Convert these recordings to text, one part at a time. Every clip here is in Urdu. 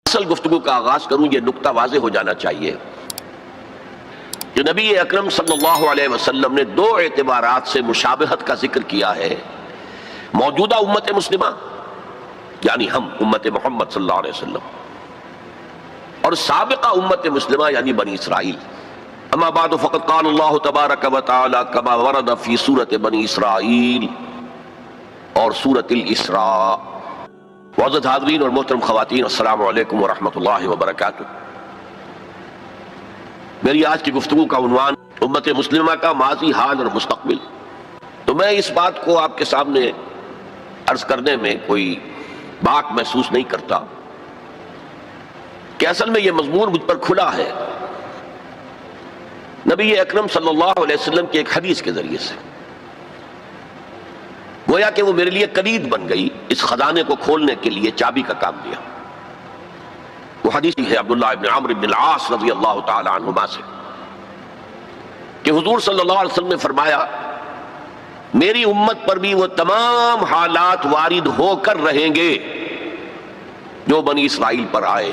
اصل گفتگو کا آغاز کروں یہ نقطہ واضح ہو جانا چاہیے کہ نبی اکرم صلی اللہ علیہ وسلم نے دو اعتبارات سے مشابہت کا ذکر کیا ہے۔ موجودہ امت مسلمہ یعنی ہم امت محمد صلی اللہ علیہ وسلم، اور سابقہ امت مسلمہ یعنی بنی اسرائیل۔ اما بعد فقد قال اللہ تبارک و تعالی کما ورد فی سورۃ بنی اسرائیل اور سورۃ الاسراء۔ معزز حاضرین اور محترم خواتین، السلام علیکم ورحمۃ اللہ وبرکاتہ۔ میری آج کی گفتگو کا عنوان امت مسلمہ کا ماضی، حال اور مستقبل۔ تو میں اس بات کو آپ کے سامنے عرض کرنے میں کوئی باک محسوس نہیں کرتا کہ اصل میں یہ مضمون مجھ پر کھلا ہے نبی اکرم صلی اللہ علیہ وسلم کی ایک حدیث کے ذریعے سے، گویا کہ وہ میرے لیے کلید بن گئی، اس خزانے کو کھولنے کے لیے چابی کا کام دیا۔ وہ حدیث ہے عبداللہ ابن عمرو بن العاص رضی اللہ تعالی عنہما سے کہ حضور صلی اللہ علیہ وسلم نے فرمایا، میری امت پر بھی وہ تمام حالات وارد ہو کر رہیں گے جو بنی اسرائیل پر آئے،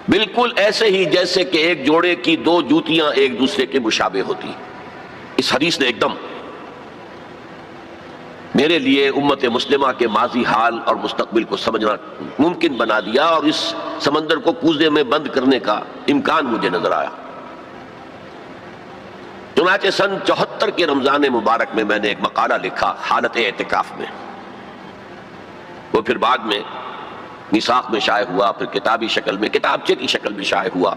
بالکل ایسے ہی جیسے کہ ایک جوڑے کی دو جوتیاں ایک دوسرے کے مشابہ ہوتی۔ اس حدیث نے ایک دم میرے لیے امت مسلمہ کے ماضی، حال اور مستقبل کو سمجھنا ممکن بنا دیا، اور اس سمندر کو کوزے میں بند کرنے کا امکان مجھے نظر آیا۔ چنانچہ سن 74 کے رمضان مبارک میں نے ایک مقالہ لکھا حالت اعتکاف میں، وہ پھر بعد میں میثاق میں شائع ہوا، پھر کتابی شکل میں، کتابچے کی شکل میں شائع ہوا،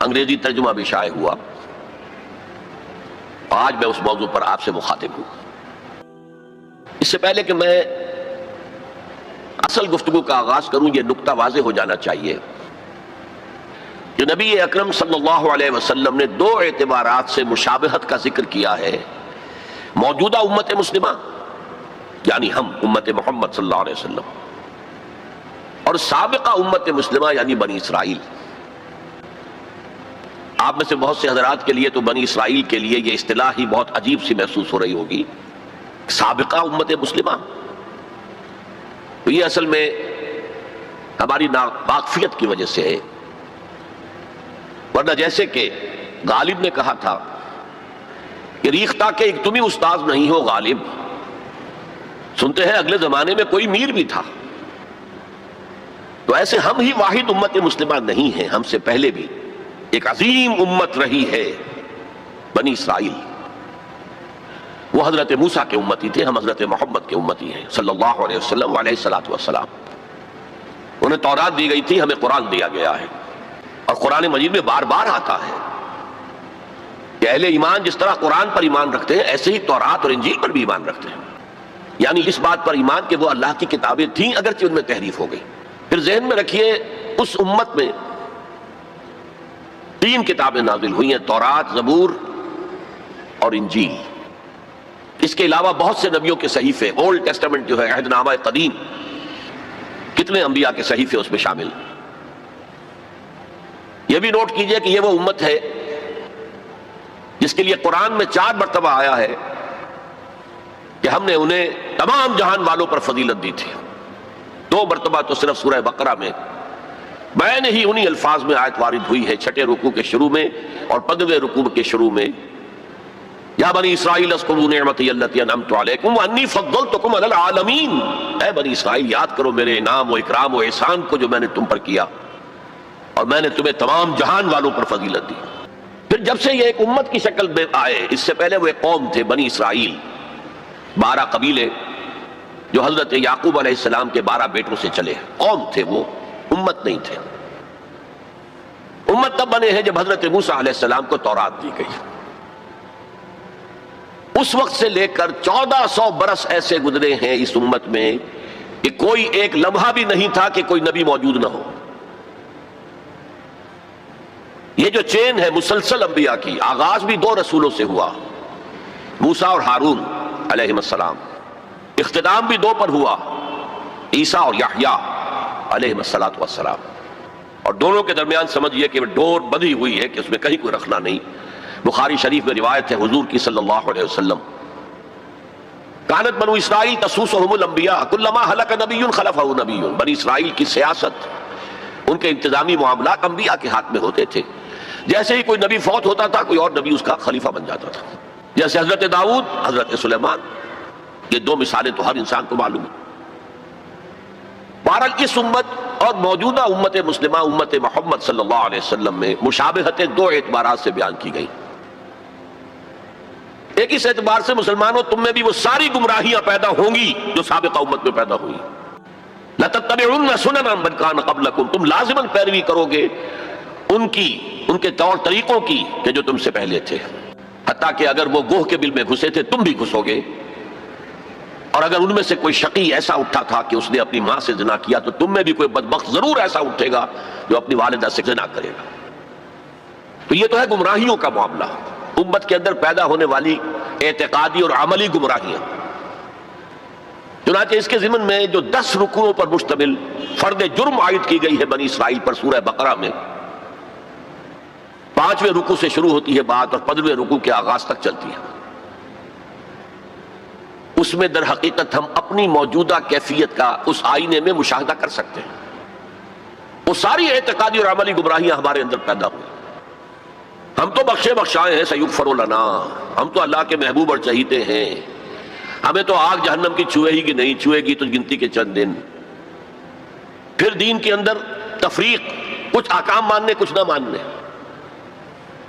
انگریزی ترجمہ بھی شائع ہوا۔ آج میں اس موضوع پر آپ سے مخاطب ہوں۔ اس سے پہلے کہ میں اصل گفتگو کا آغاز کروں یہ نقطہ واضح ہو جانا چاہیے کہ نبی اکرم صلی اللہ علیہ وسلم نے دو اعتبارات سے مشابہت کا ذکر کیا ہے۔ موجودہ امت مسلمہ یعنی ہم امت محمد صلی اللہ علیہ وسلم، اور سابقہ امت مسلمہ یعنی بنی اسرائیل۔ آپ میں سے بہت سے حضرات کے لیے تو بنی اسرائیل کے لیے یہ اصطلاح ہی بہت عجیب سی محسوس ہو رہی ہوگی، سابقہ امت مسلمہ۔ تو یہ اصل میں ہماری ناواقفیت کی وجہ سے ہے، ورنہ جیسے کہ غالب نے کہا تھا کہ ریختہ کے ایک تم ہی استاذ نہیں ہو غالب، سنتے ہیں اگلے زمانے میں کوئی میر بھی تھا۔ تو ایسے ہم ہی واحد امت مسلمہ نہیں ہیں، ہم سے پہلے بھی ایک عظیم امت رہی ہے بنی اسرائیل۔ وہ حضرت موسیٰ کے امتی تھے، ہم حضرت محمد کے امتی ہیں صلی اللہ علیہ وسلم علیہ الصلوۃ والسلام۔ انہیں تورات دی گئی تھی، ہمیں قرآن دیا گیا ہے، اور قرآن مجید میں بار بار آتا ہے کہ اہل ایمان جس طرح قرآن پر ایمان رکھتے ہیں ایسے ہی تورات اور انجیل پر بھی ایمان رکھتے ہیں، یعنی اس بات پر ایمان کہ وہ اللہ کی کتابیں تھیں اگرچہ ان میں تحریف ہو گئی۔ پھر ذہن میں رکھیے اس امت میں 3 کتابیں نازل ہوئی ہیں، تورات، زبور اور انجیل۔ اس کے علاوہ بہت سے نبیوں کے صحیفے، اولڈ ٹیسٹمنٹ جو ہے، عہد نامہ قدیم، کتنے انبیاء کے صحیفے اس میں شامل۔ یہ بھی نوٹ کیجئے کہ یہ وہ امت ہے جس کے لیے قرآن میں 4 مرتبہ آیا ہے کہ ہم نے انہیں تمام جہان والوں پر فضیلت دی تھی۔ 2 مرتبہ تو صرف سورہ بقرہ میں میں ہی انہی الفاظ میں آیت وارد ہوئی ہے، 6 رکوع کے شروع میں اور 15ویں رکوع کے شروع میں، یا بنی اسرائیل اذکروا نعمتی التی انعمت علیکم وانی فضلتکم علی العالمین۔ اے بنی اسرائیل، یاد کرو میرے انعام و اکرام و احسان کو جو میں نے تم پر کیا، اور میں نے تمہیں تمام جہان والوں پر فضیلت دی۔ پھر جب سے یہ ایک امت کی شکل میں آئے، اس سے پہلے وہ ایک قوم تھے بنی اسرائیل، 12 قبیلے جو حضرت یعقوب علیہ السلام کے 12 بیٹوں سے چلے، قوم تھے وہ، امت نہیں تھے۔ امت تب بنے ہیں جب حضرت موسیٰ علیہ السلام کو تورات دی گئی۔ اس وقت سے لے کر 1400 برس ایسے گزرے ہیں اس امت میں کہ کوئی ایک لمحہ بھی نہیں تھا کہ کوئی نبی موجود نہ ہو۔ یہ جو چین ہے مسلسل انبیاء کی، آغاز بھی 2 رسولوں سے ہوا، موسیٰ اور ہارون علیہ السلام، اختتام بھی 2 پر ہوا، عیسیٰ اور یحییٰ علیہ السلام، اور دونوں کے درمیان سمجھئے کہ ڈور بندھی ہوئی ہے کہ اس میں کہیں کوئی رکھنا نہیں۔ بخاری شریف میں روایت ہے حضور کی صلی اللہ علیہ وسلم کانت بنو اسرائیل تسوسہم الانبیاء کلما ہلک نبی خلفہ نبی. بنی اسرائیل کی سیاست، ان کے انتظامی معاملات انبیاء کے ہاتھ میں ہوتے تھے. جیسے ہی کوئی نبی فوت ہوتا تھا کوئی اور نبی اس کا خلیفہ بن جاتا تھا. جیسے حضرت داؤد، حضرت سلیمان، یہ دو مثالیں تو ہر انسان کو معلوم ہیں. بہرحال اس امت اور موجودہ امت مسلمہ، امت محمد صلی اللہ علیہ وسلم میں مشابہتیں دو اعتبارات سے بیان کی گئی. ایک اس اعتبار سے مسلمانوں تم میں بھی وہ ساری گمراہیاں پیدا ہوں گی جو سابقہ امت میں پیدا ہوئی. لَتَتَّبِعُنَّ سُنَنَ مَنْ كَانَ قَبْلَكُمْ، تم لازماً پیروی کرو گے ان کے طور طریقوں کی کہ جو تم سے پہلے تھے. حتیٰ کہ اگر وہ گوہ کے بل میں گھسے تھے تم بھی گھسو گے، اور اگر ان میں سے کوئی شقی ایسا اٹھا تھا کہ اس نے اپنی ماں سے زنا کیا تو تم میں بھی کوئی بدبخت ضرور ایسا اٹھے گا جو اپنی والدہ سے زنا کرے گا. تو یہ تو ہے گمراہیوں کا معاملہ، امت کے اندر پیدا ہونے والی اعتقادی اور عملی گمراہیاں. چنانچہ اس کے ضمن میں جو 10 رکوعوں پر مشتمل فرد جرم عائد کی گئی ہے بنی اسرائیل پر سورہ بقرہ میں، 5ویں رکوع سے شروع ہوتی ہے بات اور 15ویں رکوع کے آغاز تک چلتی ہے. اس میں در حقیقت ہم اپنی موجودہ کیفیت کا اس آئینے میں مشاہدہ کر سکتے ہیں. وہ ساری اعتقادی اور عملی گمراہیاں ہمارے اندر پیدا ہوئی. ہم تو بخشے بخشائے ہیں، سیغفر لنا، ہم تو اللہ کے محبوب اور چہیتے ہیں، ہمیں تو آگ جہنم کی چھوئے ہی کہ نہیں چھوئے گی تو گنتی کے چند دن. پھر دین کے اندر تفریق، کچھ احکام ماننے کچھ نہ ماننے،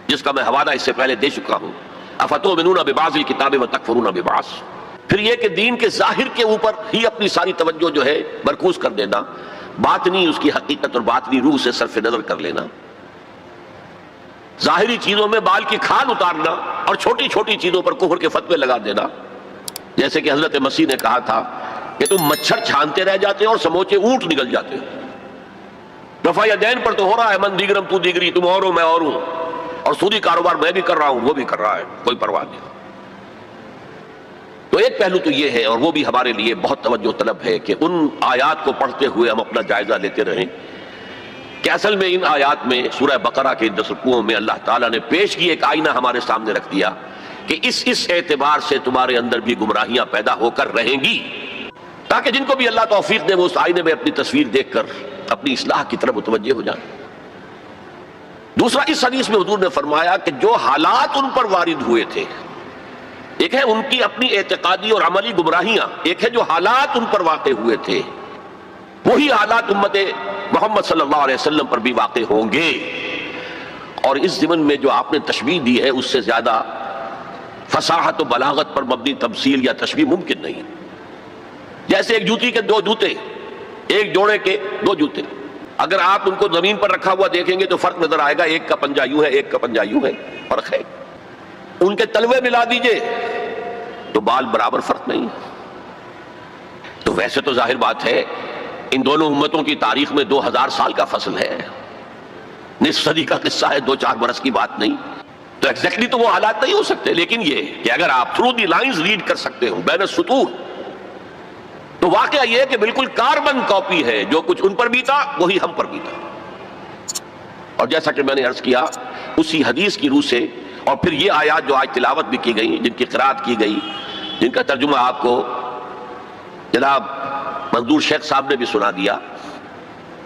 جس کا میں حوالہ اس سے پہلے دے چکا ہوں. افتؤمنون ببعض الکتاب وتکفرون ببعض. پھر یہ کہ دین کے ظاہر کے اوپر ہی اپنی ساری توجہ جو ہے مرکوز کر دینا، باطنی اس کی حقیقت اور باطنی روح سے صرف نظر کر لینا، ظاہری چیزوں میں بال کی کھال اتارنا اور چھوٹی چھوٹی چیزوں پر کفر کے فتوے لگا دینا. جیسے کہ حضرت مسیح نے کہا تھا کہ تم مچھر چھانتے رہ جاتے ہیں اور سموچے اونٹ نکل جاتے ہیں. رفع یدین پر تو ہو رہا ہے من دیگرم تو دیگری، تم اور ہو میں اور ہوں، اور سودی کاروبار میں بھی کر رہا ہوں وہ بھی کر رہا ہے، کوئی پرواہ نہیں. تو ایک پہلو تو یہ ہے، اور وہ بھی ہمارے لیے بہت توجہ طلب ہے کہ ان آیات کو پڑھتے ہوئے ہم اپنا جائزہ لیتے رہیں کہ اصل میں ان آیات میں سورہ بقرہ کے 10 رکوعوں میں اللہ تعالیٰ نے پیش کی ایک آئینہ ہمارے سامنے رکھ دیا کہ اس اعتبار سے تمہارے اندر بھی گمراہیاں پیدا ہو کر رہیں گی، تاکہ جن کو بھی اللہ توفیق دے وہ اس آئینے میں اپنی تصویر دیکھ کر اپنی اصلاح کی طرف متوجہ ہو جائیں. دوسرا، اس حدیث میں حضور نے فرمایا کہ جو حالات ان پر وارد ہوئے تھے، ایک ہے ان کی اپنی اعتقادی اور عملی گمراہیاں، ایک ہے جو حالات ان پر واقع ہوئے تھے، وہی حالات امت محمد صلی اللہ علیہ وسلم پر بھی واقع ہوں گے. اور اس ضمن میں جو آپ نے تشبیہ دی ہے اس سے زیادہ فصاحت و بلاغت پر مبنی تمثیل یا تشبیہ ممکن نہیں. جیسے ایک جوتی کے 2 جوتے، ایک جوڑے کے 2 جوتے، اگر آپ ان کو زمین پر رکھا ہوا دیکھیں گے تو فرق نظر آئے گا، ایک کا پنجہ یوں ہے ایک کا پنجہ یوں ہے، فرق ہے. ان کے تلوے ملا دیجئے تو بال برابر فرق نہیں. تو ویسے تو ظاہر بات ہے ان دونوں امتوں کی تاریخ میں 2000 سال کا فصل ہے، نصف صدی کا قصہ ہے، 2-4 برس کی بات نہیں. تو ایگزیکٹلی تو وہ حالات نہیں ہو سکتے، لیکن یہ کہ اگر آپ تھرو دی لائنز ریڈ کر سکتے ہو بین السطور، تو واقعہ یہ کہ بالکل کاربن کاپی ہے، جو کچھ ان پر بیتا وہی ہم پر بیتا. اور جیسا کہ میں نے عرض کیا اسی حدیث کی روح سے، اور پھر یہ آیات جو آج تلاوت بھی کی گئی، جن کی قرات کی گئی، جن کا ترجمہ آپ کو جناب منظور شیخ صاحب نے بھی سنا دیا،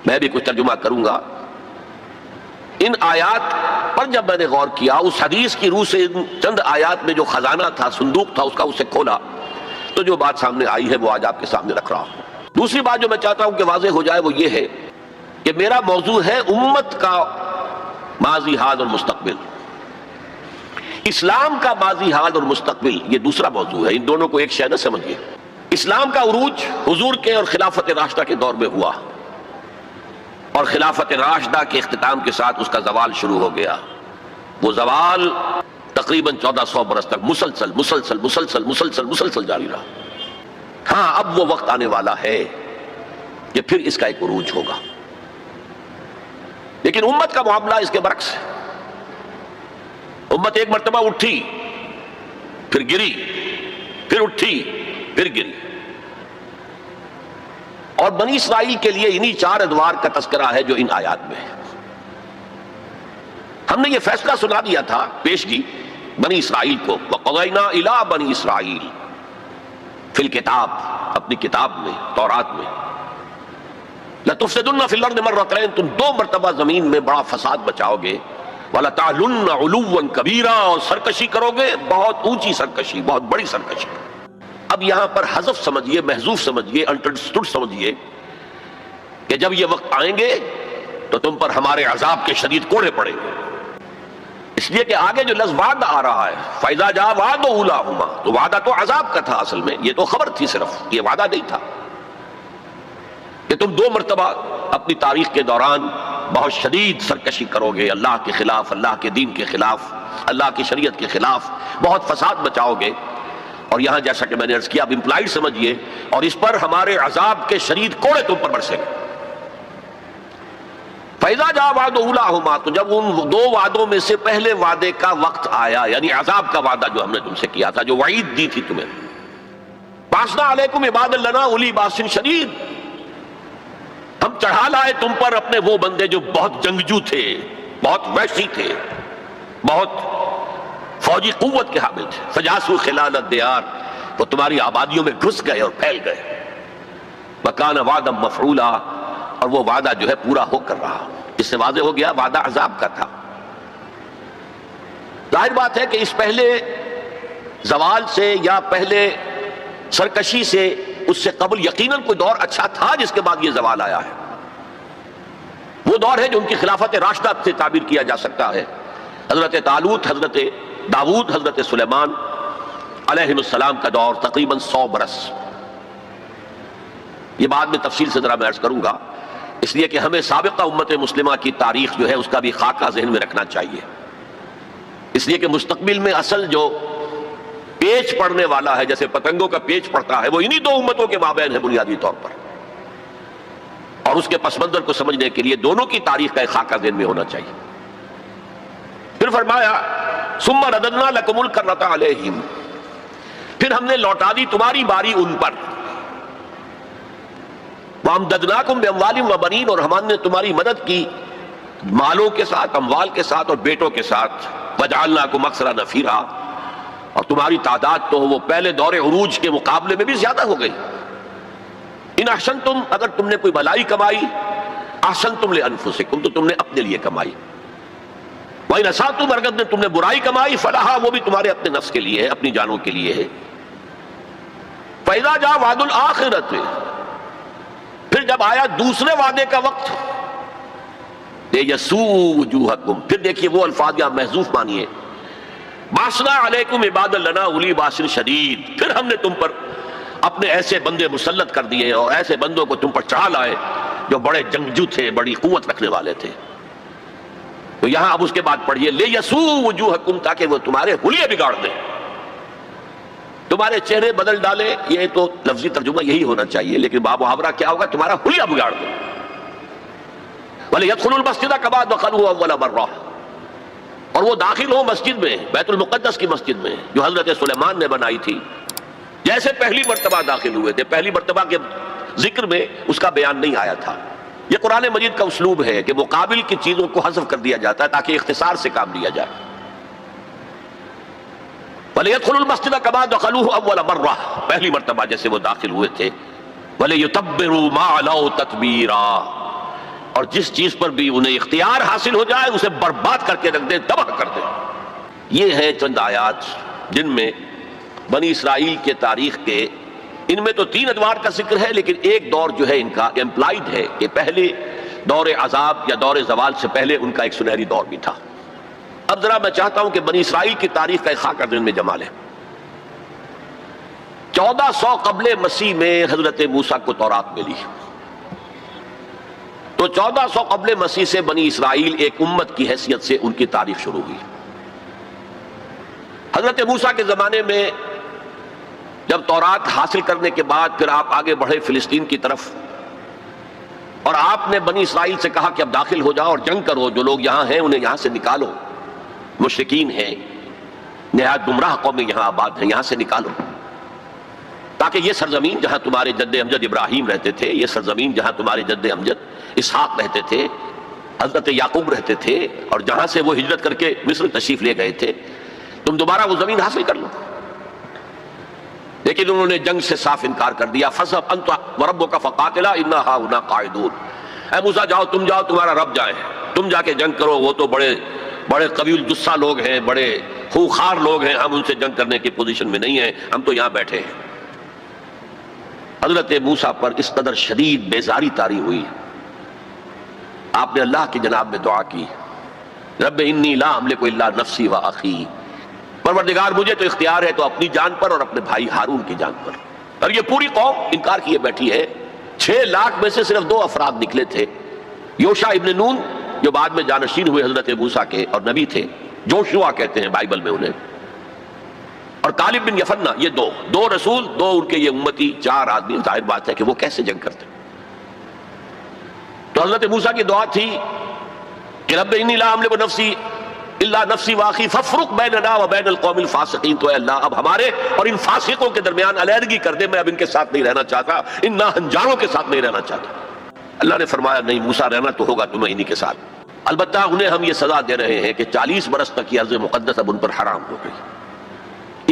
میں بھی کچھ ترجمہ کروں گا. ان آیات پر جب میں نے غور کیا، اس حدیث کی روح سے ان چند آیات میں جو خزانہ تھا، صندوق تھا، اس کا اسے کھولا تو جو بات سامنے آئی ہے وہ آج آپ کے سامنے رکھ رہا ہوں. دوسری بات جو میں چاہتا ہوں کہ واضح ہو جائے وہ یہ ہے کہ میرا موضوع ہے امت کا ماضی، حال اور مستقبل. اسلام کا ماضی، حال اور مستقبل یہ دوسرا موضوع ہے. ان دونوں کو ایک شے نہ سمجھیے. اسلام کا عروج حضور کے اور خلافت راشدہ کے دور میں ہوا، اور خلافت راشدہ کے اختتام کے ساتھ اس کا زوال شروع ہو گیا. وہ زوال تقریباً 1400 برس تک مسلسل مسلسل مسلسل مسلسل مسلسل جاری رہا. ہاں اب وہ وقت آنے والا ہے کہ پھر اس کا ایک عروج ہوگا. لیکن امت کا معاملہ اس کے برعکس ہے. امت ایک مرتبہ اٹھی، پھر گری، پھر اٹھی، پھر گری. اور بنی اسرائیل کے لیے انہی 4 ادوار کا تذکرہ ہے جو ان آیات میں ہے. ہم نے یہ فیصلہ سنا دیا تھا پیشگی بنی اسرائیل کو، وَقَضَيْنَا إِلَىٰ بنی اسرائیل، فی الکتاب، اپنی کتاب میں، تورات میں، لَتُفْسِدُنَّ فِي الْأَرْضِ مَرَّتَيْنِ، تم 2 مرتبہ زمین میں بڑا فساد بچاؤ گے، وَلَتَعْلُنَّ عُلُوًّا كَبِيرًا، اور سرکشی کرو گے، بہت اونچی سرکشی، بہت بڑی سرکشی۔ اب یہاں پر حذف سمجھیے، محذوف سمجھیے، انڈرسٹوڈ سمجھیے کہ جب یہ وقت آئیں گے تو تم پر ہمارے عذاب کے شدید کوڑے پڑیں گے، اس لیے کہ آگے جو لفظ وعدہ آ رہا ہے، فَإِذَا جَاءَ وَعْدُ أُولَاهُمَا، تو وعدہ تو عذاب کا تھا اصل میں، یہ تو خبر تھی صرف، یہ وعدہ نہیں تھا کہ تم 2 مرتبہ اپنی تاریخ کے دوران بہت شدید سرکشی کرو گے، اللہ کے خلاف، اللہ کے دین کے خلاف، اللہ کی شریعت کے خلاف بہت فساد بچاؤ گے۔ اور یہاں جیسا کہ میں نے عرض کیا، اب امپلائڈ سمجھیے، اور اس پر ہمارے عذاب کے شدید کوڑے تم پر برسیں گے۔ فَإِذَا جَاءَ وَعْدُ أُولَاهُمَا، تو جب ان 2 وعدوں میں سے پہلے وعدے کا وقت آیا، یعنی عذاب کا وعدہ جو ہم نے تم سے کیا تھا، جو وعید دی تھی تمہیں، بَعَثْنَا عَلَيْكُمْ عِبَادًا لَنَا أُولِي بَأْسٍ شَدِيدٍ، ہم چڑھا لائے تم پر اپنے وہ بندے جو بہت جنگجو تھے، بہت وحشی تھے، بہت فوجی قوت کے حامل تھے، فجاسوا خلال الدیار، وہ تمہاری آبادیوں میں گھس گئے اور پھیل گئے، وکان وعدا مفعولا، اور وہ وعدہ جو ہے پورا ہو کر رہا۔ اس سے واضح ہو گیا وعدہ عذاب کا تھا۔ ظاہر بات ہے کہ اس پہلے زوال سے یا پہلے سرکشی سے، اس سے قبل یقیناً کوئی دور اچھا تھا جس کے بعد یہ زوال آیا ہے۔ وہ دور ہے جو ان کی خلافت راشدہ سے تعبیر کیا جا سکتا ہے، حضرت طالوت، حضرت داؤد، حضرت سلیمان علیہ السلام کا دور، تقریباً 100 برس۔ یہ بعد میں تفصیل سے ذرا میں عرض کروں گا، اس لیے کہ ہمیں سابقہ امت مسلمہ کی تاریخ جو ہے اس کا بھی خاکہ ذہن میں رکھنا چاہیے، اس لیے کہ مستقبل میں اصل جو پیچ پڑنے والا ہے، جیسے پتنگوں کا پیچ پڑتا ہے، وہ انہی 2 امتوں کے مابین ہے بنیادی طور پر، اور اس کے پس منظر کو سمجھنے کے لیے دونوں کی تاریخ کا ایک خاکہ ذہن میں ہونا چاہیے۔ پھر فرمایا ثم رددنا لکم الکرۃ علیہم، پھر ہم نے لوٹا دی تمہاری باری ان پر، وامددناکم باموال وبنین، اور ہم نے تمہاری مدد کی مالوں کے ساتھ، اموال کے ساتھ اور بیٹوں کے ساتھ، وجعلناکم اکثر نفیرا، اور تمہاری تعداد تو وہ پہلے دور عروج کے مقابلے میں بھی زیادہ ہو گئی۔ ان احسنتم، اگر تم نے کوئی بھلائی کمائی، احسنتم لانفسکم، تو تم نے اپنے لیے کمائی، وَإِنْ أَسَأْتُمْ، اگر تم نے برائی کمائی، فَلَهَا، وہ بھی تمہارے اپنے نفس کے لیے ہے، اپنی جانوں کے لیے ہے۔ فَإِذَا جَاءَ وَعْدُ الْآخِرَةِ، پھر جب آیا دوسرے وعدے کا وقت، لِيَسُوءُ وُجُوهَكُمْ، پھر دیکھیے وہ الفاظ یہاں محذوف مانیے، بَعَثْنَا عَلَيْكُمْ عِبَادًا لَنَا أُولِي بَأْسٍ شَدِيدٍ، پھر ہم نے تم پر اپنے ایسے بندے مسلط کر دیے اور ایسے بندوں کو تم پر چڑھا لائے جو بڑے جنگجو تھے، بڑی قوت رکھنے والے تھے۔ تو یہاں اب اس کے بعد پڑھیے لِيَسُوءُ وُجُوهَكُمْ، تاکہ وہ تمہارے حلیے بگاڑ دیں، تمہارے چہرے بدل ڈالے، یہ تو لفظی ترجمہ یہی ہونا چاہیے، لیکن باب محاورہ کیا ہوگا، تمہارا حلیہ بگاڑ دیں۔ وَلِيَدْخُلُوا الْمَسْجِدَ كَمَا دَخَلُوهُ أَوَّلَ مَرَّةٍ، اور وہ داخل ہوں مسجد میں، بیت المقدس کی مسجد میں جو حضرت سلیمان نے بنائی تھی، جیسے پہلی مرتبہ داخل ہوئے تھے۔ پہلی مرتبہ کے ذکر میں اس کا بیان نہیں آیا تھا۔ یہ قرآن مجید کا اسلوب ہے کہ مقابل کی چیزوں کو حذف کر دیا جاتا ہے تاکہ اختصار سے کام لیا جائے۔ وَلِيَدْخُلُوا الْمَسْجِدَ كَمَا دَخَلُوهُ أَوَّلَ مَرَّةٍ، پہلی مرتبہ جیسے وہ داخل ہوئے تھے۔ وَلِيُتَبِّرُوا مَا عَلَوْا تَتْبِيرًا، اور جس چیز پر بھی انہیں اختیار حاصل ہو جائے اسے برباد کر کے رکھ دیں، تباہ کر دیں۔ یہ ہیں چند آیات جن میں بنی اسرائیل کے تاریخ کے، ان میں تو 3 ادوار کا ذکر ہے، لیکن ایک دور جو ہے ان کا امپلائڈ ہے کہ پہلے دور عذاب یا دور زوال سے پہلے ان کا ایک سنہری دور بھی تھا۔ اب ذرا میں چاہتا ہوں کہ بنی اسرائیل کی تاریخ کا ایک خاکہ ذہن میں جما لیں۔ 1400 قبل مسیح میں حضرت موسیٰ کو تورات ملی، تو 1400 قبل مسیح سے بنی اسرائیل ایک امت کی حیثیت سے ان کی تاریخ شروع ہوئی۔ حضرت موسیٰ کے زمانے میں جب تورات حاصل کرنے کے بعد پھر آپ آگے بڑھے فلسطین کی طرف، اور آپ نے بنی اسرائیل سے کہا کہ اب داخل ہو جاؤ اور جنگ کرو، جو لوگ یہاں ہیں انہیں یہاں سے نکالو، مشرکین ہیں، نہایت گمراہ قومیں یہاں آباد ہیں، یہاں سے نکالو، تاکہ یہ سرزمین جہاں تمہارے جد امجد ابراہیم رہتے تھے، یہ سرزمین جہاں تمہارے جد امجد اسحاق رہتے تھے، حضرت یعقوب رہتے تھے، اور جہاں سے وہ ہجرت کر کے مصر تشریف لے گئے تھے، تم دوبارہ وہ زمین حاصل کر لو۔ لیکن انہوں نے جنگ سے صاف انکار کر دیا. فَاذْهَبْ أَنْتَ وَرَبُّكَ فَقَاتِلَا إِنَّا هَاهُنَا قَاعِدُونَ. اے موسیٰ جاؤ، تم جاؤ، تمہارا رب جائے، تم جا کے جنگ کرو، وہ تو بڑے بڑے قوی جثہ لوگ ہیں، بڑے خوخار لوگ ہیں، ہم ان سے جنگ کرنے کی پوزیشن میں نہیں ہیں، ہم تو یہاں بیٹھے ہیں. حضرت موسیٰ پر اس قدر شدید بیزاری طاری ہوئی، آپ نے اللہ کی جناب میں دعا کی، رب انی لا املک الا نفسی و اخی، پروردگار مجھے تو اختیار ہے تو اپنی جان پر اور اپنے بھائی ہارون کی جان پر. اور یہ پوری قوم انکار کیے بیٹھی ہے. 6 لاکھ میں سے صرف 2 افراد نکلے تھے، یوشع ابن نون جو بعد میں جانشین ہوئے حضرت موسیٰ کے اور نبی تھے، جوشوا کہتے ہیں بائبل میں انہیں، اور کالب بن یفنہ، یہ دو رسول، 2 ان کے یہ امتی، 4 آدمی. ظاہر بات ہے کہ وہ کیسے جنگ کرتے. تو حضرت موسیٰ کی دعا تھی کہ رب انی لا املک نفسی الا نفسی واخی فافرق بیننا و بین القوم الفاسقین. تو اے اللہ اب ہمارے اور ان فاسقوں کے درمیان علیحدگی کر دے، میں اب ان کے ساتھ نہیں رہنا چاہتا، ان ناہنجاروں کے ساتھ نہیں رہنا چاہتا. اللہ نے فرمایا نہیں موسیٰ، رہنا تو ہوگا تمہیں انہی کے ساتھ. البتہ انہیں ہم یہ سزا دے رہے ہیں کہ 40 برس تک یہ ارض مقدس اب ان پر حرام ہو گئی،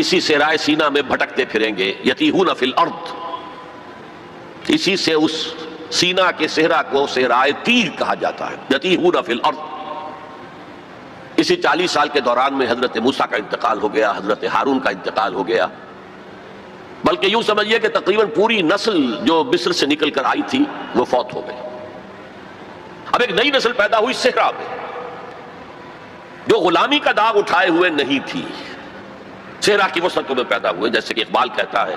اسی صحرائے سینا میں بھٹکتے پھریں گے. یتیہون فی الارض، اسی سے اس سینا کے صحرا کو صحرائے تیر کہا جاتا ہے، یتیہون فی الارض. اسی 40 سال کے دوران میں حضرت موسیٰ کا انتقال ہو گیا، حضرت ہارون کا انتقال ہو گیا، بلکہ یوں سمجھیے کہ تقریباً پوری نسل جو مصر سے نکل کر آئی تھی وہ فوت ہو گئی. اب ایک نئی نسل پیدا ہوئی صحرا میں، جو غلامی کا داغ اٹھائے ہوئے نہیں تھی. صحرا کی وسعتوں میں پیدا ہوئے، جیسے کہ اقبال کہتا ہے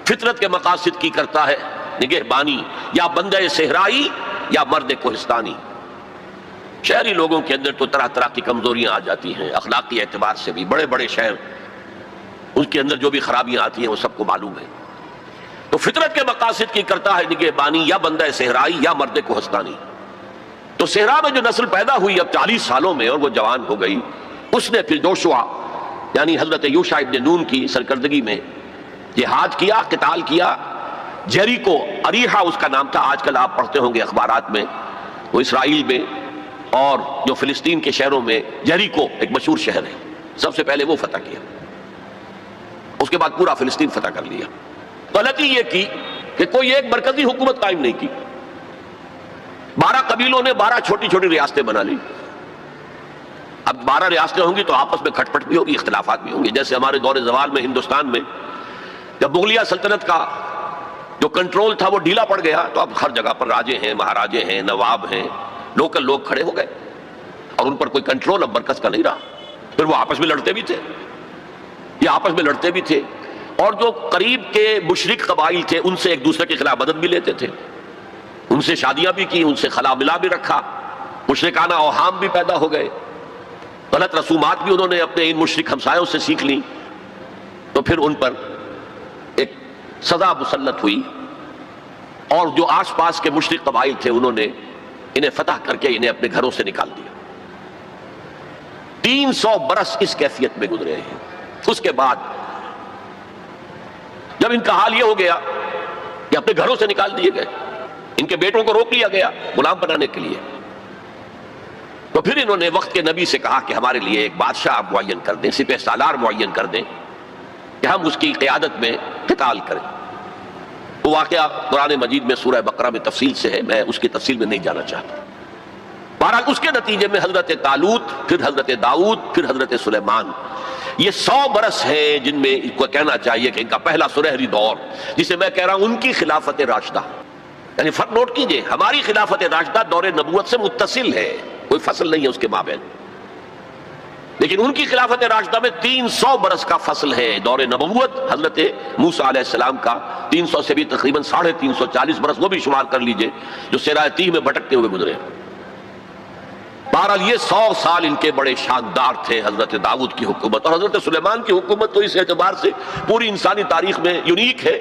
فطرت کے مقاصد کی کرتا ہے نگہبانی، یا بندہ صحرائی یا مرد کوہستانی. شہری لوگوں کے اندر تو طرح طرح کی کمزوریاں آ جاتی ہیں، اخلاقی اعتبار سے بھی. بڑے بڑے شہر، ان کے اندر جو بھی خرابیاں آتی ہیں وہ سب کو معلوم ہے. تو فطرت کے مقاصد کی کرتا ہے نگہبانی، یا بندہ صحرائی یا مرد کوہستانی. تو صحرا میں جو نسل پیدا ہوئی اب 40 سالوں میں اور وہ جوان ہو گئی، اس نے پھر جوشوا یعنی حضرت یوشع ابن نون کی سرکردگی میں جہاد کیا، قتال کیا. جیریکو، اریحا اس کا نام تھا، آج کل آپ پڑھتے ہوں گے اخبارات میں، وہ اسرائیل میں اور جو فلسطین کے شہروں میں جیریکو ایک مشہور شہر ہے، سب سے پہلے وہ فتح کیا، اس کے بعد پورا فلسطین فتح کر لیا. غلطی یہ کی کہ کوئی ایک مرکزی حکومت قائم نہیں کی. 12 قبیلوں نے 12 چھوٹی چھوٹی ریاستیں بنا لی. اب 12 ریاستیں ہوں گی تو آپس میں کھٹ پٹ بھی ہوگی، اختلافات بھی ہوں گے. جیسے ہمارے دور زوال میں ہندوستان میں جب مغلیہ سلطنت کا جو کنٹرول تھا وہ ڈھیلا پڑ گیا، تو اب ہر جگہ پر راجے ہیں، مہاراجے ہیں، نواب ہیں، لوکل لوگ کھڑے ہو گئے اور ان پر کوئی کنٹرول اب مرکز کا نہیں رہا. پھر وہ آپس میں لڑتے بھی تھے، یہ آپس میں لڑتے بھی تھے، اور جو قریب کے مشرک قبائل تھے ان سے ایک دوسرے کے خلاف مدد بھی لیتے تھے، ان سے شادیاں بھی کی، ان سے خلا ملا بھی رکھا، مشرکانہ اوہام بھی پیدا ہو گئے، غلط رسومات بھی انہوں نے اپنے ان مشرک ہمسایوں سے سیکھ لی. تو پھر ان پر ایک سزا مسلط ہوئی، اور جو آس پاس کے مشرک قبائل تھے انہوں نے انہیں فتح کر کے انہیں اپنے گھروں سے نکال دیا. 300 برس اس کیفیت میں گزرے ہیں. اس کے بعد جب ان کا حال یہ ہو گیا کہ اپنے گھروں سے نکال دیے گئے، ان کے بیٹوں کو روک لیا گیا غلام بنانے کے لیے، تو پھر انہوں نے وقت کے نبی سے کہا کہ ہمارے لیے ایک بادشاہ آپ معین کر دیں، سپہ سالار معین کر دیں کہ ہم اس کی قیادت میں قتال کریں. وہ واقعہ قرآن مجید میں سورہ بقرہ میں تفصیل سے ہے، میں اس کی تفصیل میں نہیں جانا چاہتا. بہرحال اس کے نتیجے میں حضرت طالوت، پھر حضرت داؤد، پھر حضرت سلیمان، یہ 100 برس ہیں جن میں ان کو کہنا چاہیے کہ ان کا پہلا سنہری دور، جسے میں کہہ رہا ہوں ان کی خلافت راشدہ. یعنی فرق نوٹ کیجئے، ہماری خلافت راشدہ دور نبوت سے متصل ہے، کوئی فصل نہیں ہے اس کے مابین، لیکن ان کی خلافت راشدہ میں 300 برس کا فصل ہے. دور نبوت حضرت موسیٰ علیہ السلام کا 300 سے بھی تقریباً 350 برس وہ بھی شمار کر لیجئے جو صحرائے تیہ میں بھٹکتے ہوئے گزرے. بہرحال یہ 100 سال ان کے بڑے شاندار تھے. حضرت داؤد کی حکومت اور حضرت سلیمان کی حکومت تو اس اعتبار سے پوری انسانی تاریخ میں یونیک ہے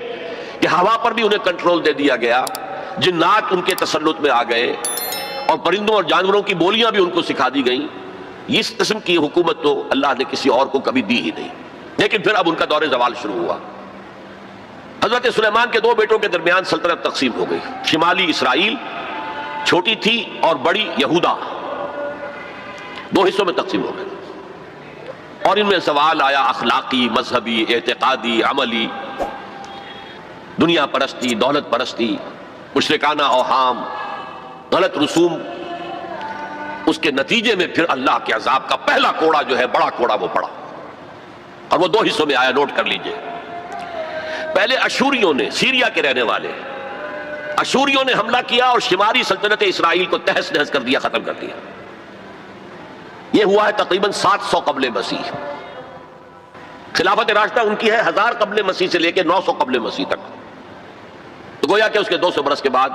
کہ ہوا پر بھی انہیں کنٹرول دے دیا گیا، جنات ان کے تسلط میں آ گئے، اور پرندوں اور جانوروں کی بولیاں بھی ان کو سکھا دی گئیں. اس قسم کی حکومت تو اللہ نے کسی اور کو کبھی دی ہی نہیں. لیکن پھر اب ان کا دور زوال شروع ہوا. حضرت سلیمان کے 2 بیٹوں کے درمیان سلطنت تقسیم ہو گئی. شمالی اسرائیل چھوٹی تھی اور بڑی یہودا 2 حصوں میں تقسیم ہو گئی، اور ان میں سوال آیا اخلاقی، مذہبی، اعتقادی، عملی. دنیا پرستی، دولت پرستی، مشرکانہ اوہام، غلط رسوم، اس کے نتیجے میں پھر اللہ کے عذاب کا پہلا کوڑا جو ہے، بڑا کوڑا، وہ پڑا، اور وہ 2 حصوں میں آیا، نوٹ کر لیجئے۔ پہلے اشوریوں نے، سیریا کے رہنے والے اشوریوں نے حملہ کیا اور شمالی سلطنت اسرائیل کو تہس نہس کر دیا، ختم کر دیا۔ یہ ہوا ہے تقریباً 700 قبل مسیح۔ خلافت راشدہ ان کی ہے 1000 قبل مسیح سے لے کے 900 قبل مسیح تک، تو گویا کہ اس کے 200 برس کے بعد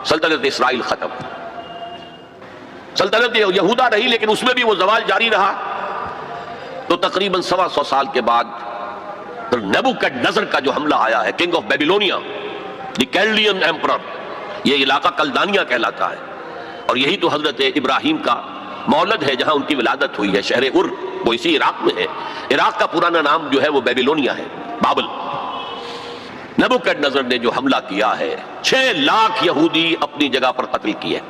سلطنت اسرائیل ختم۔ سلطنت یہودا رہی، لیکن اس میں بھی وہ زوال جاری رہا۔ تو تقریباً 125 سال کے بعد نیبوکڈنیزر کا جو حملہ آیا ہے، king of Babylonia, the Chaldean emperor, یہ علاقہ کلدانیہ کہلاتا ہے، اور یہی تو حضرت ابراہیم کا مولد ہے، جہاں ان کی ولادت ہوئی ہے، شہر ار، وہ اسی عراق میں ہے۔ عراق کا پرانا نام جو ہے وہ بیبیلونیا ہے، بابل۔ نیبوکڈنیزر نے جو حملہ کیا ہے، 6 لاکھ یہودی اپنی جگہ پر قتل کیے،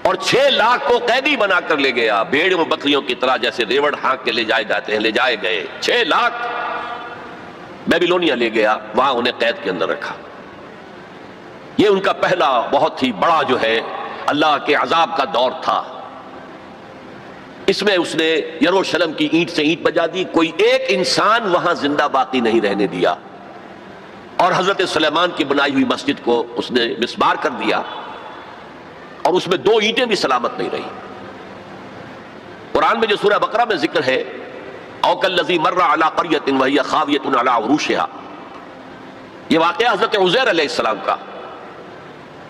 اور 6 لاکھ کو قیدی بنا کر لے گیا، بھیڑ و بکریوں کی طرح، جیسے ریوڑ ہانک کے لے جائے جاتے ہیں، لے جائے گئے۔ 6 لاکھ بیبیلونیا لے گیا، وہاں انہیں قید کے اندر رکھا۔ یہ ان کا پہلا بہت ہی بڑا جو ہے اللہ کے عذاب کا دور تھا۔ اس میں اس نے یروشلم کی اینٹ سے اینٹ بجا دی، کوئی ایک انسان وہاں زندہ باقی نہیں رہنے دیا، اور حضرت سلیمان کی بنائی ہوئی مسجد کو اس نے مسمار کر دیا، اور اس میں 2 اینٹیں بھی سلامت نہیں رہی۔ قرآن میں جو سورہ بقرہ میں ذکر ہے، او کالذی مر علی قریۃ وہی خاویۃ علی عروشها، یہ واقعہ حضرت عزیر علیہ السلام کا۔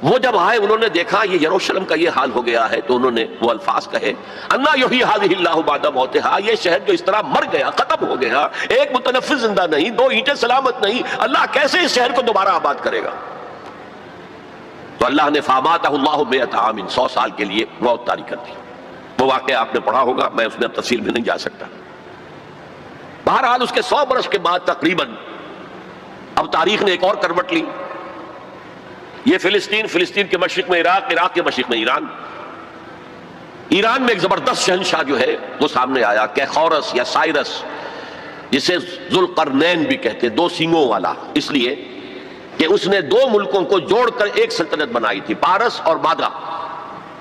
وہ جب آئے، انہوں نے دیکھا یہ یروشلم کا یہ حال ہو گیا ہے، تو انہوں نے وہ الفاظ کہے، انا یحیی ہذہ اللہ بعد موتہا، یہ شہر جو اس طرح مر گیا، ختم ہو گیا، ایک متنفس زندہ نہیں، 2 اینٹیں سلامت نہیں، اللہ کیسے اس شہر کو دوبارہ آباد کرے گا؟ تو اللہ نے فاماتہ اللہ 100 عام، 100 سال کے لیے موت طاری کر دی۔ وہ واقعہ آپ نے پڑھا ہوگا، میں اس میں اب تفصیل میں نہیں جا سکتا۔ بہرحال اس کے 100 برس کے بعد تقریباً اب تاریخ نے ایک اور کروٹ لی۔ یہ فلسطین کے مشرق میں عراق، عراق کے مشرق میں ایران۔ ایران میں ایک زبردست شہنشاہ جو ہے وہ سامنے آیا، کیخورس یا سائرس، جسے ذوالقرنین بھی کہتے، 2 سینگوں والا، اس لیے کہ اس نے 2 ملکوں کو جوڑ کر ایک سلطنت بنائی تھی، پارس اور مادہ،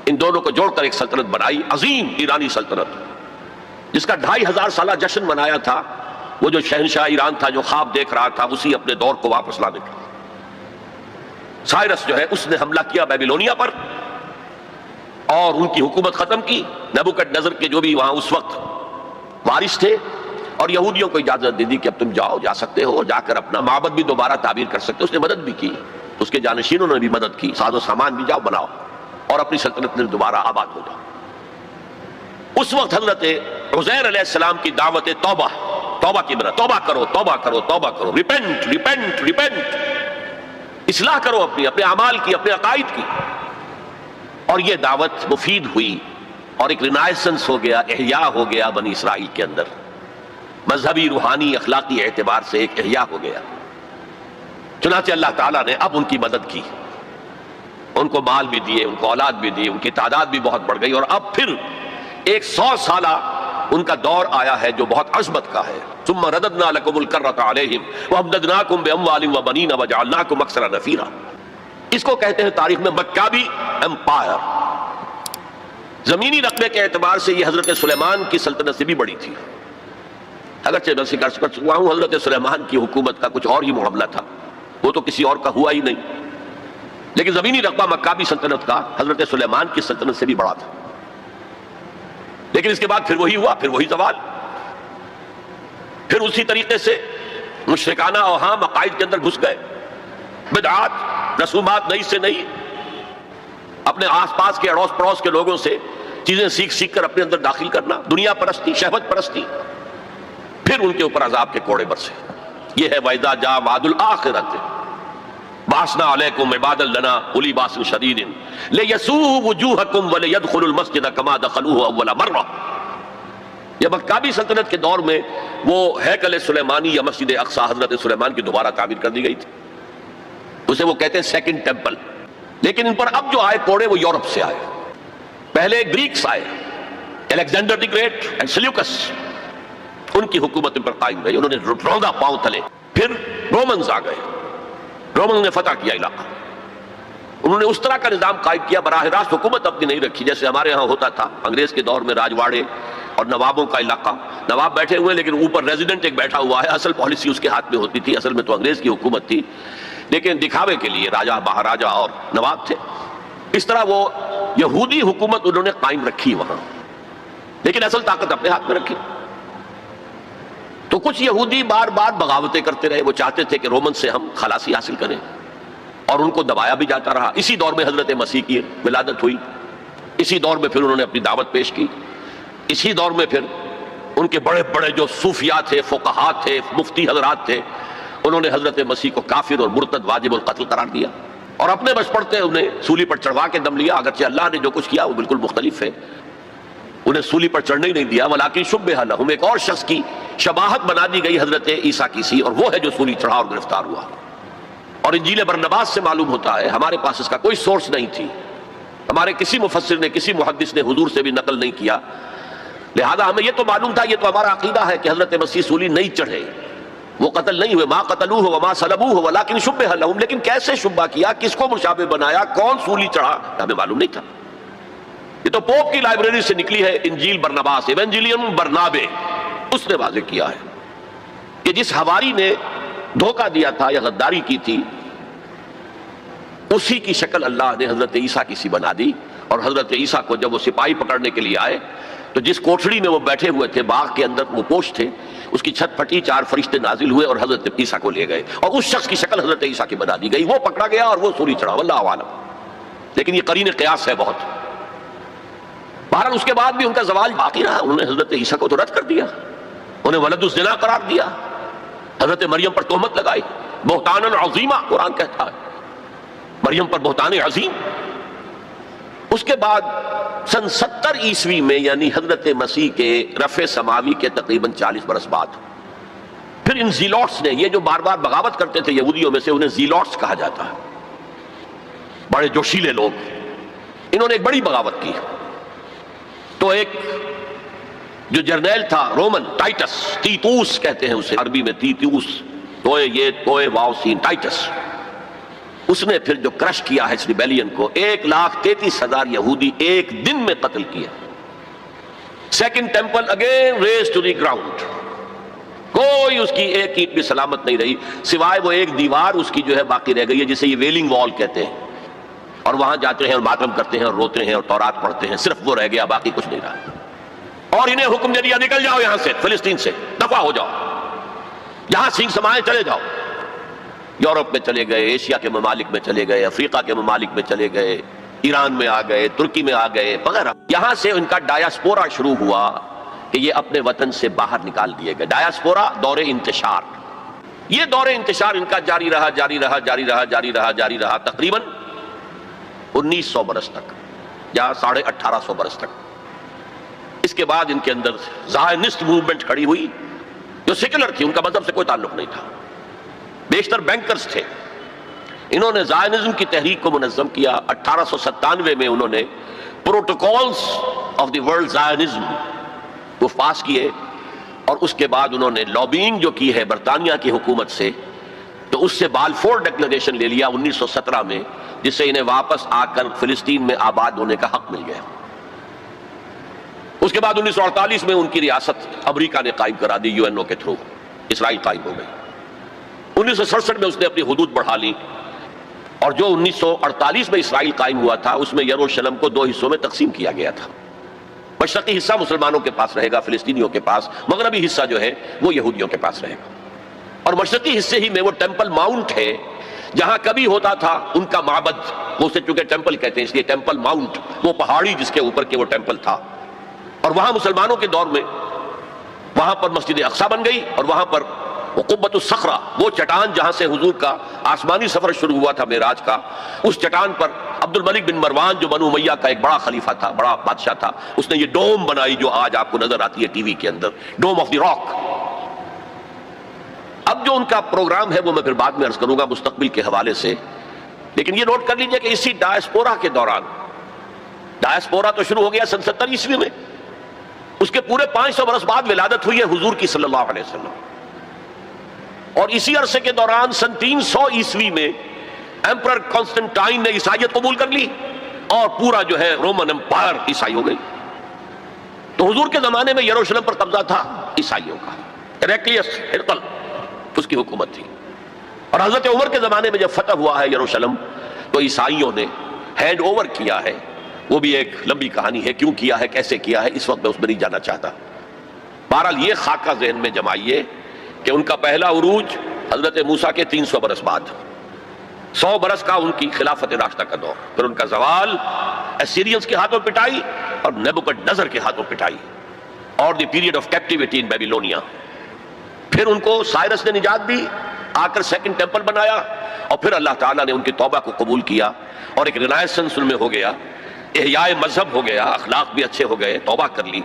ان دونوں کو جوڑ کر ایک سلطنت بنائی، عظیم ایرانی سلطنت، جس کا 2500 سالہ جشن منایا تھا وہ جو شہنشاہ ایران تھا، جو خواب دیکھ رہا تھا اسی اپنے دور کو واپس لانے کا۔ سائرس جو ہے اس نے حملہ کیا بیبیلونیا پر، اور ان کی حکومت ختم کی۔ نیبوکڈنیزر کے جو بھی وہاں اس وقت وارث تھے، اور یہودیوں کو اجازت دے دی کہ اب تم جاؤ، جا سکتے ہو، جا کر اپنا معبد بھی دوبارہ تعمیر کر سکتے ہو۔ اس نے مدد بھی کی، اس کے جانشینوں نے بھی مدد کی، ساز و سامان بھی جاؤ بناؤ، اور اپنی سلطنت میں دوبارہ آباد ہو جاؤ۔ اس وقت حضرت عزیر علیہ السلام کی دعوت توبہ، توبہ کی طرح، توبہ کرو، توبہ کرو، توبہ کرو، ریپینٹ، ریپینٹ، ریپینٹ، اصلاح کرو اپنے اعمال کی، اپنے عقائد کی۔ اور یہ دعوت مفید ہوئی، اور ایک رینائسنس ہو گیا، احیاء ہو گیا بنی اسرائیل کے اندر، مذہبی، روحانی، اخلاقی اعتبار سے ایک احیاء ہو گیا۔ چنانچہ اللہ تعالیٰ نے اب ان کی مدد کی، ان کو مال بھی دیے، ان کو اولاد بھی دی، ان کی تعداد بھی بہت بڑھ گئی، اور اب پھر ایک 100 سالہ ان کا دور آیا ہے جو بہت عظمت کا ہے۔ ثم رددنا لكم الكرة عليهم وامددناكم باموال وبنين وجعلناكم اكثر نفيرا۔ اس کو کہتے ہیں تاریخ میں مکابی امپائر۔ زمینی رقبے کے اعتبار سے یہ حضرت سلیمان کی سلطنت سے بھی بڑی تھی، اگرچہ میں ذکر کر چکا ہوں حضرت سلیمان کی حکومت کا کچھ اور ہی معاملہ تھا، وہ تو کسی اور کا ہوا ہی نہیں، لیکن زمینی رقبہ مکابی سلطنت کا حضرت سلیمان کی سلطنت سے بھی بڑا تھا۔ لیکن اس کے بعد پھر وہی ہوا، پھر وہی زوال، پھر اسی طریقے سے مشرکانہ اوہام عقائد کے اندر گھس گئے، بدعات، رسومات نئی سے نئی، اپنے آس پاس کے اڑوس پڑوس کے لوگوں سے چیزیں سیکھ سیکھ کر اپنے اندر داخل کرنا، دنیا پرستی، شہوت پرستی، پھر ان کے اوپر عذاب کے کوڑے برسے۔ یہ ہے وَإِذَا جَاءَ وَعْدُ الْآخِرَةِ بَعَثْنَا عَلَيْكُمْ عِبَادًا لَنَا أُولِي بَأْسٍ شَدِيدٍ لِيَسُوءُوا وُجُوهَكُمْ وَلِيَدْخُلُوا الْمَسْجِدَ كَمَا دَخَلُوهُ أَوَّلَ مَرَّةٍ۔ یہ مکابی سلطنت کے دور میں وہ ہیکل سلیمانی یا مسجد اقصی حضرت سلیمان کی دوبارہ تعمیر کر دی گئی تھی، اسے وہ کہتے ہیں سیکنڈ ٹیمپل۔ لیکن ان پر اب جو آئے کوڑے وہ یورپ سے آئے۔ پہلے گریکس آئے، Alexander the great and Seleucus, ان کی حکومت ان پر قائم رہی، انہوں نے روندا پاؤں تلے۔ پھر رومنز آ گئے، رومن نے فتح کیا علاقہ. انہوں نے اس طرح کا نظام قائم کیا، براہ راست حکومت اپنی نہیں رکھی جیسے ہمارے ہاں ہوتا تھا انگریز کے دور میں، راجواڑے اور نوابوں کا علاقہ. نواب بیٹھے ہوئے لیکن اوپر ریزیڈنٹ ایک بیٹھا ہوا ہے، اصل پالیسی اس کے ہاتھ میں ہوتی تھی. اصل میں تو انگریز کی حکومت تھی لیکن دکھاوے کے لیے راجہ مہاراجہ اور نواب تھے. اس طرح وہ یہودی حکومت انہوں نے قائم رکھی وہاں، لیکن اصل طاقت اپنے ہاتھ میں رکھی. تو کچھ یہودی بار بار بغاوتیں کرتے رہے، وہ چاہتے تھے کہ رومن سے ہم خلاصی حاصل کریں، اور ان کو دبایا بھی جاتا رہا. اسی دور میں حضرت مسیح کی ولادت ہوئی، اسی دور میں پھر انہوں نے اپنی دعوت پیش کی، اسی دور میں پھر ان کے بڑے بڑے جو صوفیاء تھے، فقہاء تھے، مفتی حضرات تھے، انہوں نے حضرت مسیح کو کافر اور مرتد واجب القتل قرار دیا اور اپنے بس پڑتے انہیں سولی پر چڑھوا کے دم لیا. اگرچہ اللہ نے جو کچھ کیا وہ بالکل مختلف ہے، انہیں سولی پر چڑھنے ہی نہیں دیا. ولیکن شبہ لہم، ایک اور شخص کی شباہت بنا دی گئی حضرت عیسیٰ کی سی، اور وہ ہے جو سولی چڑھا اور گرفتار ہوا. اور انجیل برنباس سے معلوم ہوتا ہے، ہمارے پاس اس کا کوئی سورس نہیں تھی، ہمارے کسی مفسر نے کسی محدث نے حضور سے بھی نقل نہیں کیا، لہذا ہمیں یہ تو معلوم تھا، یہ تو ہمارا عقیدہ ہے کہ حضرت مسیح سولی نہیں چڑھے، وہ قتل نہیں ہوئے. ما قتلوہ وما صلبوہ ولکن شبہ لہم، لیکن کیسے شبہ کیا، کس کو مشابہ بنایا، کون سولی چڑھا، ہمیں معلوم نہیں تھا. یہ تو پوپ کی لائبریری سے نکلی ہے انجیل برنباس، ایونجیلیم برنابے، اس نے واضح کیا ہے کہ جس حواری نے دھوکہ دیا تھا یا غداری کی تھی، اسی کی شکل اللہ نے حضرت عیسیٰ کی سی بنا دی. اور حضرت عیسیٰ کو جب وہ سپاہی پکڑنے کے لیے آئے تو جس کوٹھڑی میں وہ بیٹھے ہوئے تھے، باغ کے اندر وہ پوش تھے، اس کی چھت پھٹی، 4 فرشتے نازل ہوئے اور حضرت عیسیٰ کو لے گئے، اور اس شخص کی شکل حضرت عیسیٰ کی بنا دی گئی. وہ پکڑا گیا اور وہ سولی چڑھا، واللہ اعلم. لیکن یہ قرین قیاس ہے بہت. بہرحال اس کے بعد بھی ان کا زوال باقی رہا، انہوں نے حضرت عیسیٰ کو تو رد کر دیا، انہیں ولد الزنا قرار دیا، حضرت مریم پر تہمت لگائی، بہتان عظیمہ قرآن کہتا ہے، مریم پر بہتان عظیم. اس کے بعد سن 70 عیسوی میں، یعنی حضرت مسیح کے رفع سماوی کے تقریباً 40 برس بعد، پھر ان زیلوٹس نے، یہ جو بار بار بغاوت کرتے تھے یہودیوں میں سے، انہیں زیلوٹس کہا جاتا ہے، بڑے جوشیلے لوگ، انہوں نے ایک بڑی بغاوت کی. تو ایک جو جرنیل تھا رومن، ٹائٹس، تیتوس کہتے ہیں اسے عربی میں، تیتوس، توئے یہ توئے واو سین، ٹائٹس، اس نے پھر جو کرش کیا ہے اس ریبیلین کو، 1,33,000 یہودی ایک دن میں قتل کیا. Second temple again razed to the ground, کوئی اس کی ایک اینٹ بھی سلامت نہیں رہی، سوائے وہ ایک دیوار اس کی جو ہے باقی رہ گئی ہے، جسے یہ ویلنگ وال کہتے ہیں، اور وہاں جاتے ہیں اور ماتم کرتے ہیں اور روتے ہیں اور تورات پڑھتے ہیں، صرف وہ رہ گیا، باقی کچھ نہیں رہا. اور انہیں حکم دے دیا نکل جاؤ یہاں سے، فلسطین سے دفع ہو جاؤ، جہاں سینگ سمائے چلے جاؤ. یورپ میں چلے گئے، ایشیا کے ممالک میں چلے گئے، افریقہ کے ممالک میں چلے گئے، ایران میں آ گئے، ترکی میں آ گئے وغیرہ. یہاں سے ان کا ڈایاسپورا شروع ہوا کہ یہ اپنے وطن سے باہر نکال دیے گئے. ڈایاسپورا، دور انتشار. یہ دور انتشار ان کا جاری رہا جاری رہا جاری رہا جاری رہا جاری رہا تقریباً 1900 برس تک یا 1850 برس تک. اس کے بعد ان کے اندر زائنسٹ موومنٹ کھڑی ہوئی جو سیکولر تھی، ان کا مذہب سے کوئی تعلق نہیں تھا، بیشتر بینکرز تھے. انہوں نے زائنزم کی تحریک کو منظم کیا. 1897 میں انہوں نے protocols of the world Zionism وہ پاس کیے، اور اس کے بعد انہوں نے لابینگ جو کی ہے برطانیہ کی حکومت سے، تو اس سے بالفور ڈکلریشن لے لیا 1917 میں، جس سے انہیں واپس آ کر فلسطین میں آباد ہونے کا حق مل گیا. اس کے بعد 1948 میں ان کی ریاست امریکہ نے قائم کرا دی، UNO کے تھرو اسرائیل قائم ہو گئی. 1967 میں اس نے اپنی حدود بڑھا لی، اور جو 1948 میں اسرائیل قائم ہوا تھا اس میں یروشلم کو 2 حصوں میں تقسیم کیا گیا تھا. مشرقی حصہ مسلمانوں کے پاس رہے گا، فلسطینیوں کے پاس، مغربی حصہ جو ہے وہ یہودیوں کے پاس رہے گا. اور مشرقی حصے ہی میں وہ ٹیمپل ماؤنٹ ہے جہاں کبھی ہوتا تھا ان کا معبد، وہ اسے چونکہ ٹیمپل کہتے ہیں اس لیے ٹیمپل ماؤنٹ، وہ پہاڑی جس کے اوپر کے وہ ٹیمپل تھا. اور وہاں مسلمانوں کے دور میں وہاں پر مسجد اقصی بن گئی، اور وہاں پر وہ قبۃ الصخرہ، وہ چٹان جہاں سے حضور کا آسمانی سفر شروع ہوا تھا معراج کا، اس چٹان پر عبد الملک بن مروان جو بنو امیہ کا ایک بڑا خلیفہ تھا، بڑا بادشاہ تھا، اس نے یہ ڈوم بنائی جو آج آپ کو نظر آتی ہے ٹی وی کے اندر، ڈوم آف دی راک. اب جو ان کا پروگرام ہے وہ میں پھر بعد میں عرض کروں گا مستقبل کے حوالے سے، لیکن یہ نوٹ کر لیجئے کہ اسی ڈایاسپورا کے دوران، ڈایاسپورا تو شروع ہو گیا سن 70 عیسوی میں، اس کے پورے 500 برس بعد ولادت ہوئی ہے حضور کی صلی اللہ علیہ وسلم. اور اسی عرصے کے دوران سن 300 عیسوی میں ایمپرر کانسٹنٹائن نے عیسائیت قبول کر لی اور پورا جو ہے رومن امپائر عیسائی ہو گئی. تو حضور کے زمانے میں یروشلم پر قبضہ تھا عیسائیوں کا. ہیراکلیس ہرقل اس کی حکومت تھی. اور حضرت عمر کے زمانے میں جب فتح ہوا ہے یروشلم تو عیسائیوں نے ہینڈ اوور کیا ہے. وہ بھی ایک لمبی کہانی ہے، کیوں کیا ہے، کیسے کیا ہے، اس وقت میں اس میں نہیں جانا چاہتا. بہرحال یہ خاکہ ذہن میں جمائیے کہ ان کا پہلا عروج حضرت موسیٰ کے 300 برس بعد، 100 برس کا ان کی خلافت راشدہ کا دور، پھر ان کا زوال اسیرینز کے ہاتھوں پٹائی اور نیبوکڈنیزر کے ہاتھوں پٹائی، اور the period of captivity in Babylonia. پھر ان کو سائرس نے نجات دی، آ کر سیکنڈ ٹیمپل بنایا، اور پھر اللہ تعالیٰ نے ان کی توبہ کو قبول کیا اور ایک رینائسنس ان میں ہو گیا، احیاء مذہب ہو گیا، اخلاق بھی اچھے ہو گئے، توبہ کر لی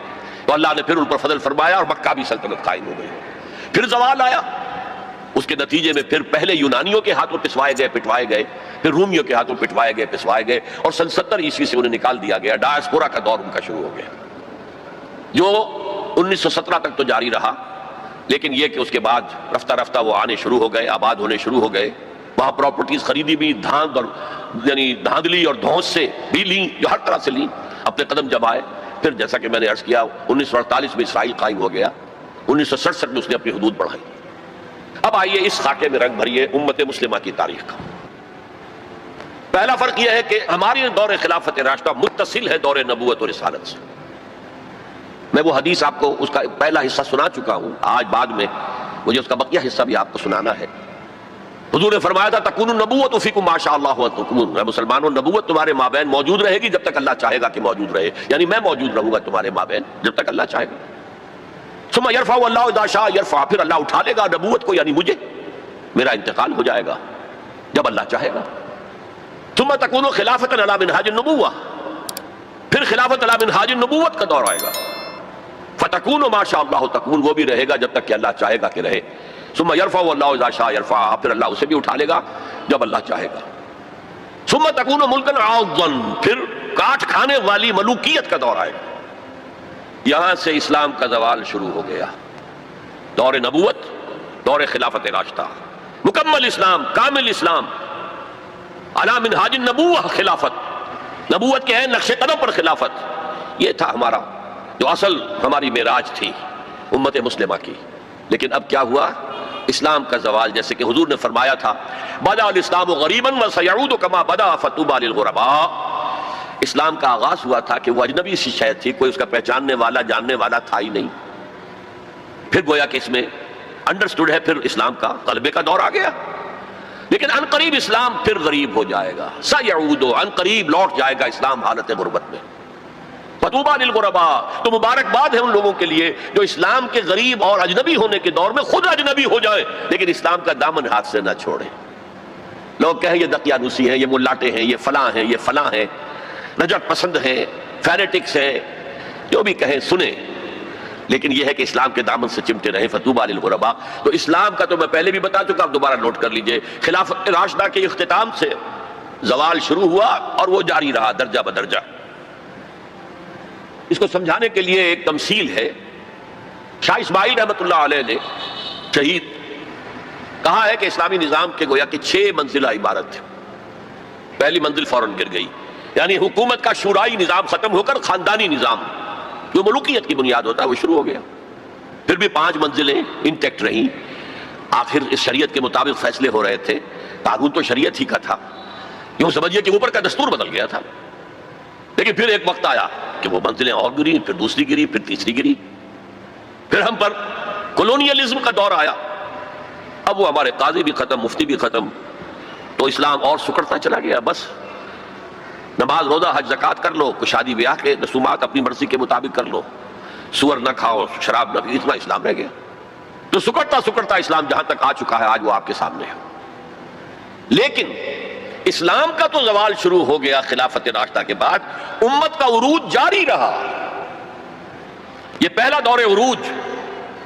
تو اللہ نے پھر ان پر فضل فرمایا اور مکہ بھی سلطنت قائم ہو گئی. پھر زوال آیا، اس کے نتیجے میں پھر پہلے یونانیوں کے ہاتھوں پسوائے گئے، پٹوائے گئے، پھر رومیوں کے ہاتھوں پٹوائے گئے، پسوائے گئے، اور سن 70 عیسوی سے انہیں نکال دیا گیا. ڈائسپورا کا دور ان کا شروع ہو گیا جو 1917 تک تو جاری رہا، لیکن یہ کہ اس کے بعد رفتہ رفتہ وہ آنے شروع ہو گئے، آباد ہونے شروع ہو گئے. وہاں پراپرٹیز خریدی بھی، دھاند اور یعنی دھاندلی اور دھونس سے بھی لیں، جو ہر طرح سے لیں، اپنے قدم جمائے. پھر جیسا کہ میں نے عرض کیا 1948 میں اسرائیل قائم ہو گیا، 1967 میں اس نے اپنی حدود بڑھائی. اب آئیے اس خاکے میں رنگ بھریے امت مسلمہ کی تاریخ کا. پہلا فرق یہ ہے کہ ہماری دور خلافت راشدہ متصل ہے دور نبوت اور رسالت سے. میں وہ حدیث آپ کو اس کا پہلا حصہ سنا چکا ہوں، آج بعد میں مجھے اس کا بقیہ حصہ بھی آپ کو سنانا ہے. حضور نے فرمایا تھا تکون النبوۃ فیکم ما شاء اللہ تکون، اے مسلمانوں نبوت تمہارے مابین موجود رہے گی جب تک اللہ چاہے گا کہ موجود رہے، یعنی میں موجود رہوں گا تمہارے مابین جب تک اللہ چاہے گا. ثم یرفع اللہ اذا شاء یرفع، پھر اللہ اٹھا لے گا نبوت کو، یعنی مجھے، میرا انتقال ہو جائے گا جب اللہ چاہے گا. ثم تکون خلافۃ علی منہاج النبوۃ، پھر خلافت علی منہاج النبوت کا دور آئے گا. فتکون ما شاء اللہ تکون، وہ بھی رہے گا جب تک کہ اللہ چاہے گا کہ رہے. ثم یرفع اللہ اذا شاء یرفع، پھر اللہ اسے بھی اٹھا لے گا جب اللہ چاہے گا. ثم تکون ملکا عاضا، پھر کاٹ کھانے والی ملوکیت کا دور آئے گا. یہاں سے اسلام کا زوال شروع ہو گیا. دور نبوت، دور خلافت راشدہ، مکمل اسلام، کامل اسلام، علی منہاج النبوۃ خلافت، نبوت کے ہیں نقش قدم پر خلافت. یہ تھا ہمارا جو اصل ہماری معراج تھی امت مسلمہ کی. لیکن اب کیا ہوا؟ اسلام کا زوال، جیسے کہ حضور نے فرمایا تھا بدأ الاسلام غریبا وسیعود کما بدأ فطوبی للغرباء. اسلام کا آغاز ہوا تھا کہ وہ اجنبی سی شے تھی، کوئی اس کا پہچاننے والا جاننے والا تھا ہی نہیں. پھر گویا کہ اس میں انڈرسٹوڈ ہے، پھر اسلام کا غلبے کا دور آ گیا. لیکن ان قریب اسلام پھر غریب ہو جائے گا، سیعود، ان قریب لوٹ جائے گا اسلام حالت غربت میں. فطوبی للغرباء، تو مبارکباد ہے ان لوگوں کے لیے جو اسلام کے غریب اور اجنبی ہونے کے دور میں خود اجنبی ہو جائیں لیکن اسلام کا دامن ہاتھ سے نہ چھوڑیں. لوگ کہیں یہ دقیانوسی ہیں، یہ ملاٹے ہیں، یہ فلاں ہیں، یہ فلاں ہیں، نجات پسند ہیں، فینیٹکس ہیں، جو بھی کہیں سنیں، لیکن یہ ہے کہ اسلام کے دامن سے چمٹے رہیں. فطوبی للغرباء. تو اسلام کا تو میں پہلے بھی بتا چکا، آپ دوبارہ نوٹ کر لیجئے. خلافت راشدہ کے اختتام سے زوال شروع ہوا اور وہ جاری رہا درجہ بدرجہ. اس کو سمجھانے کے لیے ایک تمثیل ہے. شاہ اسماعیل رحمۃ اللہ علیہ نے شہید کہا ہے کہ اسلامی نظام کے گویا کہ 6 منزلہ عبارت تھے. پہلی منزل فوراً گر گئی، یعنی حکومت کا شورائی نظام ختم ہو کر خاندانی نظام جو ملوکیت کی بنیاد ہوتا ہے وہ شروع ہو گیا. پھر بھی 5 منزلیں انٹیکٹ رہیں. آخر اس شریعت کے مطابق فیصلے ہو رہے تھے، قانون تو شریعت ہی کا تھا، یوں سمجھیے کہ اوپر کا دستور بدل گیا تھا. لیکن پھر ایک وقت آیا کہ وہ منزلیں اور گری، پھر دوسری گری، پھر تیسری گری. پھر ہم پر کولونیلزم کا دور آیا. اب وہ ہمارے قاضی بھی ختم، مفتی بھی ختم، تو اسلام اور سکڑتا چلا گیا. بس نماز روزہ حج زکوٰۃ کر لو، شادی بیاہ کے رسومات اپنی مرضی کے مطابق کر لو، سور نہ کھاؤ، شراب نہ پیو، اتنا اسلام رہ گیا. تو سکڑتا سکڑتا اسلام جہاں تک آ چکا ہے آج وہ آپ کے سامنے ہے. لیکن اسلام کا تو زوال شروع ہو گیا خلافت راشدہ کے بعد، امت کا عروج جاری رہا. یہ پہلا دور عروج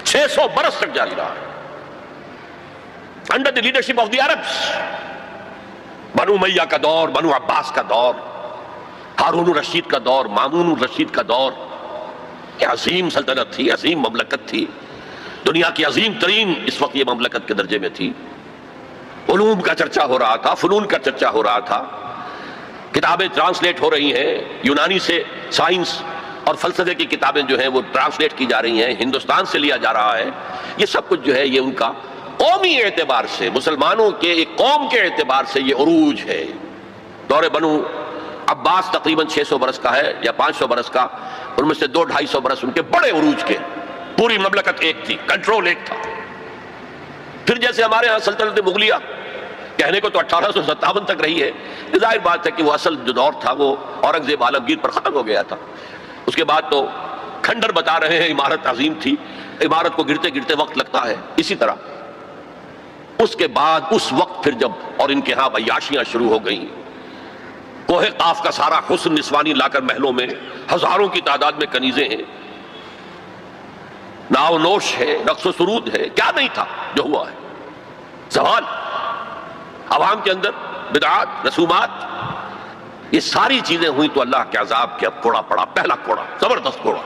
600 برس تک جاری رہا under the leadership of the Arabs. بنو امیہ کا دور، بنو عباس کا دور، ہارون الرشید کا دور، مامون الرشید کا دور. یہ عظیم سلطنت تھی، عظیم مملکت تھی. دنیا کی عظیم ترین اس وقت یہ مملکت کے درجے میں تھی، علوم کا چرچا ہو رہا تھا، فنون کا چرچا ہو رہا تھا، کتابیں ٹرانسلیٹ ہو رہی ہیں، یونانی سے سائنس اور فلسفے کی کتابیں جو ہیں وہ ٹرانسلیٹ کی جا رہی ہیں، ہندوستان سے لیا جا رہا ہے۔ یہ سب کچھ جو ہے یہ ان کا قومی اعتبار سے، مسلمانوں کے ایک قوم کے اعتبار سے یہ عروج ہے۔ دور بنو عباس تقریباً 600 برس کا ہے یا 500 برس کا، ان میں سے 200-250 برس ان کے بڑے عروج کے، پوری مملکت ایک تھی، کنٹرول ایک تھا۔ پھر جیسے ہمارے ہاں سلطنت مغلیہ کہنے کو تو 1857 تک رہی ہے، ظاہر بات ہے کہ وہ اصل جو دور تھا وہ اورنگزیب عالمگیر پر ختم ہو گیا تھا۔ اس کے بعد تو کھنڈر بتا رہے ہیں عمارت عظیم تھی، عمارت کو گرتے گرتے وقت لگتا ہے۔ اسی طرح اس کے بعد اس وقت پھر جب اور ان کے ہاں عیاشیاں شروع ہو گئیں، کوہ قاف کا سارا حسن نسوانی لا کر محلوں میں، ہزاروں کی تعداد میں کنیزیں ہیں، ناو نوش ہے، رقص و سرود ہے، کیا نہیں تھا جو ہوا ہے۔ زوال عوام کے اندر بدعات، رسومات، یہ ساری چیزیں ہوئی تو اللہ کے عذاب کے اب کوڑا پڑا، پہلا کوڑا، زبردست کوڑا۔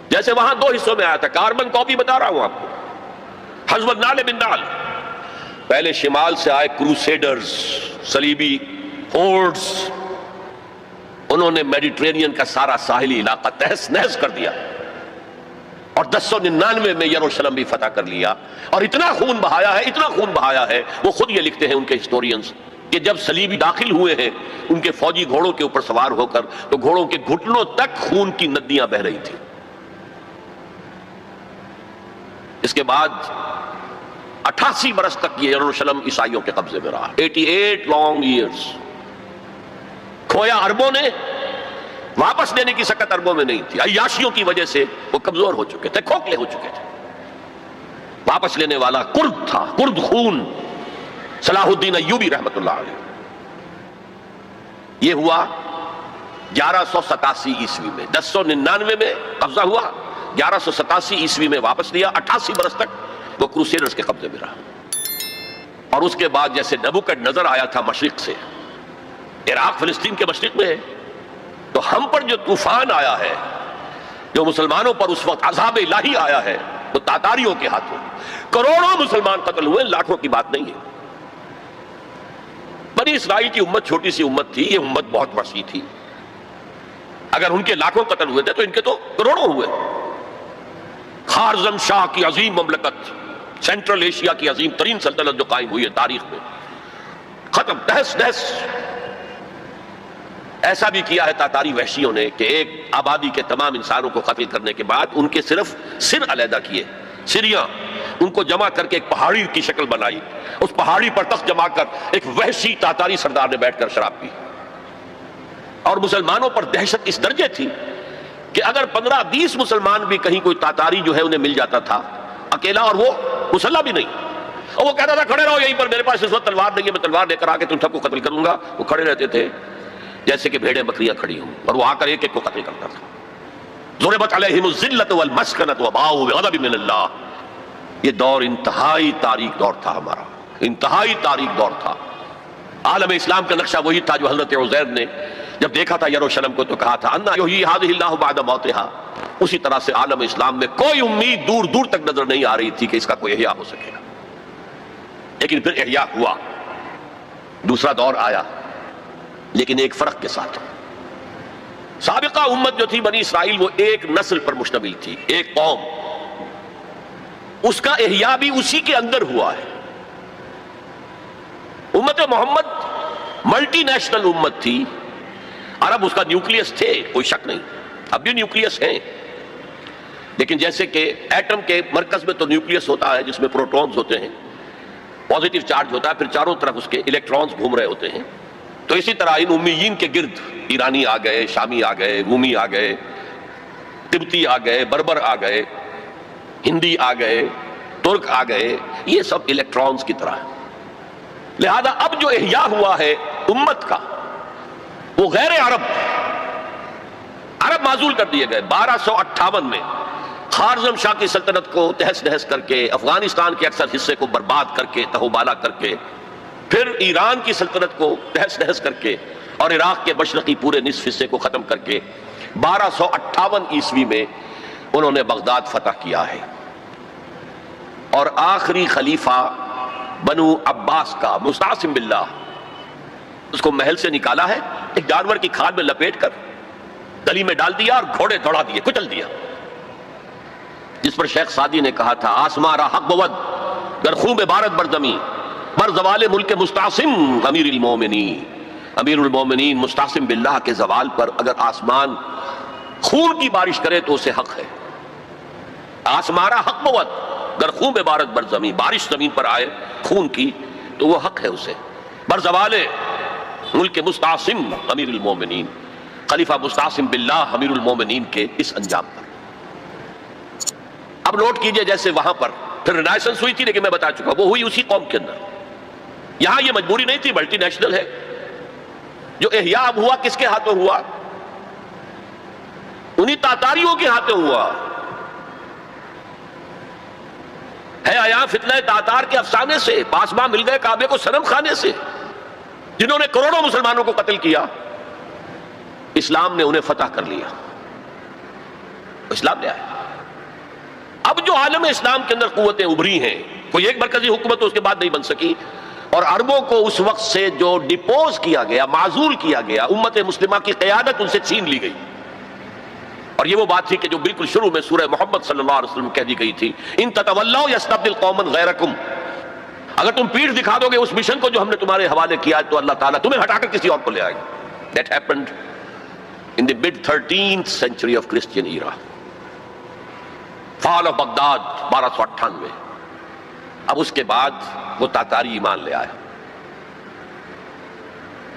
جیسے وہاں 2 حصوں میں آیا تھا، کاربن کاپی بتا رہا ہوں آپ کو، حزب النال بن نال، پہلے شمال سے آئے کروسیڈرز، صلیبی ہورڈز، انہوں نے میڈیٹرینین کا سارا ساحلی علاقہ تہس نہس کر دیا، اور 1099 میں یروشلم بھی فتح کر لیا، اور اتنا خون بہایا ہے، اتنا خون بہایا ہے، وہ خود یہ لکھتے ہیں ان کے ہسٹورینز کہ جب صلیبی داخل ہوئے ہیں ان کے فوجی گھوڑوں کے اوپر سوار ہو کر تو گھوڑوں کے گھٹنوں تک خون کی ندیاں بہ رہی تھیں۔ اس کے بعد 88 برس تک یہ یروشلم عیسائیوں کے قبضے میں رہا، 88 لانگ ایئرز۔ کھویا عربوں نے، واپس لینے کی سکت عربوں میں نہیں تھی، عیاشیوں کی وجہ سے وہ کمزور ہو چکے تھے، کھوکھلے ہو چکے تھے۔ واپس لینے والا کرد تھا، کرد خون، صلاح الدین ایوبی رحمت اللہ علیہ۔ یہ ہوا 1187 عیسوی میں، 1099 میں قبضہ ہوا، 1187 عیسوی میں واپس لیا، 88 برس تک وہ کروسیڈرز کے قبضے میں رہا۔ اور اس کے بعد جیسے نبوکڈ نظر آیا تھا مشرق سے، عراق فلسطین کے مشرق میں ہے، تو ہم پر جو طوفان آیا ہے، جو مسلمانوں پر اس وقت عذاب الہی آیا ہے، وہ تاتاریوں کے ہاتھوں، کروڑوں مسلمان قتل ہوئے، لاکھوں کی بات نہیں ہے۔ بنی اسرائیل کی امت چھوٹی سی امت تھی، یہ امت بہت وسیع تھی، اگر ان کے لاکھوں قتل ہوئے تھے تو ان کے تو کروڑوں ہوئے۔ خارزم شاہ کی عظیم مملکت، سینٹرل ایشیا کی عظیم ترین سلطنت جو قائم ہوئی ہے تاریخ میں، ختم، تہس نہس۔ ایسا بھی کیا ہے تاتاری وحشیوں نے کہ ایک آبادی کے تمام انسانوں کو قتل کرنے کے بعد ان کے صرف سر علیحدہ کیے، سریاں، ان کو جمع کر کے ایک پہاڑی کی شکل بنائی، اس پہاڑی پر تخت جما کر ایک وحشی تاتاری سردار نے بیٹھ کر شراب پی۔ اور مسلمانوں پر دہشت اس درجے تھی کہ اگر 15-20 مسلمان بھی کہیں کوئی تاتاری جو ہے انہیں مل جاتا تھا اکیلا، اور وہ مسلح بھی نہیں، اور وہ کہتا تھا کھڑے رہو یہیں پر، میرے پاس اس وقت تلوار نہیں ہے، میں تلوار لے کر آ کے تم سب کو قتل کروں گا، وہ کھڑے رہتے تھے جیسے کہ بھیڑیں بکریاں کھڑی ہوں، اور وہ آ کر ایک ایک کو قتل کرتا تھا۔ ضربت علیہم الذلۃ والمسکنۃ وباؤوا بغضب من اللہ۔ یہ دور انتہائی تاریک دور تھا ہمارا، انتہائی تاریک دور تھا۔ عالم اسلام کا نقشہ وہی تھا جو حضرت عزیر نے جب دیکھا تھا یروشلم کو تو کہا تھا انا یحیی ھذہ اللہ بعد موتها۔ اسی طرح سے عالم اسلام میں کوئی امید دور دور تک نظر نہیں آ رہی تھی کہ اس کا کوئی احیاء ہو سکے گا، لیکن پھر احیاء ہوا، دوسرا دور آیا، لیکن ایک فرق کے ساتھ۔ سابقہ امت جو تھی بنی اسرائیل، وہ ایک نسل پر مشتمل تھی، ایک قوم، اس کا احیاء بھی اسی کے اندر ہوا ہے۔ امت محمد ملٹی نیشنل امت تھی، عرب اس کا نیوکلیس تھے، کوئی شک نہیں، اب بھی نیوکلیس ہیں، لیکن جیسے کہ ایٹم کے مرکز میں تو نیوکلیس ہوتا ہے جس میں پروٹونز ہوتے ہیں، پازیٹیو چارج ہوتا ہے، پھر چاروں طرف اس کے الیکٹرانز گھوم رہے ہوتے ہیں، تو اسی طرح ان امیین کے گرد ایرانی آ گئے، شامی آ گئے، رومی آ گئے، تبتی آ گئے، بربر آ گئے، ہندی آ گئے، ترک آ گئے، یہ سب الیکٹرانز کی طرح ہے۔ لہذا اب جو احیاء ہوا ہے امت کا، وہ غیر عرب معزول کر دیے گئے۔ 1258 میں خارزم شاہ کی سلطنت کو تہس نہس کر کے، افغانستان کے اکثر حصے کو برباد کر کے، تہوبالا کر کے، پھر ایران کی سلطنت کو تہس نہس کر کے، اور عراق کے مشرقی پورے نصف حصے کو ختم کر کے 1258 عیسوی میں انہوں نے بغداد فتح کیا ہے۔ اور آخری خلیفہ بنو عباس کا مستعصم باللہ، اس کو محل سے نکالا ہے، ایک جانور کی کھال میں لپیٹ کر گلی میں ڈال دیا اور گھوڑے دوڑا دیے، کچل دیا، جس پر شیخ سعدی نے کہا تھا آسمان را حق بود گر خون بارد بر زمین بر زوال ملک مستعصم امیر المومنین، امیر المومنین مستعصم باللہ کے زوال پر اگر آسمان خون کی بارش کرے تو اسے حق ہے، آسمان را حق بود گر خون بارد بر زمین، بارش زمین پر آئے خون کی تو وہ حق ہے اسے، بر زوال ملک مستعصم امیر المومنین، خلیفہ مستعصم باللہ امیر المومنین کے اس انجام پر۔ اب نوٹ کیجئے جیسے وہاں پر پھر رینائسنس ہوئی تھی، لیکن میں بتا چکا وہ ہوئی اسی قوم کے اندر، یہاں یہ مجبوری نہیں تھی، ملٹی نیشنل ہے۔ جو احیاء اب ہوا کس کے ہاتھوں ہوا؟ انہی تاتاریوں کے ہاتھوں ہوا ہے، آیا فتنہ تاتار کے افسانے سے، پاسباں مل گئے کعبے کو صنم خانے سے، جنہوں نے کروڑوں مسلمانوں کو قتل کیا، اسلام نے انہیں فتح کر لیا، اسلام نے آیا۔ اب جو عالم اسلام کے اندر قوتیں ابھری ہیں، کوئی ایک مرکزی حکومت اس کے بعد نہیں بن سکی، اور عربوں کو اس وقت سے جو ڈپوز کیا گیا، معزول کیا گیا، امت مسلمہ کی قیادت ان سے چھین لی گئی۔ اور یہ وہ بات تھی کہ جو بالکل شروع میں سورہ محمد صلی اللہ علیہ وسلم کہہ دی گئی تھی، ان تتولوا یستبدل قوما غیرکم، اگر تم پیٹھ دکھا دو گے اس مشن کو جو ہم نے تمہارے حوالے کیا تو اللہ تعالیٰ تمہیں ہٹا کر کسی اور کو لے آئے گا۔ That happened in the mid 13th century of Christian era. Fall of Baghdad 1298۔ اب اس کے بعد وہ تاتاری ایمان لے آیا۔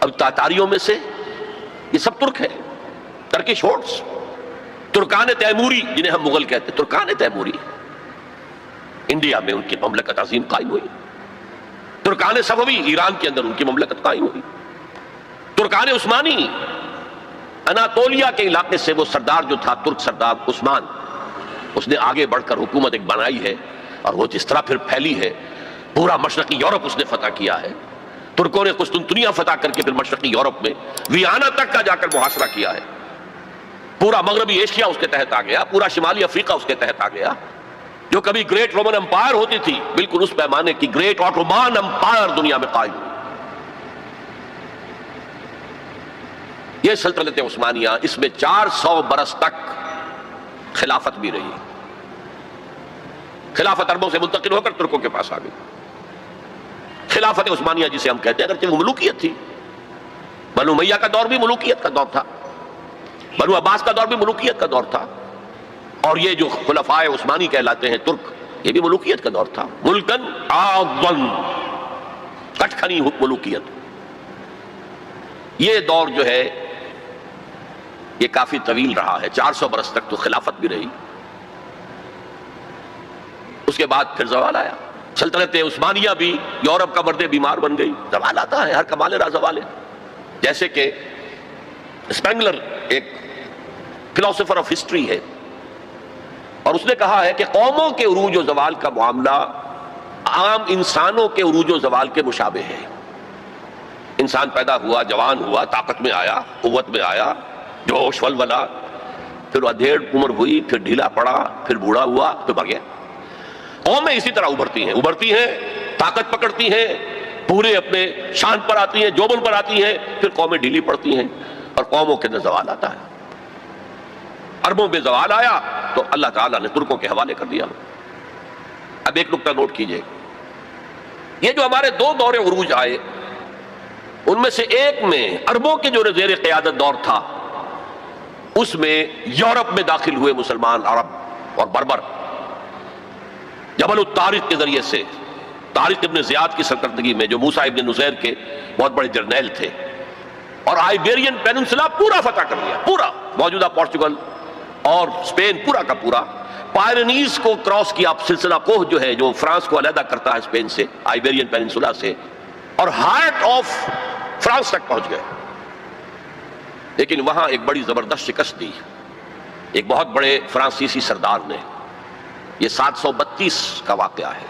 اب تاتاریوں میں سے یہ سب ترک ہیں، ترکش ہورڈز، ترکان تیموری جنہیں ہم مغل کہتے ہیں، ترکان تیموری، انڈیا میں ان کی مملکت عظیم قائم ہوئی، ترکان صفوی ایران کے اندر ان کی مملکت قائم ہوئی، ترکان عثمانی اناتولیا کے علاقے سے وہ سردار جو تھا ترک سردار عثمان، اس نے آگے بڑھ کر حکومت ایک بنائی ہے، اور وہ جس طرح پھر پھیلی ہے، پورا مشرقی یورپ اس نے فتح کیا ہے۔ ترکوں نے قسطنطنیہ فتح کر کے پھر مشرقی یورپ میں ویانا تک کا جا کر محاصرہ کیا ہے، پورا مغربی ایشیا اس کے تحت آ گیا، پورا شمالی افریقہ اس کے تحت آ گیا۔ جو کبھی گریٹ رومن امپائر ہوتی تھی، بالکل اس پیمانے کی گریٹ آٹومان امپائر دنیا میں قائم ہوئی۔ یہ سلطنت عثمانیہ، اس میں 400 برس تک خلافت بھی رہی، خلافت عربوں سے منتقل ہو کر ترکوں کے پاس آ گئی۔ خلافت عثمانیہ جسے ہم کہتے ہیں، اگرچہ وہ ملوکیت تھی، بنو امیہ کا دور بھی ملوکیت کا دور تھا، بنو عباس کا دور بھی ملوکیت کا دور تھا، اور یہ جو خلفائے عثمانی کہلاتے ہیں ترک، یہ بھی ملوکیت کا دور تھا، ملکن عاضن، کٹکھنی ملوکیت۔ یہ دور جو ہے یہ کافی طویل رہا ہے، 400 برس تک تو خلافت بھی رہی۔ اس کے بعد پھر زوال آیا، سلطنت عثمانیہ بھی یورپ کا مرد بیمار بن گئی، زوال آتا ہے، ہر کمال را زوال ہے۔ جیسے کہ اسپینگلر ایک فلاسفر آف ہسٹری ہے، اور اس نے کہا ہے کہ قوموں کے عروج و زوال کا معاملہ عام انسانوں کے عروج و زوال کے مشابہ ہے۔ انسان پیدا ہوا، جوان ہوا، طاقت میں آیا، قوت میں آیا، جوش ولولہ، پھر ادھیڑ عمر ہوئی، پھر ڈھیلا پڑا، پھر بوڑھا ہوا، پھر مر گیا۔ قومیں اسی طرح ابھرتی ہیں، طاقت پکڑتی ہیں، پورے اپنے شان پر آتی ہیں، جوبن پر آتی ہیں، پھر قومیں ڈھیلی پڑتی ہیں، اور قوموں کے اندر زوال آتا ہے۔ عربوں میں زوال آیا تو اللہ تعالیٰ نے ترکوں کے حوالے کر دیا۔ اب ایک نکتہ نوٹ کیجئے، یہ جو ہمارے دو دور عروج آئے، ان میں سے ایک میں عربوں کے جو زیر قیادت دور تھا، اس میں یورپ میں داخل ہوئے مسلمان عرب اور بربر، جبل الطارق کے ذریعے سے، طارق ابن زیاد کی سرکردگی میں، جو موسیٰ ابن نصیر کے بہت بڑے جرنیل تھے، اور آئیبیرین پیننسلا پورا فتح کر لیا، پورا موجودہ پورچگل اور اسپین پورا کا پورا، پائرنیز کو کراس کیا، سلسلہ کوہ جو ہے جو فرانس کو علیحدہ کرتا ہے اسپین سے، آئیبیرین پیننسلا سے، اور ہارٹ آف فرانس تک پہنچ گئے۔ لیکن وہاں ایک بڑی زبردست شکست دی ایک بہت بڑے فرانسیسی سردار نے۔ یہ 732 کا واقعہ ہے،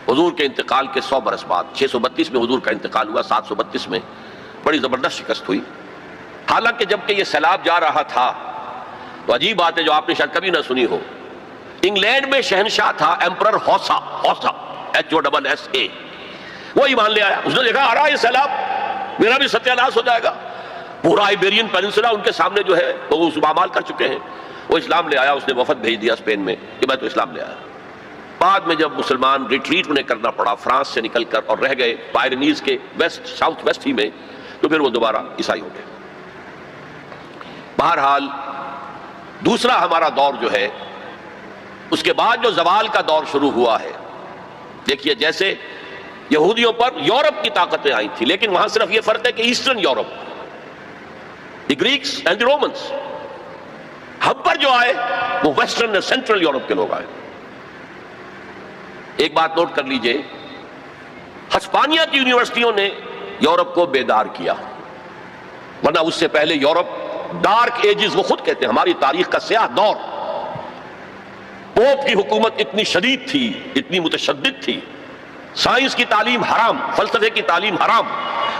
حضور کے انتقال کے 100 برس بعد، 632 میں حضور کا انتقال ہوا، 732 میں بڑی زبردست شکست ہوئی۔ حالانکہ جبکہ یہ سیلاب جا رہا تھا، تو عجیب بات ہے جو آپ نے شاید کبھی نہ سنی ہو، انگلینڈ میں شہنشاہ تھا ایمپرر ہوسا HOSSA، وہ ایمان لے آیا. اس نے دیکھا آ رہا ہے یہ سیلاب، میرا بھی ستیہ ناش ہو جائے گا. پورا آئیبیرین پیننسولا ان کے سامنے جو ہے وہ پامال کر چکے ہیں. وہ اسلام لے آیا، اس نے وفد بھیج دیا اسپین میں کہ میں تو اسلام لے آیا. بعد میں جب مسلمان ریٹریٹ انہیں کرنا پڑا فرانس سے نکل کر اور رہ گئے پائرنیز کے ساؤتھ ویسٹ ہی میں، تو پھر وہ دوبارہ عیسائی ہو گئے. بہرحال دوسرا ہمارا دور جو ہے، اس کے بعد جو زوال کا دور شروع ہوا ہے، دیکھیے جیسے یہودیوں پر یورپ کی طاقتیں آئی تھی، لیکن وہاں صرف یہ فرق ہے کہ eastern Europe, the Greeks and the Romans. ہم پر جو آئے وہ ویسٹرن اور سینٹرل یورپ کے لوگ آئے. ایک بات نوٹ کر لیجئے، ہسپانیہ کی یونیورسٹیوں نے یورپ کو بیدار کیا، ورنہ اس سے پہلے یورپ ڈارک ایجز، وہ خود کہتے ہیں ہماری تاریخ کا سیاہ دور. پوپ کی حکومت اتنی شدید تھی، اتنی متشدد تھی. سائنس کی تعلیم حرام، فلسفے کی تعلیم حرام.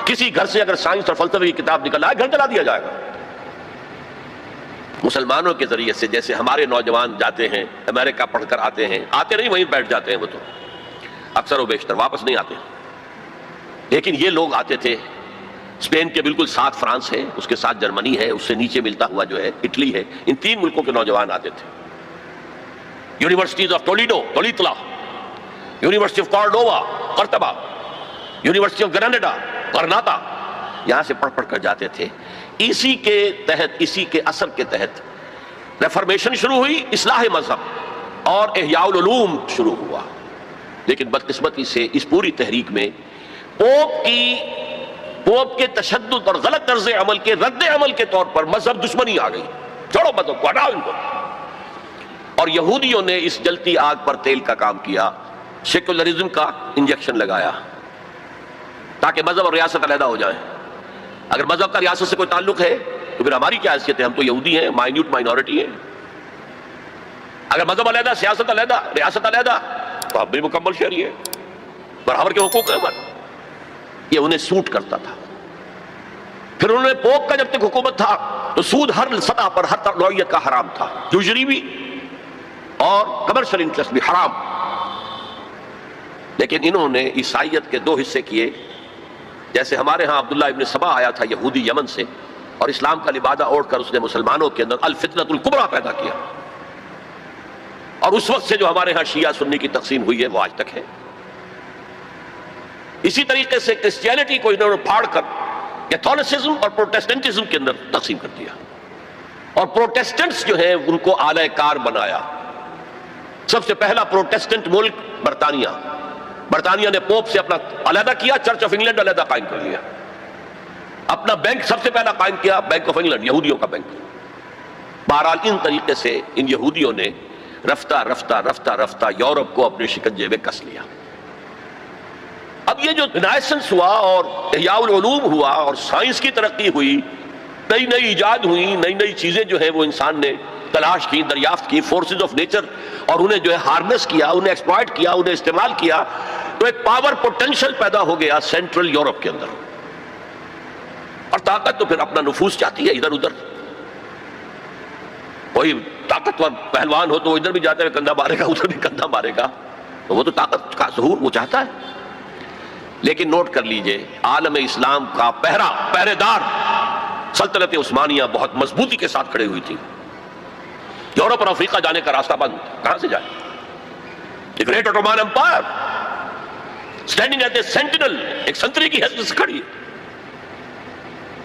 کسی گھر سے اگر سائنس اور فلسفے کی کتاب نکل آئے، گھر جلا دیا جائے گا. مسلمانوں کے ذریعے سے جیسے ہمارے نوجوان جاتے ہیں امریکہ پڑھ کر آتے ہیں، آتے نہیں وہیں بیٹھ جاتے ہیں، وہ تو اکثر و بیشتر واپس نہیں آتے. لیکن یہ لوگ آتے تھے. اسپین کے بالکل ساتھ فرانس ہے، اس کے ساتھ جرمنی ہے، اس سے نیچے ملتا ہوا جو ہے اٹلی ہے. ان تین ملکوں کے نوجوان آتے تھے. Universities of Toledo, university of Cordova قرطبہ، یونیورسٹی آف گریناڈا غرناطہ، یہاں سے پڑھ کر جاتے تھے. اسی کے تحت، اسی کے اثر کے تحت ریفارمیشن شروع ہوئی، اصلاح مذہب اور احیاء العلوم شروع ہوا. لیکن بدقسمتی سے اس پوری تحریک میں پوپ کے تشدد اور غلط طرز عمل کے رد عمل کے طور پر مذہب دشمنی آ گئی. چھوڑو مذہب کو، ہٹاؤ ان کو. اور یہودیوں نے اس جلتی آگ پر تیل کا کام کیا، سیکولرزم کا انجیکشن لگایا تاکہ مذہب اور ریاست علیحدہ ہو جائیں. اگر مذہب کا ریاست سے کوئی تعلق ہے تو پھر ہماری کیا حیثیت ہے؟ ہم تو یہودی ہیں، مائنیوٹ مائنورٹی ہیں. اگر مذہب علیحدہ، سیاست علیحدہ، ریاست علیحدہ، تو ہم بھی مکمل شہری ہیں، برابر کے حقوق ہیں ہمارے. یہ انہیں سوٹ کرتا تھا. پھر انہوں نے پوپ کا جب تک حکومت تھا تو سود ہر سطح پر، ہر نوعیت کا حرام تھا، یوزری بھی اور کمرشل انٹرسٹ بھی حرام. لیکن انہوں نے عیسائیت کے دو حصے کیے. جیسے ہمارے ہاں عبداللہ ابن سبا آیا تھا یہودی یمن سے، اور اسلام کا لبادہ اوڑھ کر اس نے مسلمانوں کے اندر الفتنۃ الکبریٰ پیدا کیا. اور اس وقت سے جو ہمارے ہاں شیعہ سنی کی تقسیم ہوئی ہے وہ آج تک ہے. اسی طریقے سے کرسچینٹی کو انہوں نے پھاڑ کر کیتھولسزم اور پروٹیسٹنٹزم کے اندر تقسیم کر دیا، اور پروٹیسٹنٹس جو ہیں ان کو اعلی کار بنایا. سب سے پہلا پروٹیسٹنٹ ملک برطانیہ. برطانیہ نے پوپ سے اپنا علیحدہ کیا، چرچ آف انگلینڈ علیحدہ قائم کر لیا. اپنا بینک سب سے پہلا قائم کیا، بینک آف انگلینڈ، یہودیوں کا بینک. بہرحال ان طریقے سے ان یہودیوں نے رفتہ رفتہ رفتہ رفتہ یورپ کو اپنے شکنجے میں کس لیا. اب یہ جو رینائسنس ہوا اور احیاء العلوم ہوا اور سائنس کی ترقی ہوئی، نئی نئی ایجاد ہوئی، نئی نئی چیزیں جو ہیں وہ انسان نے تلاش کی، دریافت کی، فورسز آف نیچر، اور انہیں جو ہے ہارنس کیا، انہیں ایکسپلائٹ کیا، انہیں استعمال کیا، تو ایک پاور پوٹینشل پیدا ہو گیا سینٹرل یورپ کے اندر. اور طاقت تو پھر اپنا نفوذ چاہتی ہے ادھر ادھر. کوئی طاقتور پہلوان ہو تو وہ ادھر بھی جاتے ہوئے کندھا مارے گا، ادھر بھی کندھا مارے گا، تو وہ تو طاقت کا ظہور وہ چاہتا ہے. لیکن نوٹ کر لیجئے، عالم اسلام کا پہرے دار سلطنت عثمانیہ بہت مضبوطی کے ساتھ کھڑے ہوئی تھی. یورپ اور افریقہ جانے کا راستہ بند، کہاں سے جائے؟ The great Ottoman empire standing at a sentinel, ایک سنتری کی حیثیت سے کھڑی ہے.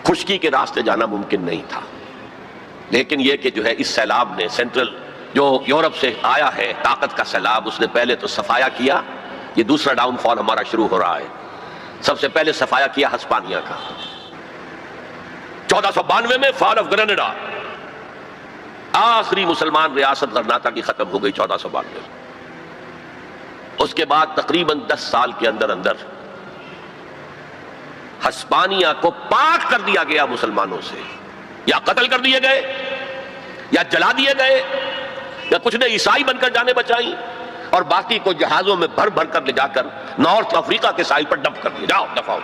خشکی کے راستے جانا ممکن نہیں تھا. لیکن یہ کہ جو ہے اس سیلاب نے سینٹرل جو یورپ سے آیا ہے طاقت کا سیلاب، اس نے پہلے تو صفایا کیا. یہ دوسرا ڈاؤن فال ہمارا شروع ہو رہا ہے. سب سے پہلے صفایا کیا ہسپانیہ کا. 1492 میں فال آف گریناڈا، آخری مسلمان ریاست غرناطہ کی ختم ہو گئی 1492. اس کے بعد تقریباً 10 سال کے اندر اندر ہسپانیہ کو پاک کر دیا گیا مسلمانوں سے. یا قتل کر دیے گئے، یا جلا دیے گئے، یا کچھ نے عیسائی بن کر جانے بچائیں، اور باقی کو جہازوں میں بھر بھر کر لے جا کر نارتھ افریقہ کے ساحل پر ڈمپ کر دیا، جاؤ دفاع.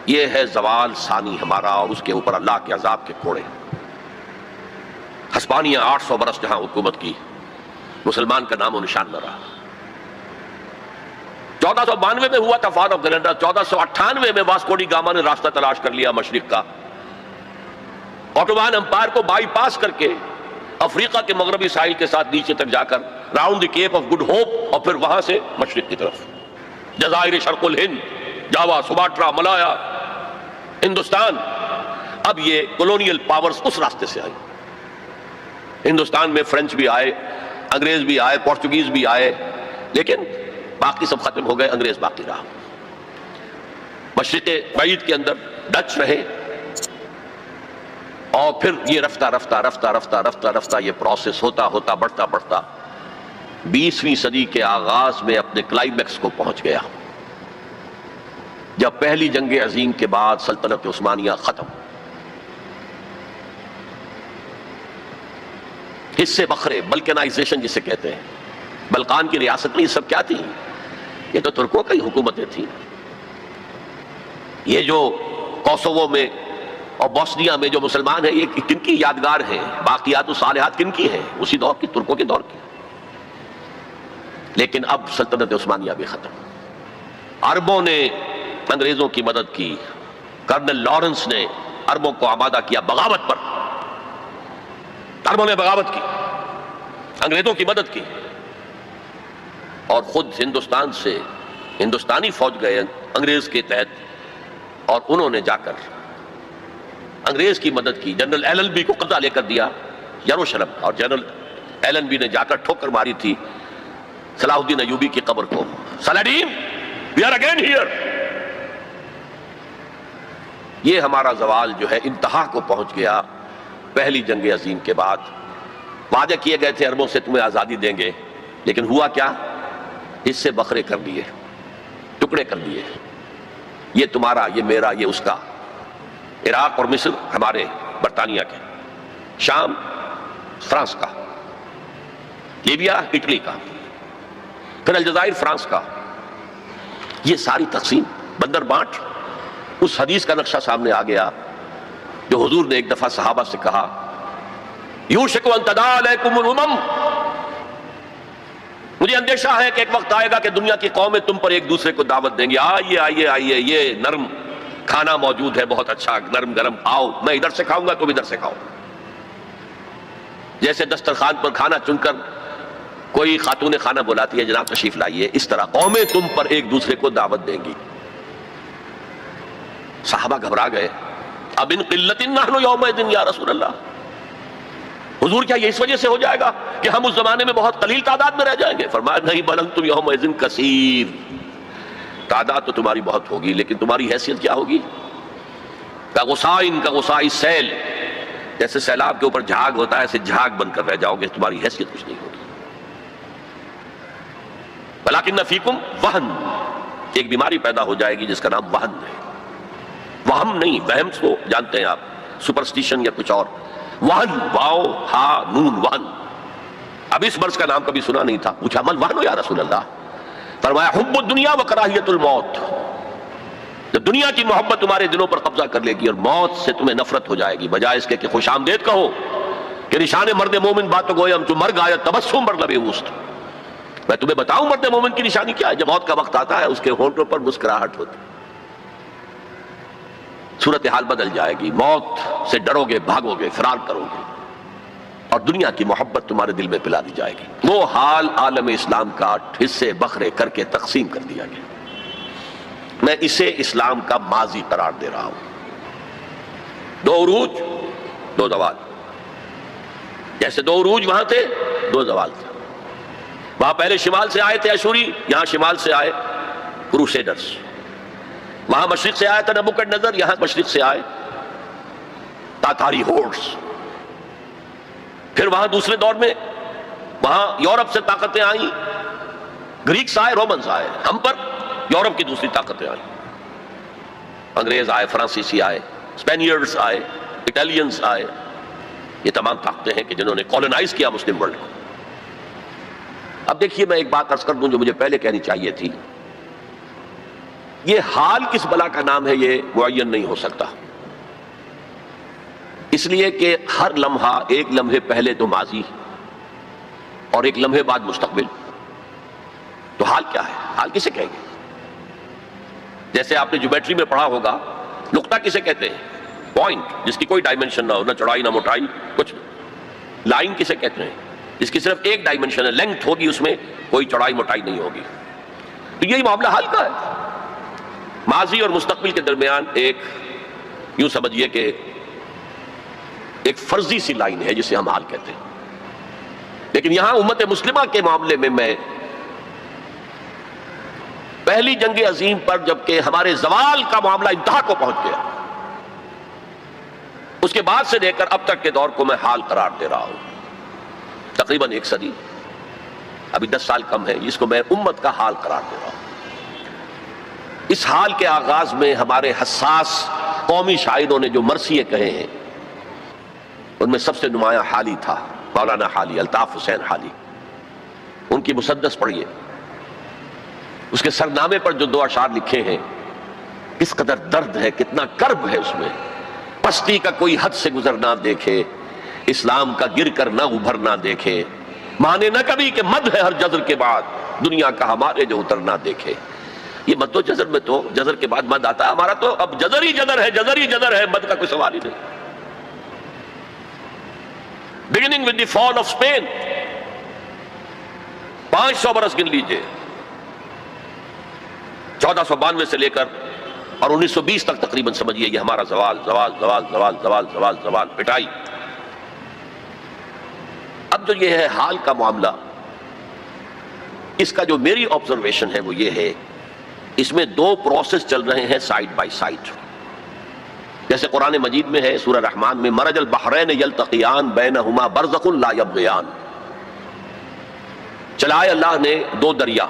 یہ ہے زوال ثانی ہمارا، اور اس کے اوپر اللہ کے عذاب کے کوڑے. ہسپانیہ 800 برس جہاں حکومت کی، مسلمان کا نام و نشان نہ رہا۔ 1492 میں ہوا تھا فال آف گریناڈا، 1498 میں واسکو ڈی گاما نے راستہ تلاش کر لیا مشرق کا، اوٹومان امپائر کو بائی پاس کر کے افریقہ کے مغربی ساحل کے ساتھ نیچے تک جا کر round the Cape of Good Hope, اور پھر وہاں سے مشرق کی طرف جزائر شرق الہند، جاوا، سماٹرا، ملایا، ہندوستان۔ اب یہ کولونیل پاورز اس راستے سے آئی۔ ہندوستان میں فرینچ بھی آئے، انگریز بھی آئے، پورچوگیز بھی آئے، لیکن باقی سب ختم ہو گئے، انگریز باقی رہا۔ مشرق بعید کے اندر ڈچ رہے، اور پھر یہ رفتہ رفتہ رفتہ رفتہ رفتہ رفتہ یہ پروسیس ہوتا ہوتا بڑھتا بڑھتا 20ویں صدی کے آغاز میں اپنے کلائمیکس کو پہنچ گیا، جب پہلی جنگ عظیم کے بعد سلطنت عثمانیہ ختم، حصے بکھرے، بلکانائزیشن جسے کہتے ہیں، بلقان کی ریاست میں یہ سب کیا تھی؟ یہ تو ترکوں کی حکومتیں تھیں۔ یہ جو کوسوو میں اور بوسنیا میں جو مسلمان ہیں، یہ کن کی یادگار ہیں؟ باقیات و صالحات کن کی ہیں؟ اسی دور کی، ترکوں کے دور کی۔ لیکن اب سلطنت عثمانیہ بھی ختم۔ عربوں نے انگریزوں کی مدد کی، کرنل لارنس نے عربوں کو آمادہ کیا بغاوت پر، عربوں نے بغاوت کی، انگریزوں کی مدد کی، اور خود ہندوستان سے ہندوستانی فوج گئے انگریز کے تحت، اور انہوں نے جا کر انگریز کی مدد کی۔ جنرل ایلن بی کو قبضہ لے کر دیا یروشلم، اور جنرل ایلن بی نے جا کر ٹھوکر ماری تھی صلاح الدین ایوبی کی قبر کو، سلاڈین وی آر اگین ہیئر۔ یہ ہمارا زوال جو ہے انتہا کو پہنچ گیا پہلی جنگ عظیم کے بعد۔ وعدے کیے گئے تھے عربوں سے تمہیں آزادی دیں گے، لیکن ہوا کیا؟ اس سے بکھرے کر دیے، ٹکڑے کر دیے، یہ تمہارا، یہ میرا، یہ اس کا۔ عراق اور مصر ہمارے، برطانیہ کے، شام فرانس کا، لیبیا اٹلی کا، پھر الجزائر فرانس کا۔ یہ ساری تقسیم، بندر بانٹ، اس حدیث کا نقشہ سامنے آ گیا جو حضور نے ایک دفعہ صحابہ سے کہا، یوشک ان تداعی علیکم الامم، مجھے اندیشہ ہے کہ ایک وقت آئے گا کہ دنیا کی قومیں تم پر ایک دوسرے کو دعوت دیں گی، آئیے آئیے آئیے، یہ نرم کھانا موجود ہے، بہت اچھا نرم گرم، آؤ، میں ادھر سے کھاؤں گا تم ادھر سے کھاؤ۔ جیسے دسترخوان پر کھانا چن کر کوئی خاتون خانہ بلاتی ہے، جناب تشریف لائیے، اس طرح قومیں تم پر ایک دوسرے کو دعوت دیں گی۔ صحابہ گھبرا گئے، اب ان قلت نحن یومئذ یا رسول اللہ، حضور کیا یہ اس وجہ سے ہو جائے گا کہ ہم اس زمانے میں بہت قلیل تعداد میں رہ جائیں گے؟ فرمایا نہیں، بل انتم یومئذ کثیر، تعداد تو تمہاری بہت ہوگی، لیکن تمہاری حیثیت کیا ہوگی؟ کا غصاء السیل، جیسے سیلاب کے اوپر جھاگ ہوتا ہے، ایسے جھاگ بن کر رہ جاؤ گے، تمہاری حیثیت کچھ نہیں ہوگی۔ ولیکن فیکم وہن، ایک بیماری پیدا ہو جائے گی جس کا نام وہن ہے۔ وہم نہیں، وہم کو جانتے ہیں آپ، سپرسٹیشن یا کچھ اور، وہن، واو ہا نون، وہن۔ اب اس مرض کا نام کبھی سنا نہیں تھا، پوچھا من وہن ہو یا رسول اللہ؟ فرمایا حب الدنیا و کراہیت الموت، جب دنیا کی محبت تمہارے دلوں پر قبضہ کر لے گی اور موت سے تمہیں نفرت ہو جائے گی، بجائے اس کے کہ خوش آمدید کہو کہ نشان مرد مومن باتوں گویم جو مر گایا تبسم بر لب اوست، میں تمہیں بتاؤں مرد مومن کی نشانی کیا ہے؟ جب موت کا وقت آتا ہے اس کے ہونٹوں پر مسکراہٹ ہوتی، صورتحال بدل جائے گی، موت سے ڈرو گے، بھاگو گے، فرار کرو گے، اور دنیا کی محبت تمہارے دل میں پلا دی جائے گی۔ وہ حال عالم اسلام کا حصے بکھرے کر کے تقسیم کر دیا گیا۔ میں اسے اسلام کا ماضی قرار دے رہا ہوں۔ 2 عروج 2 زوال، جیسے 2 عروج وہاں تھے 2 زوال تھے۔ وہاں پہلے شمال سے آئے تھے اشوری، یہاں شمال سے آئے کروسیڈرز۔ وہاں مشرق سے آیا تھا نبوکڈنیزر، یہاں مشرق سے آئے تاتاری ہورڈز۔ پھر وہاں دوسرے دور میں وہاں یورپ سے طاقتیں آئیں، گریکس آئے، رومنز آئے، ہم پر یورپ کی دوسری طاقتیں آئیں، انگریز آئے، فرانسیسی آئے، اسپینیئرز آئے، اٹالینز آئے۔ یہ تمام طاقتیں ہیں کہ جنہوں نے کولونائز کیا مسلم ورلڈ کو۔ اب دیکھیے، میں ایک بات عرض کر دوں جو مجھے پہلے کہنی چاہیے تھی، یہ حال کس بلا کا نام ہے یہ معین نہیں ہو سکتا۔ اس لیے کہ ہر لمحہ ایک لمحے پہلے تو ماضی اور ایک لمحے بعد مستقبل. تو حال کیا ہے؟ حال کسے کہیں گے؟ جیسے آپ نے جیومیٹری میں پڑھا ہوگا، نقطہ کسے کہتے ہیں؟ پوائنٹ جس کی کوئی ڈائمنشن نہ ہو، نہ چوڑائی نہ موٹائی کچھ. لائن کسے کہتے ہیں؟ جس کی صرف ایک ڈائمنشن ہے، لینتھ ہوگی، اس میں کوئی چوڑائی موٹائی نہیں ہوگی. تو یہی معاملہ حال کا ہے. ماضی اور مستقبل کے درمیان ایک یوں سمجھیے کہ ایک فرضی سی لائن ہے جسے ہم حال کہتے ہیں. لیکن یہاں امت مسلمہ کے معاملے میں پہلی جنگ عظیم پر جبکہ ہمارے زوال کا معاملہ انتہا کو پہنچ گیا، اس کے بعد سے لے کر اب تک کے دور کو میں حال قرار دے رہا ہوں. تقریباً 1 صدی، ابھی 10 سال کم ہے، جس کو میں امت کا حال قرار دے رہا ہوں. اس حال کے آغاز میں ہمارے حساس قومی شاعروں نے جو مرثیے کہے ہیں، ان میں سب سے نمایاں حالی تھا مولانا حالی، الطاف حسین حالی. ان کی مسدس پڑھیے، اس کے سرنامے پر جو 2 اشعار لکھے ہیں، کس قدر درد ہے، کتنا کرب ہے اس میں. پستی کا کوئی حد سے گزر نہ دیکھے، اسلام کا گر کر نہ ابھر نہ دیکھے، مانے نہ کبھی کہ مد ہے ہر جزر کے بعد، دنیا کا ہمارے جو اتر نہ دیکھے. یہ مد و جزر میں تو جزر کے بعد مد آتا ہے، ہمارا تو اب جزر ہی جزر ہے، جزر ہی جزر ہے، مد کا کوئی سوال ہی نہیں. beginning with the fall of Spain، 500 برس گن لیجئے، 1492 سے لے کر اور 1920 تک تقریباً سمجھیے یہ ہمارا زوال زوال زوال زوال زوال زوال زوال پٹائی. اب جو یہ ہے حال کا معاملہ، اس کا جو میری آبزرویشن ہے وہ یہ ہے، اس میں 2 پروسیس چل رہے ہیں سائیڈ بائی سائیڈ. جیسے قرآن مجید میں ہے سورہ رحمان میں، مرج البحرین یلتقیان بینہما برزخ لا یبغیان. چلائے اللہ نے 2 دریا،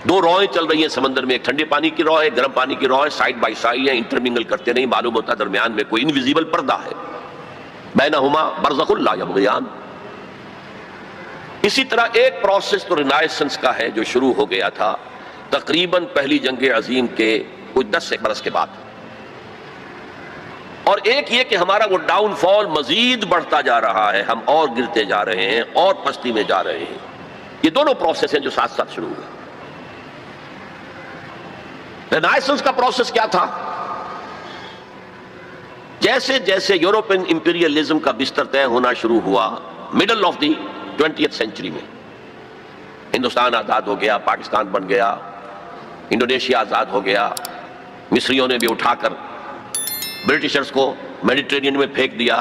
2 روئیں چل رہی ہیں سمندر میں، ایک ٹھنڈے پانی کی رو ہے، گرم پانی کی رو ہے، سائیڈ بائی سائیڈ ہیں، انٹرمنگل کرتے نہیں، معلوم ہوتا درمیان میں کوئی انویزیبل پردہ ہے. بینہما برزخ لا یبغیان. اسی طرح ایک پروسیس تو رینائسنس کا ہے جو شروع ہو گیا تھا تقریباً پہلی جنگ عظیم کے کچھ 10 برس کے بعد، اور ایک یہ کہ ہمارا وہ ڈاؤن فال مزید بڑھتا جا رہا ہے، ہم اور گرتے جا رہے ہیں اور پستی میں جا رہے ہیں. یہ دونوں پروسیس ہیں جو ساتھ ساتھ شروع ہوئے. رینائسنس کا پروسیس کیا تھا؟ جیسے جیسے یورپین امپیریلزم کا بستر طے ہونا شروع ہوا middle of the 20th century میں، ہندوستان آزاد ہو گیا، پاکستان بن گیا، انڈونیشیا آزاد ہو گیا، مصریوں نے بھی اٹھا کر برٹشرز کو میڈیٹرینین میں پھینک دیا،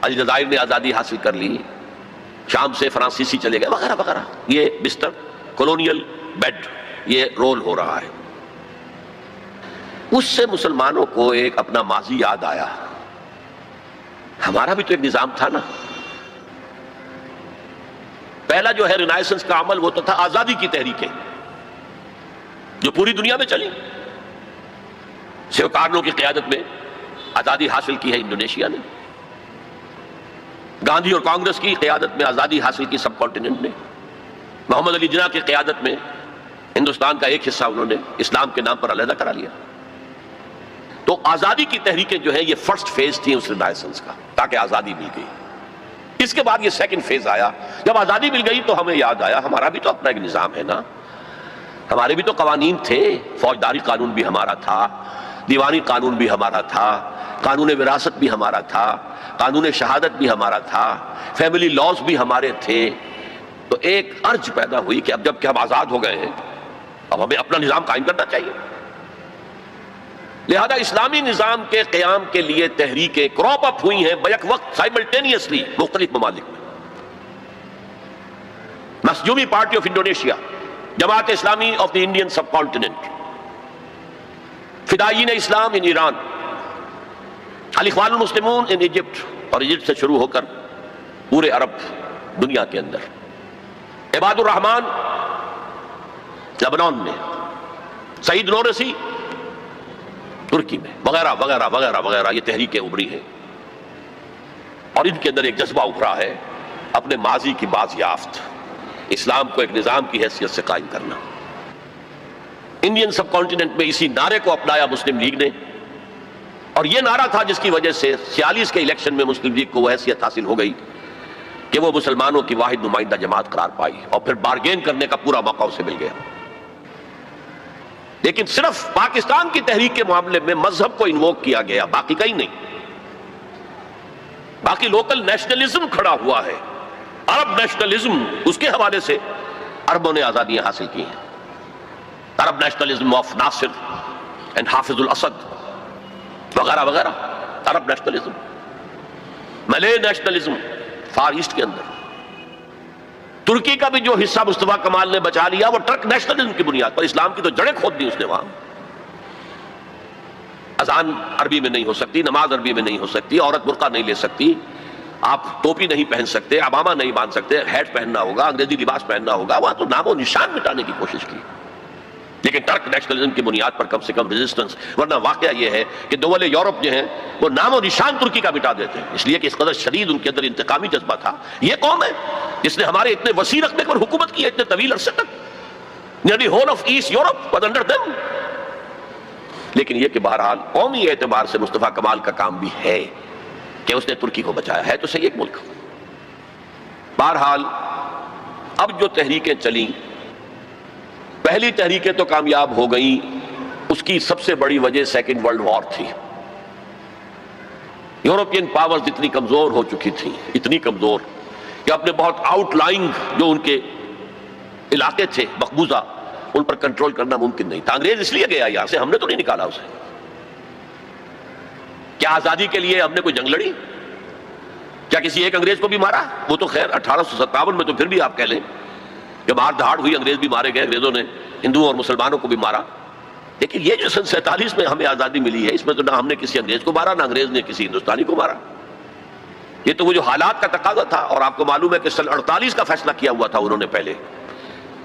الجزائر نے آزادی حاصل کر لی، شام سے فرانسیسی چلے گئے وغیرہ وغیرہ. یہ بستر کولونیل بیڈ یہ رول ہو رہا ہے. اس سے مسلمانوں کو ایک اپنا ماضی یاد آیا. ہمارا بھی تو ایک نظام تھا نا. پہلا جو ہے رینائسنس کا عمل وہ تو تھا آزادی کی تحریکیں جو پوری دنیا میں چلی. سیوکارنو کی قیادت میں آزادی حاصل کی ہے انڈونیشیا نے، گاندھی اور کانگریس کی قیادت میں آزادی حاصل کی سب کانٹیننٹ نے، محمد علی جناح کی قیادت میں ہندوستان کا ایک حصہ انہوں نے اسلام کے نام پر علیحدہ کرا لیا. تو آزادی کی تحریکیں جو ہے یہ فرسٹ فیز تھی اس رینائسنس کا، تاکہ آزادی مل گئی. اس کے بعد یہ سیکنڈ فیز آیا. جب آزادی مل گئی تو ہمیں یاد آیا ہمارا بھی تو اپنا ایک نظام ہے نا، ہمارے بھی تو قوانین تھے. فوجداری قانون بھی ہمارا تھا، دیوانی قانون بھی ہمارا تھا، قانون وراثت بھی ہمارا تھا، قانون شہادت بھی ہمارا تھا، فیملی لاز بھی ہمارے تھے. تو ایک ارج پیدا ہوئی کہ اب جب کہ ہم آزاد ہو گئے ہیں اب ہمیں اپنا نظام قائم کرنا چاہیے. لہذا اسلامی نظام کے قیام کے لیے تحریکیں کراپ اپ ہوئی ہیں بیک وقت سائملٹینیسلی مختلف ممالک میں. مسجومی party of Indonesia, Jamaat Islami of the Indian subcontinent, فدائین اسلام ان ایران، الاخوان المسلمون ان ایجپٹ، اور ایجپٹ سے شروع ہو کر پورے عرب دنیا کے اندر، عباد الرحمان لبنان میں، سعید نورسی ترکی میں، وغیرہ وغیرہ وغیرہ وغیرہ. یہ تحریکیں ابھری ہیں اور ان کے اندر ایک جذبہ ابھرا ہے اپنے ماضی کی باز یافت، اسلام کو ایک نظام کی حیثیت سے قائم کرنا. انڈین سب کانٹیننٹ میں اسی نعرے کو اپنایا مسلم لیگ نے اور یہ نعرہ تھا جس کی وجہ سے 46 کے الیکشن میں مسلم لیگ کو وہ حیثیت حاصل ہو گئی کہ وہ مسلمانوں کی واحد نمائندہ جماعت قرار پائی، اور پھر بارگین کرنے کا پورا موقع اسے مل گیا۔ لیکن صرف پاکستان کی تحریک کے معاملے میں مذہب کو انووک کیا گیا، باقی کہیں نہیں۔ باقی لوکل نیشنلزم کھڑا ہوا ہے، عرب نیشنلزم، اس کے حوالے سے عربوں نے آزادیاں حاصل کی ہیں۔ عرب نیشنلزم آف ناصر اینڈ حافظ الاسد وغیرہ وغیرہ، عرب نیشنلزم، ملے نیشنلزم فار ایسٹ کے اندر۔ ترکی کا بھی جو حصہ مصطفیٰ کمال نے بچا لیا وہ ٹرک نیشنلزم کی بنیاد پر، اسلام کی تو جڑیں کھود دی اس نے وہاں۔ اذان عربی میں نہیں ہو سکتی، نماز عربی میں نہیں ہو سکتی، عورت برقع نہیں لے سکتی، آپ ٹوپی نہیں پہن سکتے، عمامہ نہیں باندھ سکتے، ہیٹ پہننا ہوگا، انگریزی لباس پہننا ہوگا، وہاں تو نام و نشان مٹانے کی کوشش کی۔ لیکن ٹرک نیشنلزم کی بنیاد پر کم سے کم ریزسٹنس، ورنہ واقعہ یہ ہے کہ دول یورپ جو ہیں وہ نام و نشان ترکی کا مٹا دیتے ہیں، اس لیے کہ اس قدر شدید ان کے اندر انتقامی جذبہ تھا۔ یہ قوم ہے جس نے ہمارے اتنے وسیع رقبے پر حکومت کی ہے اتنے طویل عرصے تک، nearly whole of East Europe was under them۔ لیکن یہ کہ بہرحال قومی اعتبار سے مصطفیٰ کمال کا کام بھی ہے کہ اس نے ترکی کو بچایا ہے، تو صحیح ایک ملک۔ بہرحال اب جو تحریکیں چلیں، پہلی تحریکیں تو کامیاب ہو گئیں، اس کی سب سے بڑی وجہ سیکنڈ ورلڈ وار تھی۔ یورپین پاورز اتنی کمزور ہو چکی تھیں، اتنی کمزور کہ اپنے بہت آؤٹ لائنگ جو ان کے علاقے تھے مقبوضہ، ان پر کنٹرول کرنا ممکن نہیں تھا۔ انگریز اس لیے گیا یہاں سے، ہم نے تو نہیں نکالا اسے۔ کیا آزادی کے لیے ہم نے کوئی جنگ لڑی؟ کیا کسی ایک انگریز کو بھی مارا؟ وہ تو خیر 1857 میں تو پھر بھی آپ کہہ لیں کہ مار دھاڑ ہوئی، انگریز بھی مارے گئے، انگریزوں نے ہندوؤں اور مسلمانوں کو بھی مارا۔ لیکن یہ جو سن 47 میں ہمیں آزادی ملی ہے، اس میں تو نہ ہم نے کسی انگریز کو مارا، نہ انگریز نے کسی ہندوستانی کو مارا۔ یہ تو وہ جو حالات کا تقاضا تھا، اور آپ کو معلوم ہے کہ سن 48 کا فیصلہ کیا ہوا تھا انہوں نے پہلے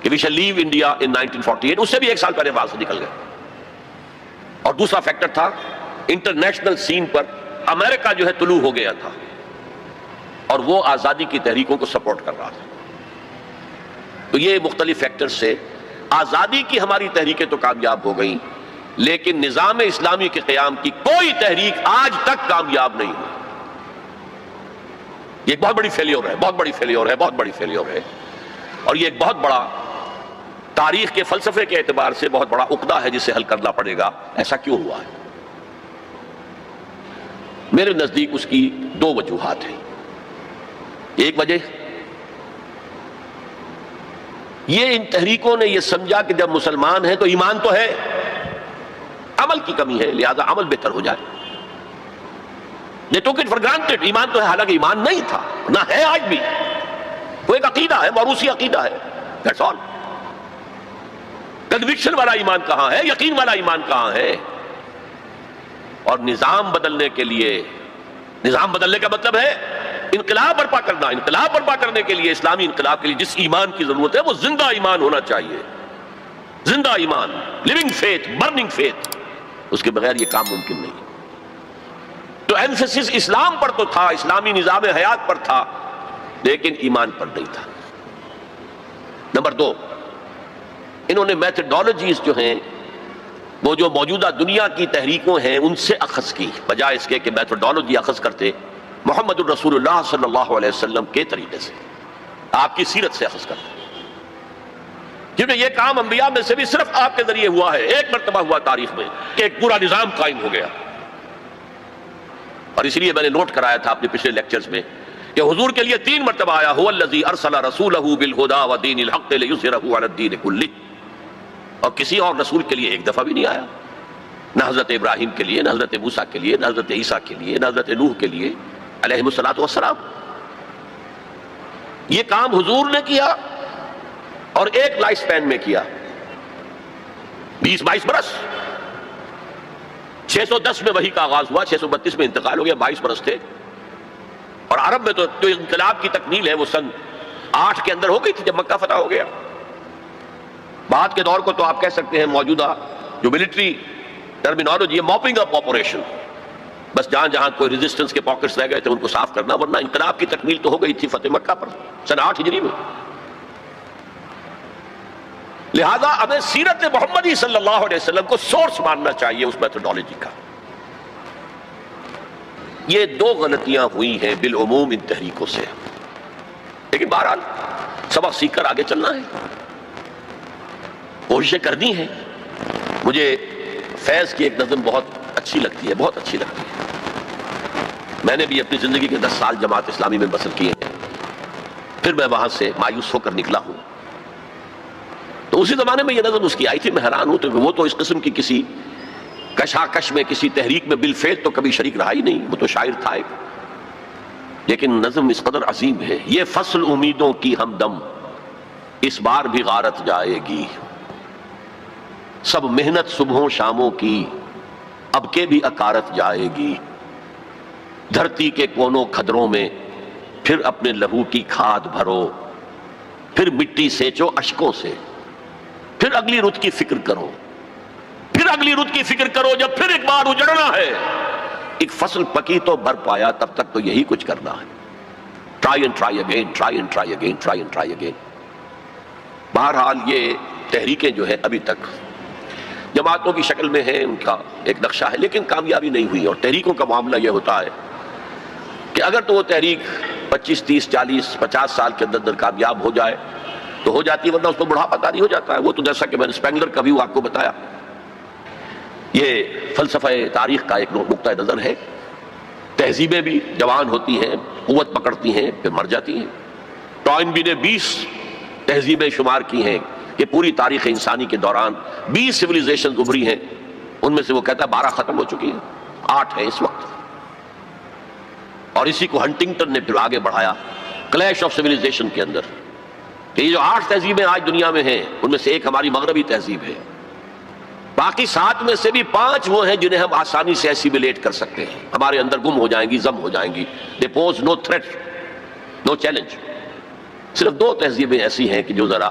کہ وی شیل لیو انڈیا ان 1948، اس سے بھی ایک سال پہلے وہاں سے نکل گئے۔ اور دوسرا فیکٹر تھا انٹرنیشنل سین پر امریکہ جو ہے طلوع ہو گیا تھا، اور وہ آزادی کی تحریکوں کو سپورٹ کر رہا تھا۔ تو یہ مختلف فیکٹر سے آزادی کی ہماری تحریکیں تو کامیاب ہو گئیں، لیکن نظام اسلامی کے قیام کی کوئی تحریک آج تک کامیاب نہیں ہوئی۔ یہ ایک بہت بڑی فیلیور ہے، بہت بڑی فیلیور ہے، بہت بڑی فیلیور ہے، اور یہ ایک بہت بڑا تاریخ کے فلسفے کے اعتبار سے بہت بڑا عقدہ ہے جسے حل کرنا پڑے گا۔ ایسا کیوں ہوا ہے؟ میرے نزدیک اس کی دو وجوہات ہیں۔ ایک وجہ یہ ان تحریکوں نے یہ سمجھا کہ جب مسلمان ہیں تو ایمان تو ہے، عمل کی کمی ہے، لہذا عمل بہتر ہو جائے۔ They took it for granted، ایمان تو ہے، حالانکہ ایمان نہیں تھا، نہ ہے آج بھی۔ وہ ایک عقیدہ ہے، موروثی عقیدہ ہے، that's all۔ کنوکشن والا ایمان کہاں ہے؟ یقین والا ایمان کہاں ہے؟ اور نظام بدلنے کے لیے، نظام بدلنے کا مطلب ہے انقلاب برپا کرنا۔ انقلاب برپا کرنے کے لیے، اسلامی انقلاب کے لیے جس ایمان کی ضرورت ہے وہ زندہ ایمان ہونا چاہیے، زندہ ایمان، لیونگ فیتھ، برننگ فیتھ۔ اس کے بغیر یہ کام ممکن نہیں۔ تو ایمفیسس اسلام پر تو تھا، اسلامی نظام حیات پر تھا، لیکن ایمان پر نہیں تھا۔ نمبر دو، انہوں نے میتھڈالوجیز جو ہیں وہ جو موجودہ دنیا کی تحریکوں ہیں ان سے اخذ کی، بجائے اس کے کہ میتھڈالوجی اخذ کرتے محمد الرسول اللہ صلی اللہ علیہ وسلم کے طریقے سے، آپ کی سیرت سے اخذ کرتے۔ کیونکہ یہ کام انبیاء میں سے بھی صرف آپ کے ذریعے ہوا ہے، ایک مرتبہ ہوا تاریخ میں کہ ایک پورا نظام قائم ہو گیا۔ اور اس لیے میں نے نوٹ کرایا تھا اپنے پچھلے لیکچرز میں کہ حضور کے لیے 3 مرتبہ آیا هو الذی ارسل رسولہ بالہدی ودین الحق لیظہرہ علی الدین کلہ، اور کسی اور رسول کے لیے ایک دفعہ بھی نہیں آیا، نہ حضرت ابراہیم کے لیے، نہ حضرت موسیٰ کے لیے، نہ حضرت عیسیٰ کے لیے، نہ حضرت نوح کے لیے علیہ الصلوۃ والسلام۔ یہ کام حضور نے کیا اور ایک لائف سپین میں کیا، 20-22 برس۔ 610 میں وحی کا آغاز ہوا، 632 میں انتقال ہو گیا، 22 برس تھے۔ اور عرب میں تو انقلاب کی تکمیل ہے وہ سن 8 کے اندر ہو گئی تھی جب مکہ فتح ہو گیا۔ بعد کے دور کو تو آپ کہہ سکتے ہیں موجودہ جو ملٹری ٹرمینالوجی ہے، موپنگ اپ آپریشن، بس جہاں جہاں کوئی ریزسٹنس کے پاکٹس رہ گئے تھے ان کو صاف کرنا، ورنہ انقلاب کی تکمیل تو ہو گئی تھی فتح مکہ پر سن 8 ہجری میں۔ لہذا ہمیں سیرت محمدی صلی اللہ علیہ وسلم کو سورس ماننا چاہیے اس میتھڈالوجی کا۔ یہ دو غلطیاں ہوئی ہیں بالعموم ان تحریکوں سے، لیکن بہرحال سبق سیکھ کر آگے چلنا ہے، کوششیں کرنی ہیں۔ مجھے فیض کی ایک نظم بہت اچھی لگتی ہے، بہت اچھی لگتی ہے۔ میں نے بھی اپنی زندگی کے 10 سال جماعت اسلامی میں بسر کیے ہیں، پھر میں وہاں سے مایوس ہو کر نکلا ہوں۔ تو اسی زمانے میں یہ نظم اس کی آئی تھی، میں حیران ہوں کہ وہ تو اس قسم کی کسی کشاکش میں، کسی تحریک میں بالفعل تو کبھی شریک رہا ہی نہیں، وہ تو شاعر تھا ایک، لیکن نظم اس قدر عظیم ہے۔ یہ فصل امیدوں کی ہمدم اس بار بھی غارت جائے گی، سب محنت صبحوں شاموں کی اب کے بھی اکارت جائے گی، دھرتی کے کونوں کھدروں میں پھر اپنے لہو کی کھاد بھرو، پھر مٹی سینچو اشکوں سے، پھر اگلی رت کی فکر کرو، پھر اگلی رت کی فکر کرو، جب پھر ایک بار اجڑنا ہے، ایک فصل پکی تو بھر پایا، تب تک تو یہی کچھ کرنا ہے۔ Try and try again, try and try again, try and try again. بہرحال یہ تحریکیں جو ہے ابھی تک جماعتوں کی شکل میں ہیں، ان کا ایک نقشہ ہے، لیکن کامیابی نہیں ہوئی۔ اور تحریکوں کا معاملہ یہ ہوتا ہے کہ اگر تو وہ تحریک 25 30 40 50 سال کے اندر کامیاب ہو جائے تو ہو جاتی ہے، ورنہ اس کو بڑھاپا طاری ہو جاتا ہے۔ وہ تو جیسا کہ میں نے اسپینگلر کا بھی آپ کو بتایا، یہ فلسفہ تاریخ کا ایک نقطہ نظر ہے۔ تہذیبیں بھی جوان ہوتی ہیں، قوت پکڑتی ہیں، پھر مر جاتی ہیں۔ ٹوائنبی نے 20 تہذیبیں شمار کی ہیں کہ پوری تاریخ انسانی کے دوران 20 سویلائزیشنز ابھری ہیں، ان میں سے وہ کہتا ہے 12 ختم ہو چکی ہیں، 8 ہیں اس وقت۔ اور اسی کو ہنٹنگٹن نے پھر آگے بڑھایا کلیش آف سویلائزیشن کے اندر، کہ یہ جو 8 تہذیبیں آج دنیا میں ہیں، ان میں سے ایک ہماری مغربی تہذیب ہے، باقی 7 میں سے بھی 5 وہ ہیں جنہیں ہم آسانی سے ایسیمیلیٹ کر سکتے ہیں، ہمارے اندر گم ہو جائیں گی، ضم ہو جائیں گی۔ They pose no threat, no challenge. صرف 2 تہذیبیں ایسی ہیں کہ جو ذرا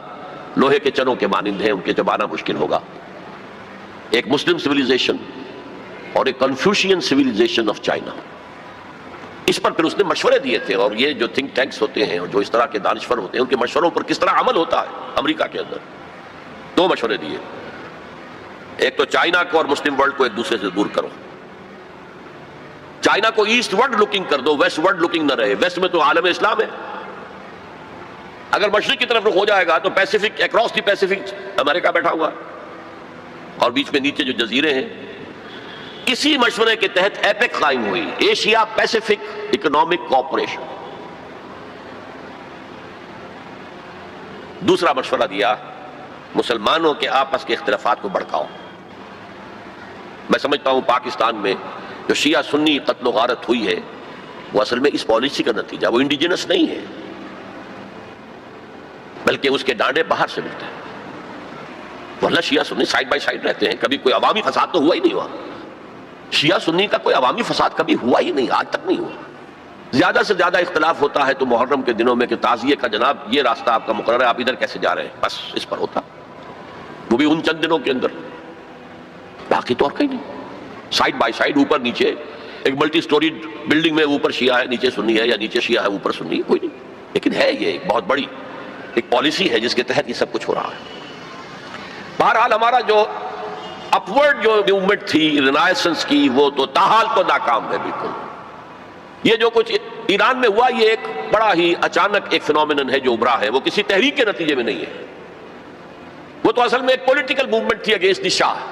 لوہے کے چنوں کے مانند ہیں، ان کے چبانا مشکل ہوگا، ایک مسلم سویلائزیشن اور ایک کنفیوشین سویلائزیشن آف چائنا۔ اس پر پھر اس نے مشورے دیے تھے، اور یہ جو تھنک ٹینکس ہوتے ہیں اور جو اس طرح کے دانشور ہوتے ہیں، ان کے مشوروں پر کس طرح عمل ہوتا ہے امریکہ کے اندر۔ 2 مشورے دیے، ایک تو چائنا کو اور مسلم ورلڈ کو ایک دوسرے سے دور کرو، چائنا کو ایسٹ ورڈ لکنگ کر دو، ویسٹ ورڈ لکنگ نہ رہے۔ ویسٹ میں تو عالم اسلام ہے، اگر مشرق کی طرف رخ ہو جائے گا تو پیسیفک، اکراس دی پیسیفک امریکہ بیٹھا ہوا، اور بیچ میں نیچے جو جزیرے ہیں۔ اسی مشورے کے تحت ایپیک قائم ہوئی، ایشیا پیسیفک اکنامک کوآپریشن۔ دوسرا مشورہ دیا، مسلمانوں کے آپس کے اختلافات کو بڑھکاؤ۔ میں سمجھتا ہوں پاکستان میں جو شیعہ سنی قتل و غارت ہوئی ہے، وہ اصل میں اس پالیسی کا نتیجہ، وہ انڈیجنس نہیں ہے، بلکہ اس کے ڈانڈے باہر سے ملتے ہیں۔ ورنہ شیعہ سنی سائیڈ بائی سائیڈ رہتے ہیں، کبھی کوئی عوامی فساد تو ہوا ہی نہیں ہوا۔ شیعہ سنی کا کوئی عوامی فساد کبھی ہوا ہی نہیں، آج تک نہیں ہوا۔ زیادہ سے زیادہ اختلاف ہوتا ہے تو محرم کے دنوں میں کہ تعزیے کا جناب یہ راستہ آپ کا مقرر ہے، آپ ادھر کیسے جا رہے ہیں، بس اس پر ہوتا، وہ بھی ان چند دنوں کے اندر، باقی تو اور کہیں نہیں۔ سائیڈ بائی سائیڈ، اوپر نیچے، ایک ملٹی سٹوری بلڈنگ میں اوپر شیعہ ہے نیچے سنی ہے، یا نیچے شیعہ ہے اوپر سنی ہے، کوئی نہیں۔ لیکن ہے یہ ایک بہت بڑی ایک پالیسی ہے جس کے تحت یہ سب کچھ ہو رہا ہے۔ بہرحال ہمارا جو اپورڈ جو موومنٹ تھی رینائسنس کی، وہ تو تاحال تو ناکام ہے بالکل۔ یہ جو کچھ ایران میں ہوا، یہ ایک بڑا ہی اچانک ایک فینومینن ہے جو ابھرا ہے، وہ کسی تحریک کے نتیجے میں نہیں ہے، وہ تو اصل میں ایک پولیٹیکل موومنٹ تھی اگینسٹ دی شاہ۔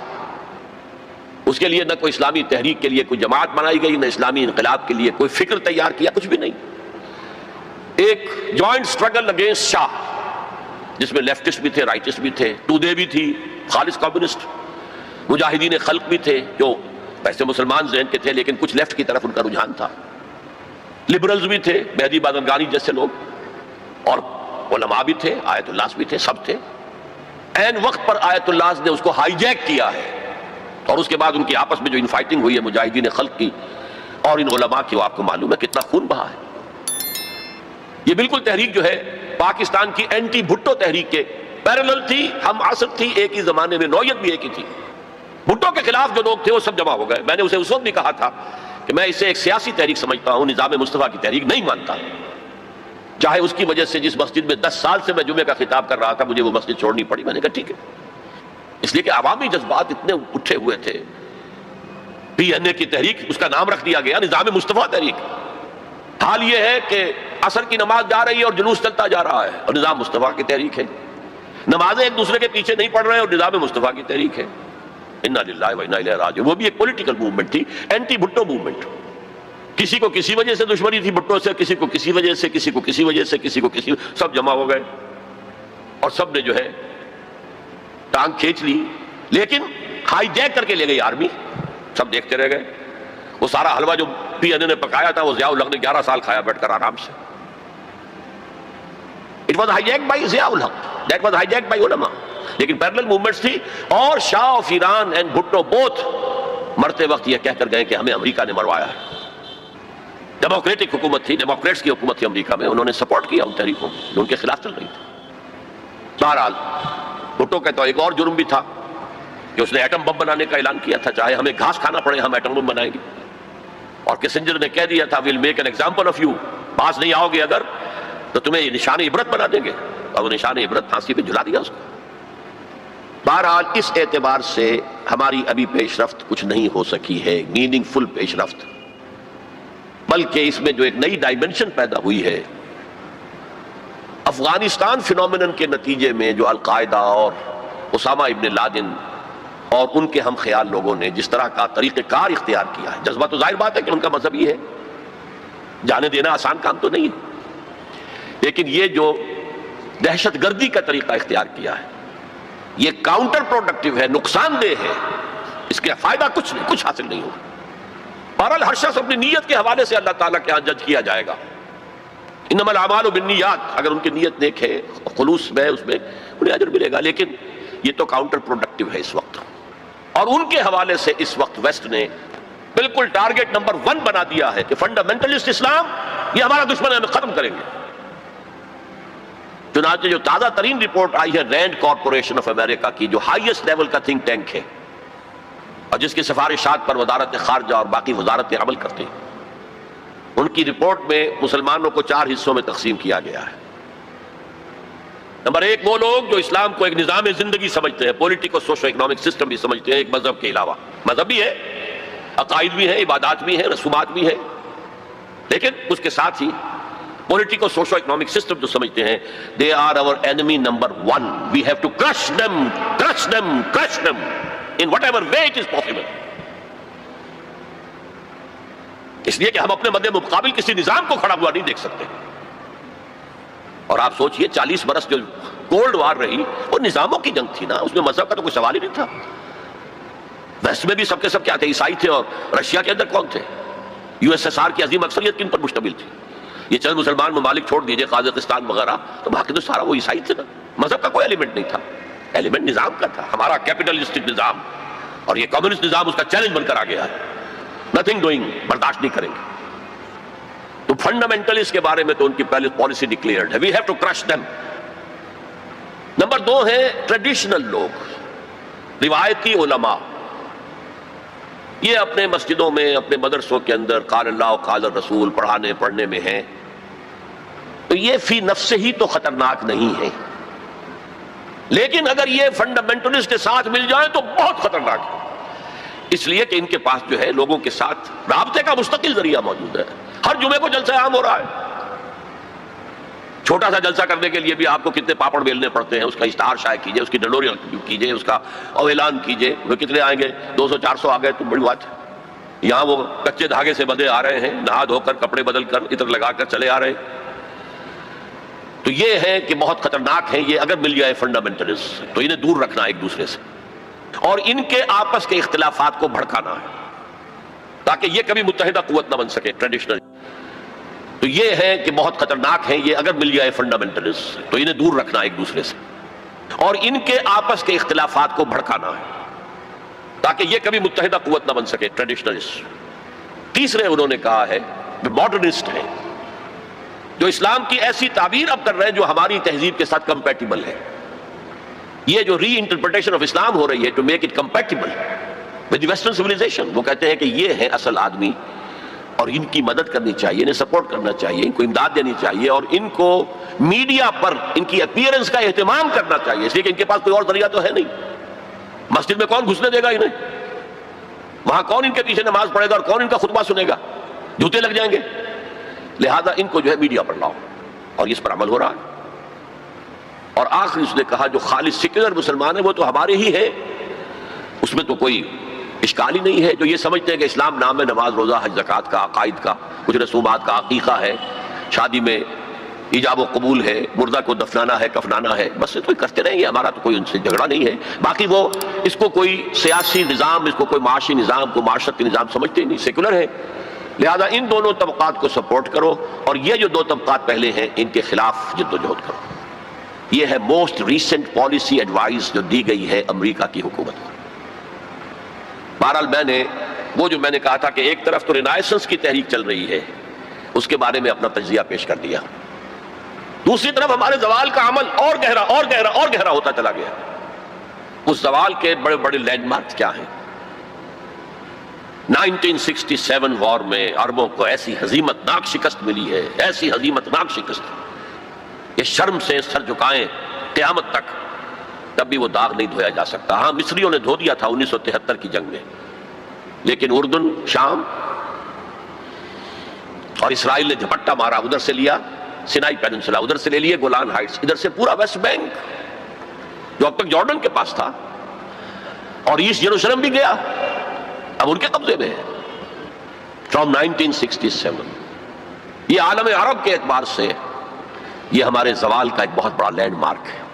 اس کے لیے نہ کوئی اسلامی تحریک کے لیے کوئی جماعت بنائی گئی، نہ اسلامی انقلاب کے لیے کوئی فکر تیار کیا، کچھ بھی نہیں۔ ایک جوائنٹ سٹرگل اگینسٹ شاہ، جس میں لیفٹسٹ بھی تھے، رائٹسٹ بھی تھے، تودے بھی تھی، خالص کمیونسٹ، مجاہدین خلق بھی تھے جو ویسے مسلمان ذہن کے تھے لیکن کچھ لیفٹ کی طرف ان کا رجحان تھا، لبرلز بھی تھے، مہدی بادرگانی جیسے لوگ، اور علماء بھی تھے، آیت اللہ بھی تھے، سب تھے۔ عین وقت پر آیت اللہ نے اس کو ہائی جیک کیا ہے، اور اس کے بعد ان کی آپس میں جو ان فائٹنگ ہوئی ہے مجاہدین خلق کی اور ان علماء کی، وہ آپ کو معلوم ہے کتنا خون بہا ہے۔ یہ بالکل تحریک جو ہے پاکستان کی اینٹی بھٹو تحریک کے پیرلل تھی، ہم عصر تھی، ایک ہی زمانے میں، نوعیت بھی ایک ہی تھی۔ بھٹو کے خلاف جو لوگ تھے وہ سب جمع ہو گئے۔ میں نے اسے اس وقت بھی کہا تھا کہ میں اسے ایک سیاسی تحریک سمجھتا ہوں، نظام مصطفیٰ کی تحریک نہیں مانتا، چاہے اس کی وجہ سے جس مسجد میں 10 سال سے میں جمعے کا خطاب کر رہا تھا مجھے وہ مسجد چھوڑنی پڑی۔ میں نے کہا ٹھیک ہے، اس لیے کہ عوامی جذبات اتنے اٹھے ہوئے تھے PNA کی تحریک، اس کا نام رکھ دیا گیا نظام مصطفیٰ تحریک۔ حال یہ ہے کہ عصر کی نماز جا رہی ہے اور جلوس چلتا جا رہا ہے اور نظام مصطفیٰ کی تحریک ہے، نمازیں ایک دوسرے کے پیچھے نہیں پڑھ رہے اور نظام مصطفیٰ کی تحریک ہے۔ انا للہ و انا الیہ راجعون۔ وہ بھی ایک پولیٹیکل موومنٹ تھی، اینٹی بھٹو موومنٹ۔ کسی کو کسی وجہ سے دشمنی تھی بھٹو سے، کسی کو کسی وجہ سے، کسی کو کسی وجہ سے، کسی کو کسی، سب جمع ہو گئے اور سب نے جو ہے ٹانگ کھینچ لی، لیکن ہائی جیک کر کے لے گئی آرمی، سب دیکھتے رہ گئے۔ وہ سارا حلوہ جو PNA نے پکایا تھا وہ ضیاء الحق نے 11 سال کھایا بیٹھ کر آرام سے۔ It was hijacked by Zia ul Haq, that was hijacked by علماء۔ لیکن پیرلل موومنٹس تھی، اور شاہ of Iran and Bhutto both مرتے وقت یہ کہہ کر گئے کہ ہمیں امریکہ نے مروایا ہے۔ ڈیموکریٹک حکومت تھی، ڈیموکریٹس کی حکومت تھی امریکہ میں، انہوں نے سپورٹ کیا ان تحریکوں جو ان کے خلاف چل رہی تھی۔ بہرحال بھٹو کا تو ایک اور جرم بھی تھا کہ اس نے ایٹم بم بنانے کا اعلان کیا تھا، چاہے ہمیں گھاس کھانا پڑے ہم ایٹم بم بنائیں گے، اور کسنجر نے کہہ دیا تھا we'll make an example of you، پاس نہیں آؤ گے اگر تو تمہیں نشان عبرت بنا دیں گے، اور وہ نشان عبرت پھانسی پہ جھلا دیا اس کو۔ بہرحال اس اعتبار سے ہماری ابھی پیش رفت کچھ نہیں ہو سکی ہے، میننگ فل پیش رفت، بلکہ اس میں جو ایک نئی ڈائمنشن پیدا ہوئی ہے افغانستان فینومینن کے نتیجے میں، جو القاعدہ اور اسامہ ابن لادن اور ان کے ہم خیال لوگوں نے جس طرح کا طریقہ کار اختیار کیا ہے، جذبہ تو ظاہر بات ہے کہ ان کا مذہب یہ ہے، جانے دینا آسان کام تو نہیں ہے، لیکن یہ جو دہشت گردی کا طریقہ اختیار کیا ہے یہ کاؤنٹر پروڈکٹیو ہے، نقصان دہ ہے، اس کے فائدہ کچھ نہیں، کچھ حاصل نہیں ہوگا۔ بہرحال ہر شخص اپنی نیت کے حوالے سے اللہ تعالیٰ کے ہاں جج کیا جائے گا۔ انما الاعمال بالنیات، اگر ان کی نیت نیک ہے، خلوص میں، اس میں انہیں اجر ملے گا، لیکن یہ تو کاؤنٹر پروڈکٹیو ہے اس وقت، اور ان کے حوالے سے اس وقت ویسٹ نے بالکل ٹارگٹ نمبر 1 بنا دیا ہے کہ فنڈامنٹلسٹ اسلام یہ ہمارا دشمن ہے، ہمیں ختم کریں گے۔ چنانچہ جو تازہ ترین رپورٹ آئی ہے رینڈ کارپوریشن آف امریکہ کی، جو ہائیسٹ لیول کا تھنک ٹینک ہے اور جس کی سفارشات پر وزارت خارجہ اور باقی وزارتیں عمل کرتے ہیں، ان کی رپورٹ میں مسلمانوں کو 4 حصوں میں تقسیم کیا گیا ہے۔ نمبر 1 وہ لوگ جو اسلام کو ایک نظام زندگی سمجھتے ہیں، پولیٹیکو سوشو اکنامک سسٹم بھی سمجھتے ہیں، ایک مذہب کے علاوہ، مذہب بھی ہے، عقائد بھی ہیں، عبادات بھی ہیں، رسومات بھی ہیں، لیکن اس کے ساتھ ہی پولیٹیکو سوشو اکنامک سسٹم جو سمجھتے ہیں they are our enemy number 1، we have to crush them in whatever way it is possible۔ اس لیے کہ ہم اپنے مد مقابل کسی نظام کو کھڑا ہوا نہیں دیکھ سکتے، اور آپ سوچئے 40 برس جو کولڈ وار رہی وہ نظاموں کی جنگ تھی نا، اس میں مذہب کا تو کوئی سوال ہی نہیں تھا۔ ویسٹ میں بھی سب کے سب کیا تھے، عیسائی تھے، اور رشیا کے اندر کون تھے؟ USSR کی عظیم اکثریت کن پر مشتمل تھی؟ یہ چند مسلمان ممالک چھوڑ دیجئے، قازقستان وغیرہ، تو باقی تو سارا وہ عیسائی تھے نا، مذہب کا کوئی ایلیمنٹ نہیں تھا، ایلیمنٹ نظام کا تھا، ہمارا کیپٹلسٹک نظام، اور یہ کمیونسٹ نظام اس کا چیلنج بن کر آ گیا ہے، نتھنگ ڈوئنگ، برداشت نہیں کریں گے۔ تو فنڈامنٹلسٹ کے بارے میں تو ان کی پہلے پالیسی ڈکلیئرڈ ہے، we have to crush them. Number 2 ہے ٹریڈیشنل لوگ، روایتی علماء، یہ اپنے مسجدوں میں، اپنے مدرسوں کے اندر قال اللہ و قال الرسول پڑھنے میں ہیں، تو یہ فی نفس ہی تو خطرناک نہیں ہے، لیکن اگر یہ فنڈامنٹلسٹ کے ساتھ مل جائیں تو بہت خطرناک ہے، اس لیے کہ ان کے پاس جو ہے لوگوں کے ساتھ رابطے کا مستقل ذریعہ موجود ہے۔ ہر جمعے کو جلسہ عام ہو رہا ہے، چھوٹا سا جلسہ کرنے کے لیے بھی آپ کو کتنے پاپڑ بیلنے پڑتے ہیں، اس کا اشتہار شائع کیجئے، اس کی ڈنڈوری کیجئے، اس کا اعلان کیجئے، وہ کتنے آئیں گے، 200-400 آ گئے تو بڑی بات ہے۔ یہاں وہ کچے دھاگے سے بندے آ رہے ہیں، نہا دھو کر، کپڑے بدل کر، عطر لگا کر چلے آ رہے ہیں، تو یہ ہے کہ بہت خطرناک ہے یہ، اگر مل جائے فنڈامنٹلسٹ تو انہیں دور رکھنا ایک دوسرے سے، اور ان کے آپس کے اختلافات کو بھڑکانا ہے تاکہ یہ کبھی متحدہ قوت نہ بن سکے ٹریڈیشنل۔ تو یہ ہے کہ بہت خطرناک ہے یہ، اگر مل جائے فنڈامنٹلسٹ تو انہیں دور رکھنا ایک دوسرے سے، اور ان کے آپس کے اختلافات کو بھڑکانا ہے تاکہ یہ کبھی متحدہ قوت نہ بن سکے ٹریڈیشنلسٹ۔ تیسرے انہوں نے کہا ہے ماڈرنسٹ ہیں، جو اسلام کی ایسی تعبیر اب کر رہے ہیں جو ہماری تہذیب کے ساتھ کمپیٹیبل ہے، یہ جو ری انٹرپریٹیشن آف اسلام ہو رہی ہے to make it compatible with western civilisation, وہ کہتے ہیں کہ یہ ہے اصل آدمی، اور ان کی مدد کرنی چاہیے، انہیں سپورٹ کرنا چاہیے، ان کو امداد دینی چاہیے، اور ان کو میڈیا پر ان کی اپیئرنس کا اہتمام کرنا چاہیے، اس لیے کہ ان کے پاس کوئی اور ذریعہ تو ہے نہیں، مسجد میں کون گھسنے دے گا انہیں؟ وہاں کون ان کے پیچھے نماز پڑھے گا اور کون ان کا خطبہ سنے گا؟ جوتے لگ جائیں گے. لہذا ان کو جو ہے میڈیا پر لاؤ، اور اس پر عمل ہو رہا ہے. اور آخر اس نے کہا جو خالص سیکولر مسلمان ہیں وہ تو ہمارے ہی ہیں، اس میں تو کوئی اشکال ہی نہیں ہے. جو یہ سمجھتے ہیں کہ اسلام نام ہے نماز روزہ حج زکوٰۃ کا، عقائد کا، کچھ رسومات کا، عقیقہ ہے، شادی میں ایجاب و قبول ہے، مردہ کو دفنانا ہے، کفنانا ہے، بس تو کرتے رہیں گے، ہمارا تو کوئی ان سے جھگڑا نہیں ہے. باقی وہ اس کو کوئی سیاسی نظام، اس کو کوئی معاشی نظام، کوئی معاشرتی نظام سمجھتے ہی نہیں، سیکولر ہے. لہذا ان دونوں طبقات کو سپورٹ کرو، اور یہ جو دو طبقات پہلے ہیں ان کے خلاف جد و جہد کرو. یہ ہے موسٹ ریسنٹ پالیسی ایڈوائز جو دی گئی ہے امریکہ کی حکومت کو. بہرحال میں نے کہا تھا کہ ایک طرف تو رینائسنس کی تحریک چل رہی ہے، اس کے بارے میں اپنا تجزیہ پیش کر دیا. دوسری طرف ہمارے زوال کا عمل اور گہرا اور گہرا اور گہرا ہوتا چلا گیا. اس زوال کے بڑے بڑے لینڈ مارک کیا ہیں؟ 1967 وار میں عربوں کو ایسی ہزیمت ناک شکست ملی ہے، ایسی ہزیمت ناک شکست کہ شرم سے سر جھکائیں قیامت تک، تب بھی وہ داغ نہیں دھویا جا سکتا. ہاں مصریوں نے دھو دیا تھا 1973 کی جنگ میں، لیکن اردن، شام اور اسرائیل نے جھپٹا مارا، ادھر سے لیا سینائی پیننسولا، ادھر سے لے لیے گولان ہائٹس، ادھر سے پورا ویسٹ بینک جو اب تک جارڈن کے پاس تھا، اور ایسٹ یروشلم بھی گیا، اب ان کے قبضے میں ہے. فرام 1967 یہ عالم عرب کے اعتبار سے یہ ہمارے زوال کا ایک بہت بڑا لینڈ مارک ہے.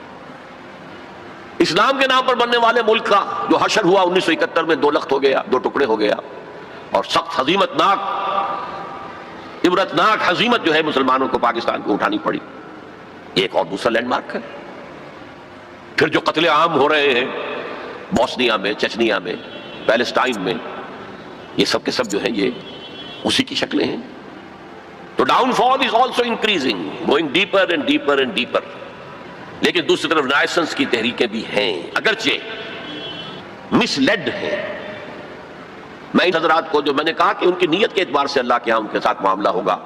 اسلام کے نام پر بننے والے ملک کا جو حشر ہوا 1971 میں، 2 لخت ہو گیا، 2 ٹکڑے ہو گیا، اور سخت ہزیمت ناک، عبرتناک ہزیمت جو ہے مسلمانوں کو پاکستان کو اٹھانی پڑی، یہ ایک اور دوسرا لینڈ مارک ہے. پھر جو قتل عام ہو رہے ہیں بوسنیا میں، چچنیا میں، پیلسٹائن میں، یہ سب کے سب جو ہیں یہ اسی کی شکلیں ہیں. تو down fall is also increasing, going deeper and deeper and deeper. لیکن دوسری طرف رینائسنس کی تحریکیں بھی ہیں، اگرچہ مس لیڈ ہیں. میں ان حضرات کو جو میں نے کہا کہ ان کی نیت کے اعتبار سے اللہ کے ہاں ان کے ساتھ معاملہ ہوگا،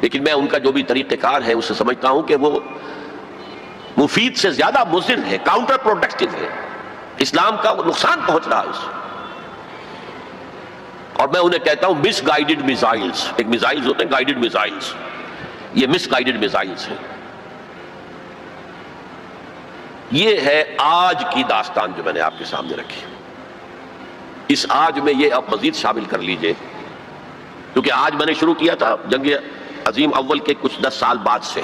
لیکن میں ان کا جو بھی طریقہ کار ہے اسے سمجھتا ہوں کہ وہ مفید سے زیادہ مضر ہے، کاؤنٹر پروڈکٹیو ہے، اسلام کا نقصان پہنچ رہا ہے اس سے. اور میں انہیں کہتا ہوں مس گائیڈڈ میزائلز. ایک میزائلز ہوتے ہیں گائیڈڈ میزائلز، یہ مس گائیڈڈ میزائلز ہیں. یہ ہے آج کی داستان جو میں نے آپ کے سامنے رکھی. اس آج میں یہ آپ مزید شامل کر لیجئے، کیونکہ آج میں نے شروع کیا تھا جنگ عظیم اول کے کچھ 10 سال بعد سے.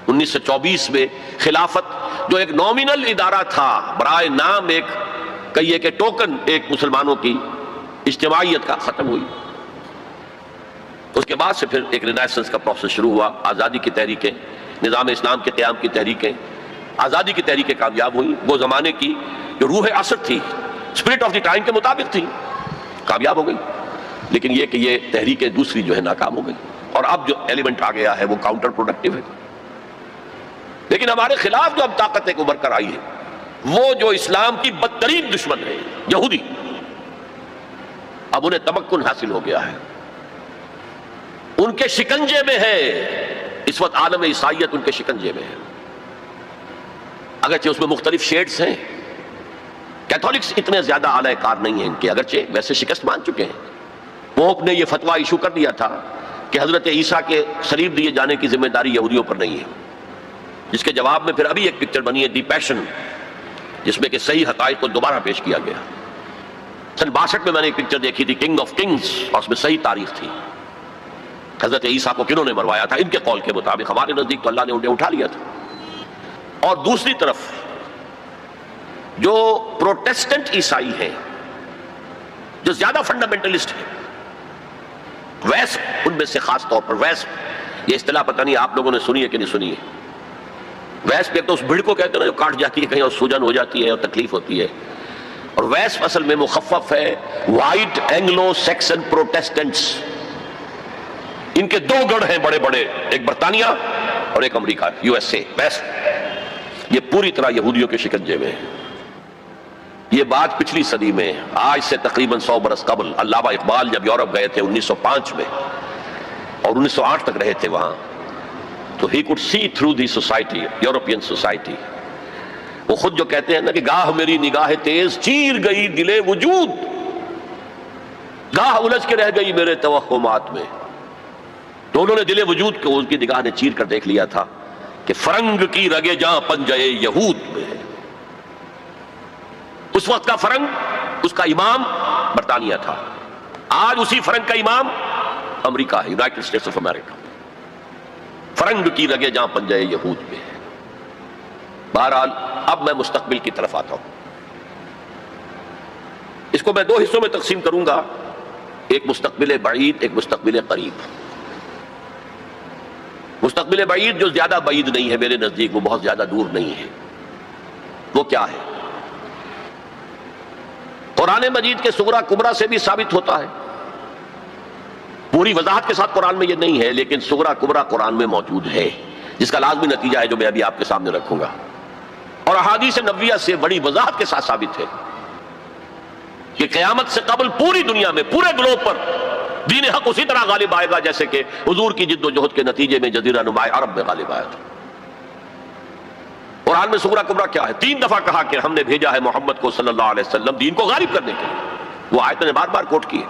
1924 میں خلافت جو ایک نومینل ادارہ تھا، برائے نام ایک کہیے کہ ٹوکن ایک مسلمانوں کی اجتماعیت کا، ختم ہوئی. اس کے بعد سے پھر ایک رینائسنس کا پروسیس شروع ہوا. آزادی کی تحریکیں، نظام اسلام کے قیام کی تحریکیں، آزادی کی تحریکیں کامیاب ہوئیں. وہ زمانے کی جو روح عصر تھی، اسپرٹ آف دی ٹائم کے مطابق تھی، کامیاب ہو گئی. لیکن یہ کہ یہ تحریکیں دوسری جو ہے ناکام ہو گئی، اور اب جو ایلیمنٹ آ گیا ہے وہ کاؤنٹر پروڈکٹیو ہے. لیکن ہمارے خلاف جو اب طاقت ایک ابھر کر آئی ہے، وہ جو اسلام کی بدترین دشمن ہے، یہودی، اب انہیں تمکن حاصل ہو گیا ہے، ان کے شکنجے میں ہے اس وقت. عالم عیسائیت ان کے شکنجے میں ہے، اگرچہ اس میں مختلف شیڈز ہیں. کیتھولکس اتنے زیادہ اعلی کار نہیں ہیں ان کے، اگرچہ ویسے شکست مان چکے ہیں. پوپ نے یہ فتویٰ ایشو کر دیا تھا کہ حضرت عیسیٰ کے صلیب دیے جانے کی ذمہ داری یہودیوں پر نہیں ہے، جس کے جواب میں پھر ابھی ایک پکچر بنی ہے دی پیشن، جس میں کہ صحیح حقائق کو دوبارہ پیش کیا گیا. سن 62 میں نے ایک پکچر دیکھی تھی کنگ آف کنگز، اور اس میں صحیح تاریخ تھی. حضرت عیسیٰ کو کنہوں نے مروایا تھا ان کے قول کے مطابق. ہمارے نزدیک تو اللہ نے انہیں اٹھا لیا تھا. اور دوسری طرف جو پروٹیسٹنٹ عیسائی ہیں، جو زیادہ فنڈامنٹلسٹ ہیں، ویسپ، ان میں سے خاص طور پر ویسپ، یہ اصطلاح پتہ نہیں آپ لوگوں نے سنی ہے کہ نہیں سنی ہے. ویسپ ایک تو اس بھیڑ کو کہتے ہیں نا جو کاٹ جاتی ہے کہیں اور سوجن ہو جاتی ہے اور تکلیف ہوتی ہے، اور ویسپ اصل میں مخفف ہے وائٹ اینگلو سیکسن پروٹیسٹنٹس. ان کے 2 گڑھ ہیں بڑے بڑے، ایک برطانیہ اور ایک امریکہ، USA. ویسپ یہ پوری طرح یہودیوں کے شکنجے میں ہے. یہ بات پچھلی صدی میں، آج سے تقریباً 100 برس قبل، علامہ اقبال جب یورپ گئے تھے 1905 میں اور 1908 تک رہے تھے وہاں، تو he could see through the society, European society. وہ خود جو کہتے ہیں نا کہ گاہ میری نگاہ تیز چیر گئی دل وجود، گاہ الجھ کے رہ گئی میرے توہمات میں. تو انہوں نے دل وجود کو ان کی نگاہ نے چیر کر دیکھ لیا تھا کہ فرنگ کی رگے جاں پنجے یہود میں ہے. اس وقت کا فرنگ، اس کا امام برطانیہ تھا. آج اسی فرنگ کا امام امریکہ ہے، یونائٹڈ اسٹیٹس آف امریکہ. فرنگ کی رگے جاں پنجے یہود میں ہے. بہرحال اب میں مستقبل کی طرف آتا ہوں. اس کو میں دو حصوں میں تقسیم کروں گا، ایک مستقبل بعید، ایک مستقبل قریب. مستقبل بعید جو زیادہ بعید نہیں ہے میرے نزدیک، وہ بہت زیادہ دور نہیں ہے. وہ کیا ہے؟ قرآن مجید کے صغرا کبرا سے بھی ثابت ہوتا ہے. پوری وضاحت کے ساتھ قرآن میں یہ نہیں ہے، لیکن صغرا کبرا قرآن میں موجود ہے، جس کا لازمی نتیجہ ہے جو میں ابھی آپ کے سامنے رکھوں گا. اور احادیث نبویہ سے بڑی وضاحت کے ساتھ ثابت ہے کہ قیامت سے قبل پوری دنیا میں، پورے گلوب پر دین حق اسی طرح غالب آئے گا جیسے کہ حضور کی جد و جہد کے نتیجے میں جزیرہ نما عرب میں غالب آیا تھا. قرآن میں صغرا کبرا کیا ہے؟ 3 دفعہ کہا کہ ہم نے بھیجا ہے محمد کو صلی اللہ علیہ وسلم دین کو غالب کرنے کے لیے. وہ آیت نے بار بار کوٹ کی ہے.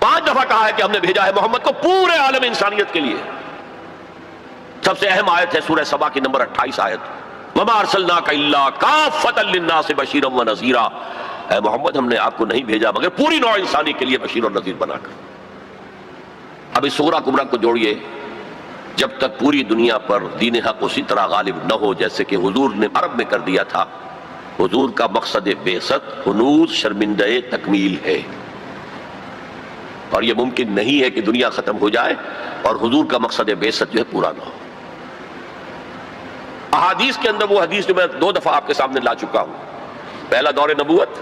5 دفعہ کہا ہے کہ ہم نے بھیجا ہے محمد کو پورے عالم انسانیت کے لیے. سب سے اہم آیت ہے سورہ سبا کی نمبر 28 آیت، وَمَا أَرْسَلْنَاكَ إِلَّا كَافَّةً لِلنَّاسِ بَشِيرًا وَنَذِيرًا. اے محمد ہم نے آپ کو نہیں بھیجا مگر پوری نوع انسانی کے لیے بشیر اور نذیر بنا کر. اب اس صغرا کبرا کو جوڑیے. جب تک پوری دنیا پر دین حق اسی طرح غالب نہ ہو جیسے کہ حضور نے عرب میں کر دیا تھا، حضور کا مقصد بعثت ہنوز شرمندہ تکمیل ہے. اور یہ ممکن نہیں ہے کہ دنیا ختم ہو جائے اور حضور کا مقصد بعثت جو ہے پورا نہ ہو. احادیث کے اندر وہ حدیث جو میں 2 دفعہ آپ کے سامنے لا چکا ہوں. پہلا دور نبوت،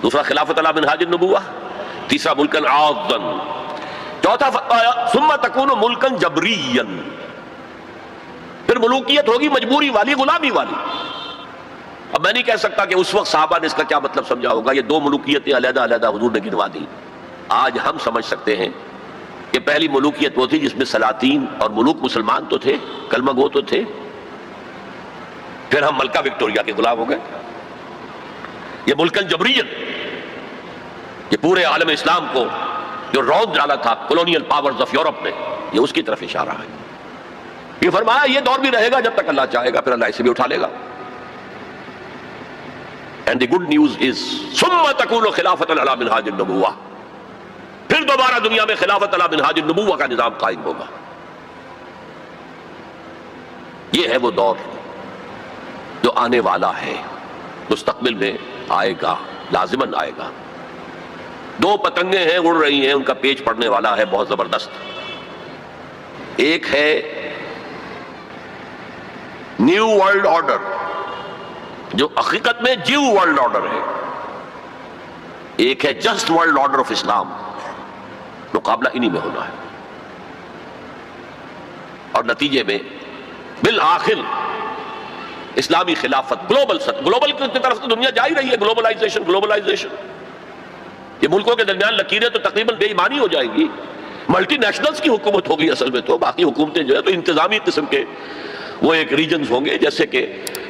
دوسرا خلافت علی منہاج النبوہ، تیسرا ملکن عاضن، چوتھا ثم تکون ملکن جبریا. پھر ملوکیت ہوگی مجبوری والی، غلامی والی. اب میں نہیں کہہ سکتا کہ اس وقت صحابہ نے اس کا کیا مطلب سمجھا ہوگا. یہ 2 ملوکیتیں علیحدہ علیحدہ حضور نے گنوا دی. آج ہم سمجھ سکتے ہیں کہ پہلی ملوکیت وہ تھی جس میں سلاطین اور ملوک مسلمان تو تھے، کلمہ گو تو تھے. پھر ہم ملکہ وکٹوریہ کے غلام ہو گئے. یہ ملکن جبریت، یہ پورے عالم اسلام کو جو رونق ڈالا تھا کولونیل پاورز آف یورپ نے، یہ اس کی طرف اشارہ ہے. یہ فرمایا یہ دور بھی رہے گا جب تک اللہ چاہے گا، پھر اللہ اسے بھی اٹھا لے گا. And the good news is ثم تکون خلافت علی منہاج النبوہ. پھر دوبارہ دنیا میں خلافت علی منہاج النبوہ کا نظام قائم ہوگا. یہ ہے وہ دور جو آنے والا ہے، مستقبل میں آئے گا، لازماً آئے گا. 2 پتنگیں ہیں اڑ رہی ہیں، ان کا پیچ پڑنے والا ہے بہت زبردست. ایک ہے نیو ورلڈ آرڈر جو حقیقت میں جیو ورلڈ آرڈر ہے. ایک ہے جسٹ ورلڈ آرڈر آف اسلام. مقابلہ انہی میں ہونا ہے. اور نتیجے میں بالآخر اسلامی خلافت گلوبل کی طرف تو دنیا جا ہی رہی ہے. گلوبلائزیشن. یہ ملکوں کے درمیان لکیریں تو تقریباً بے ایمانی ہو جائے گی. ملٹی نیشنلز کی حکومت ہوگی اصل میں. تو باقی حکومتیں جو ہے تو انتظامی قسم کے وہ ایک ریجنز ہوں گے. جیسے کہ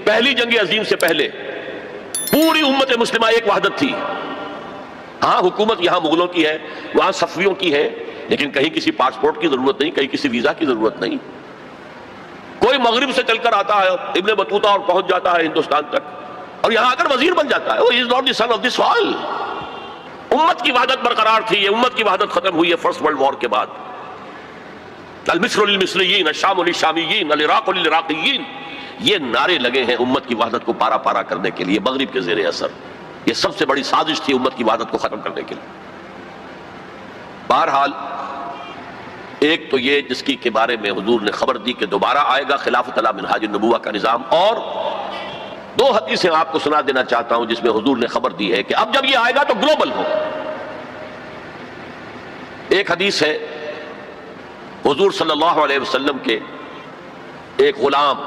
پہلی جنگ عظیم سے پہلے پوری امت مسلمہ ایک وحدت تھی. ہاں حکومت یہاں مغلوں کی ہے، وہاں صفویوں کی ہے، لیکن کہیں کسی پاسپورٹ کی ضرورت نہیں، کہیں کسی ویزا کی ضرورت نہیں. کوئی مغرب سے چل کر آتا ہے ابن بطوطہ اور پہنچ جاتا ہے ہندوستان تک اور یہاں آ کر وزیر بن جاتا ہے. وہ is not the sun of this وال. امت کی وحدت برقرار تھی. یہ امت کی وحدت ختم ہوئی ہے فرسٹ ورلڈ وار کے بعد. المصر للمصریین، الشام للشامیین، العراق للعراقیین. یہ نعرے لگے ہیں امت کی وحدت کو پارا پارا کرنے کے لیے مغرب کے زیر اثر. یہ سب سے بڑی سازش تھی امت کی وحدت کو ختم کرنے کے لیے. بہرحال ایک تو یہ جس کی کے بارے میں حضور نے خبر دی کہ دوبارہ آئے گا خلافت علی منہاج النبوہ کا نظام. اور 2 حدیثیں آپ کو سنا دینا چاہتا ہوں جس میں حضور نے خبر دی ہے کہ اب جب یہ آئے گا تو گلوبل ہوگا. ایک حدیث ہے حضور صلی اللہ علیہ وسلم کے ایک غلام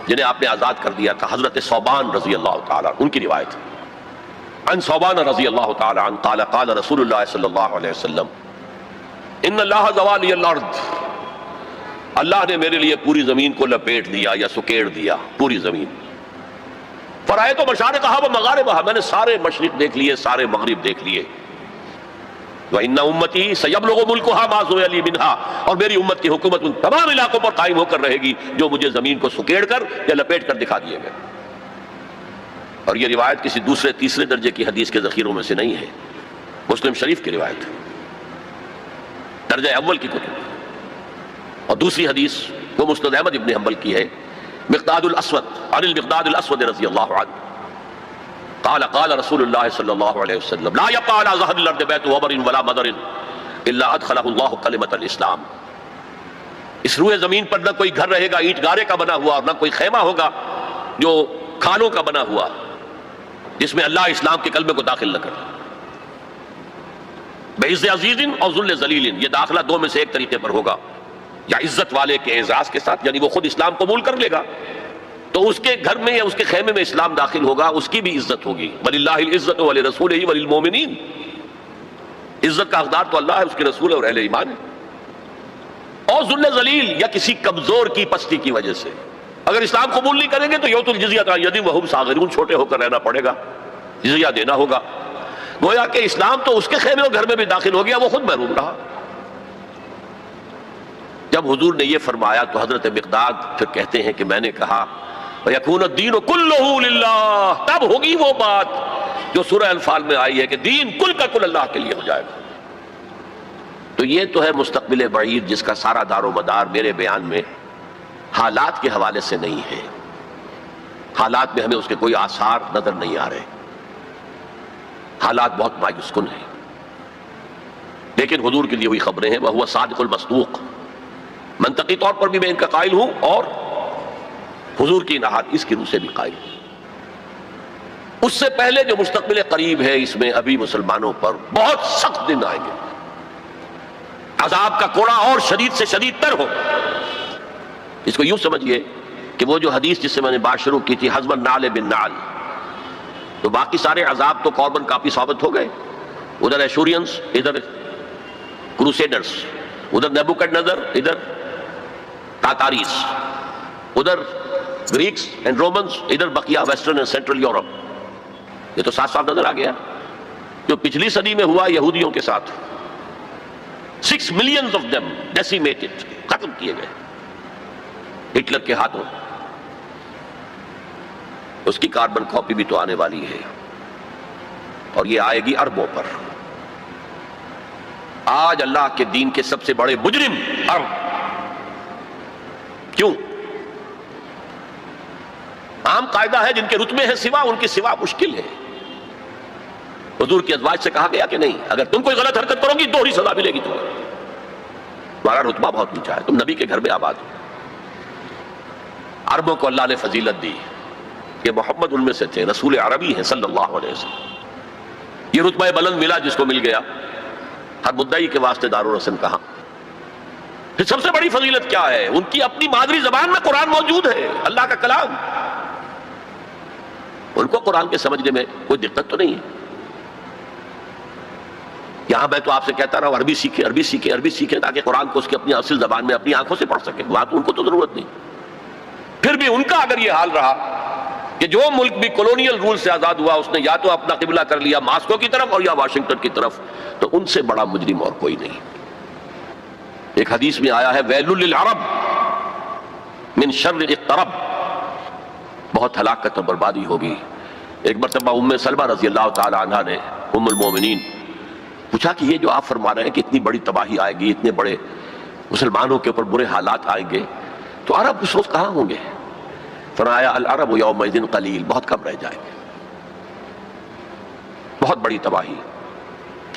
جنہیں آپ نے آزاد کر دیا تھا، حضرت ثوبان رضی اللہ تعالیٰ، ان کی روایت ہے. عن ثوبان رضی اللہ تعالیٰ عنہ قال قال رسول اللہ صلی اللہ علیہ وسلم ان اللہ زوالی الارض. اللہ نے میرے لیے پوری زمین کو لپیٹ دیا یا سکیڑ دیا، پوری زمین. فرائے تو مشارقہا و مغاربہا، میں نے سارے مشرق دیکھ لیے، سارے مغرب دیکھ لیے. وَإِنَّ أُمَّتِي سَيَبْلُغُ مُلْكُهَا مَا زُوِيَ لِي مِنْهَا، اور میری امت کی حکومت ان تمام علاقوں پر قائم ہو کر رہے گی جو مجھے زمین کو سکیڑ کر یا لپیٹ کر دکھا دیے گئے۔ اور یہ روایت کسی دوسرے تیسرے درجے کی حدیث کے ذخیروں میں سے نہیں ہے، مسلم شریف کی روایت ہے، درجہ اول کی کتب۔ اور دوسری حدیث وہ مسند احمد ابن حنبل کی ہے، مقداد الاسود عن المقداد الاسود رضی اللہ عنہ قال قال رسول اللہ صلی اللہ علیہ وسلم لا يبقى على ظهر الارض بيت وبر ولا مدر الا ادخله الله كلمة الاسلام۔ اس روئے زمین پر نہ کوئی گھر رہے گا اینٹ گارے کا بنا ہوا، اور نہ کوئی خیمہ ہوگا جو کھانوں کا بنا ہوا، جس میں اللہ اسلام کے کلمے کو داخل نہ کرے۔ بعز عزیز اور ذل ذلیل، یہ داخلہ دو میں سے ایک طریقے پر ہوگا، یا عزت والے کے اعزاز کے ساتھ، یعنی وہ خود اسلام قبول کر لے گا تو اس کے گھر میں یا اس کے خیمے میں اسلام داخل ہوگا، اس کی بھی عزت ہوگی۔ وَلِلَّهِ الْعِزَّةُ وَلِرَسُولِهِ وَلِلْمُؤْمِنِينَ، عزت کا حقدار تو اللہ ہے، اس کے رسول اور اہل ایمان ہے۔ اور ذل ذلیل، یا کسی کمزور کی پستی کی وجہ سے، اگر اسلام قبول نہیں کریں گے تو یؤتوا الجزیۃ عن ید وہم صاغرون، چھوٹے ہو کر رہنا پڑے گا، جزیہ دینا ہوگا۔ گویا کہ اسلام تو اس کے خیمے اور گھر میں بھی داخل ہو گیا، وہ خود محروم رہا۔ جب حضور نے یہ فرمایا تو حضرت مقداد پھر کہتے ہیں کہ میں نے کہا وَيَكُونَ الدِّينُ كُلُّهُ لِلَّهِ، تب ہوگی وہ بات جو سورہ انفال میں آئی ہے کہ دین کل کا کل اللہ کے لیے ہو جائے گا۔ تو یہ تو ہے مستقبل بعید، جس کا سارا دار و مدار میرے بیان میں حالات کے حوالے سے نہیں ہے۔ حالات میں ہمیں اس کے کوئی آثار نظر نہیں آ رہے، حالات بہت مایوس کن ہیں، لیکن حضور کے لیے ہوئی خبریں ہیں۔ وَهُوَ صادق المصدوق، منطقی طور پر بھی میں ان کا قائل ہوں، اور حضور کی ان احادیث کی روح سے بھی قائل ہوں۔ اس سے پہلے جو مستقبل قریب ہے، اس میں ابھی مسلمانوں پر بہت سخت دن آئیں گے، عذاب کا کوڑا اور شدید سے شدید تر ہو۔ اس کو یوں سمجھیے کہ وہ جو حدیث جس سے میں نے بات شروع کی تھی، حزب النعل بالنعل، تو باقی سارے عذاب تو کاربن کاپی ثابت ہو گئے، ادھر ایشورینز، ادھر کروسیڈرز، ادھر نیبوکڈنیزر، ادھر تاتاریز، ادھر گریکس اینڈ رومنز، ادھر بقیہ ویسٹرن اینڈ سینٹرل یورپ۔ یہ تو صاف صاف نظر آ گیا جو پچھلی صدی میں ہوا یہودیوں کے ساتھ، 6 millions of them decimated، ختم کیے گئے ہٹلر کے ہاتھوں۔ اس کی کاربن کاپی بھی تو آنے والی ہے، اور یہ آئے گی اربوں پر۔ آج اللہ کے دین کے سب سے بڑے مجرم عرب، کیوں؟ عام قاعدہ ہے جن کے رتبے ہیں سوا، ان کی سوا مشکل ہے۔ حضور کی ازواج سے کہا گیا کہ نہیں، اگر تم کوئی غلط حرکت کرو گی دوہری سزا ملے گی تمہیں، تمہارا رتبہ بہت اونچا ہے، تم نبی کے گھر میں آباد ہو۔ عربوں کو اللہ نے فضیلت دی کہ محمد ان میں سے تھے، رسول عربی ہیں صلی اللہ علیہ وسلم۔ یہ رتبہ بلند ملا جس کو مل گیا، ہر مدعی کے واسطے دار و رسم کہا۔ پھر سب سے بڑی فضیلت کیا ہے؟ ان کی اپنی مادری زبان میں قرآن موجود ہے، اللہ کا کلام۔ ان کو قرآن کے سمجھنے میں کوئی دقت تو نہیں ہے۔ یہاں میں تو آپ سے کہتا رہا ہوں عربی سیکھیں، عربی سیکھیں، عربی سیکھیں، تاکہ قرآن کو اس کی اپنی اصل زبان میں اپنی آنکھوں سے پڑھ سکیں، وہاں تو ان کو تو ضرورت نہیں۔ پھر بھی ان کا اگر یہ حال رہا کہ جو ملک بھی کولونیل رول سے آزاد ہوا، اس نے یا تو اپنا قبلہ کر لیا ماسکو کی طرف اور یا واشنگٹن کی طرف، تو ان سے بڑا مجرم اور کوئی نہیں۔ ایک حدیث میں آیا ہے ویل للعرب من شر اقترب، بہت ہلاکت اور بربادی ہوگی۔ ایک مرتبہ ام سلمہ رضی اللہ تعالی عنہ نے ام المومنین پوچھا کہ یہ جو آپ فرما رہے ہیں کہ اتنی بڑی تباہی آئے گی، اتنے بڑے مسلمانوں کے اوپر برے حالات آئیں گے، تو عرب اس وقت کہاں ہوں گے؟ فرمایا العرب یومئذ قلیل، بہت کم رہ جائیں گے، بہت بڑی تباہی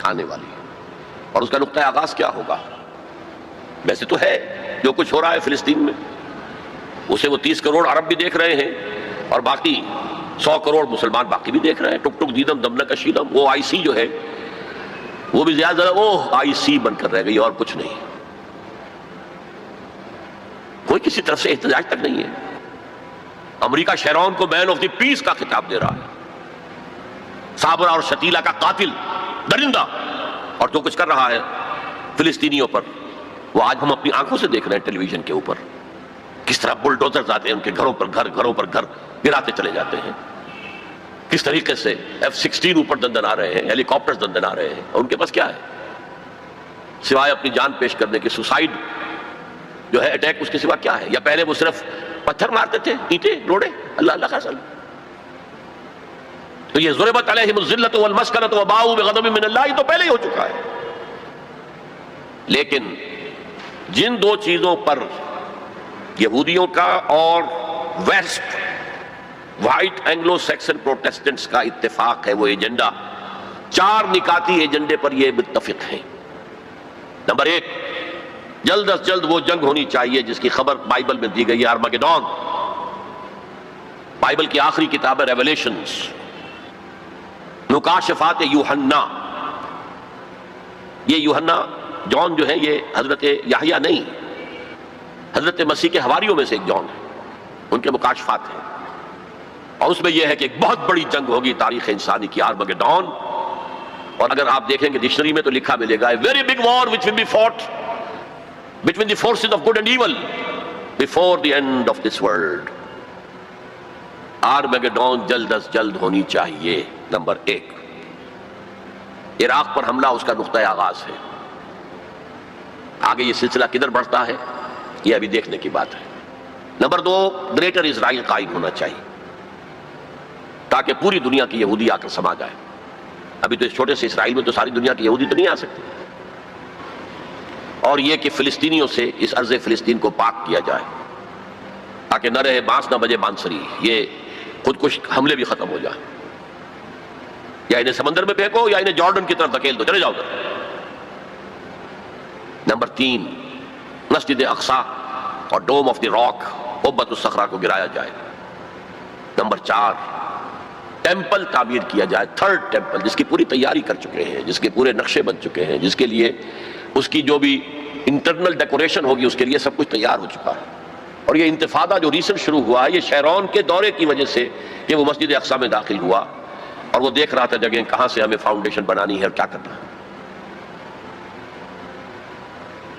آنے والی ہے۔ اور اس کا نقطہ آغاز کیا ہوگا؟ ویسے تو ہے جو کچھ ہو رہا ہے فلسطین میں، اسے وہ 30 کروڑ عرب بھی دیکھ رہے ہیں، اور باقی 100 کروڑ مسلمان باقی بھی دیکھ رہے ہیں۔ ٹک ٹک دیدم دم نہ کشیدم، وہ آئی سی جو ہے وہ بھی زیادہ آئی سی بن کر رہ گئی اور کچھ نہیں۔ کوئی کسی طرف سے احتجاج تک نہیں ہے۔ امریکہ شیرون کو مین آف دی پیس کا خطاب دے رہا ہے، صابرہ اور شتیلہ کا قاتل درندہ، اور جو کچھ کر رہا ہے فلسطینیوں پر وہ آج ہم اپنی آنکھوں سے دیکھ رہے ہیں ٹیلی ویژن کے اوپر، کس طرح بلڈوزرز آتے ہیں ان کے گھروں پر گھر گراتے چلے جاتے ہیں، کس طریقے سے F-16 اوپر دندن آ رہے ہیں، ہیلی کاپٹرز دندن آ رہے ہیں، اور ان کے پاس کیا ہے؟ سوائے اپنی جان پیش کرنے کے. سوسائڈ جو ہے اٹیک اس کے سوا کیا ہے؟ یا پہلے وہ صرف پتھر مارتے تھے، اینٹیں روڑے، اللہ اللہ کا سلام. تو یہ ضربت علیہم الذلۃ والمسکنۃ وباؤوا بغضب من اللہ، یہ تو پہلے ہی ہو چکا ہے. لیکن جن دو چیزوں پر یہودیوں کا اور west white Anglo Saxon Protestants کا اتفاق ہے، وہ ایجنڈا، 4 نکاتی ایجنڈے پر یہ متفق ہیں. نمبر 1، جلد از جلد وہ جنگ ہونی چاہیے جس کی خبر بائبل میں دی گئی ہے، ارمگیڈون. بائبل کی آخری کتاب ہے ریویلیشنز، مکاشفات یوحنا. یہ یوحنا جون جو ہے یہ حضرت یحییٰ نہیں، حضرت مسیح کے حواریوں میں سے ایک جون ہے، ان کے مکاشفات ہیں. اور اس میں یہ ہے کہ ایک بہت بڑی جنگ ہوگی تاریخ انسانی کی، ارمگیڈون. اور اگر آپ دیکھیں گے ڈکشنری میں تو لکھا ملے گا very big war which will be fought between the forces of good and evil before the end of this world. ارمگیڈون جلد از جلد ہونی چاہیے. نمبر 1، عراق پر حملہ اس کا نقطۂ آغاز ہے. آگے یہ سلسلہ کدھر بڑھتا ہے یہ ابھی دیکھنے کی بات ہے. نمبر 2، گریٹر اسرائیل قائم ہونا چاہیے تاکہ پوری دنیا کی یہودی آ کر سما جائے. ابھی تو اس چھوٹے سے اسرائیل میں تو ساری دنیا کی یہودی تو نہیں آ سکتی. اور یہ کہ فلسطینیوں سے اس ارض فلسطین کو پاک کیا جائے تاکہ نہ رہے بانس نہ بجے بانسری، یہ خودکش حملے بھی ختم ہو جائیں. یا انہیں سمندر میں پھینکو یا انہیں جارڈن کی طرف دھکیل دو، چلے جاؤ ادھر. نمبر 3، مسجد اقصی اور ڈوم آف دی راک قبۃ الصخرہ کو گرایا جائے. نمبر 4، ٹیمپل تعمیر کیا جائے، 3rd ٹیمپل، جس کی پوری تیاری کر چکے ہیں، جس کے پورے نقشے بن چکے ہیں، جس کے لیے اس کی جو بھی انٹرنل ڈیکوریشن ہوگی اس کے لیے سب کچھ تیار ہو چکا ہے. اور یہ انتفاضہ جو ریسنٹ شروع ہوا ہے یہ شیرون کے دورے کی وجہ سے کہ وہ مسجد اقصی میں داخل ہوا اور وہ دیکھ رہا تھا جگہ کہاں سے ہمیں فاؤنڈیشن بنانی ہے اور کیا کرنا ہے.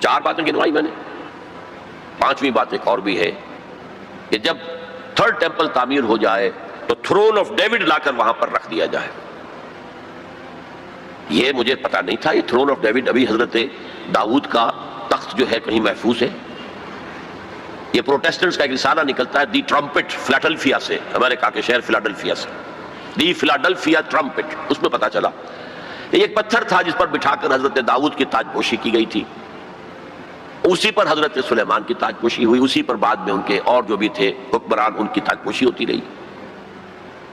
4 باتیں گنوائی میں نے. 5ویں بات ایک اور بھی ہے کہ جب 3rd ٹیمپل تعمیر ہو جائے تو تھرون آف ڈیوڈ لا کر وہاں پر رکھ دیا جائے. یہ مجھے پتا نہیں تھا، یہ تھرون آف ڈیوڈ ابھی حضرت داؤد کا تخت جو ہے کہیں محفوظ ہے. یہ پروٹیسٹنٹس کا ایک رسالہ نکلتا ہے دی ٹرمپٹ فلاڈلفیا سے، امریکہ کے شہر فلاڈلفیا سے، دی فلاڈلفیا ٹرمپٹ. اس میں پتا چلا یہ ایک پتھر تھا جس پر بٹھا کر حضرت داؤد کی تاج پوشی کی گئی تھی. اسی پر حضرت سلیمان کی تاج پوشی ہوئی، اسی پر بعد میں ان کے اور جو بھی تھے حکمران ان کی تاج پوشی ہوتی رہی.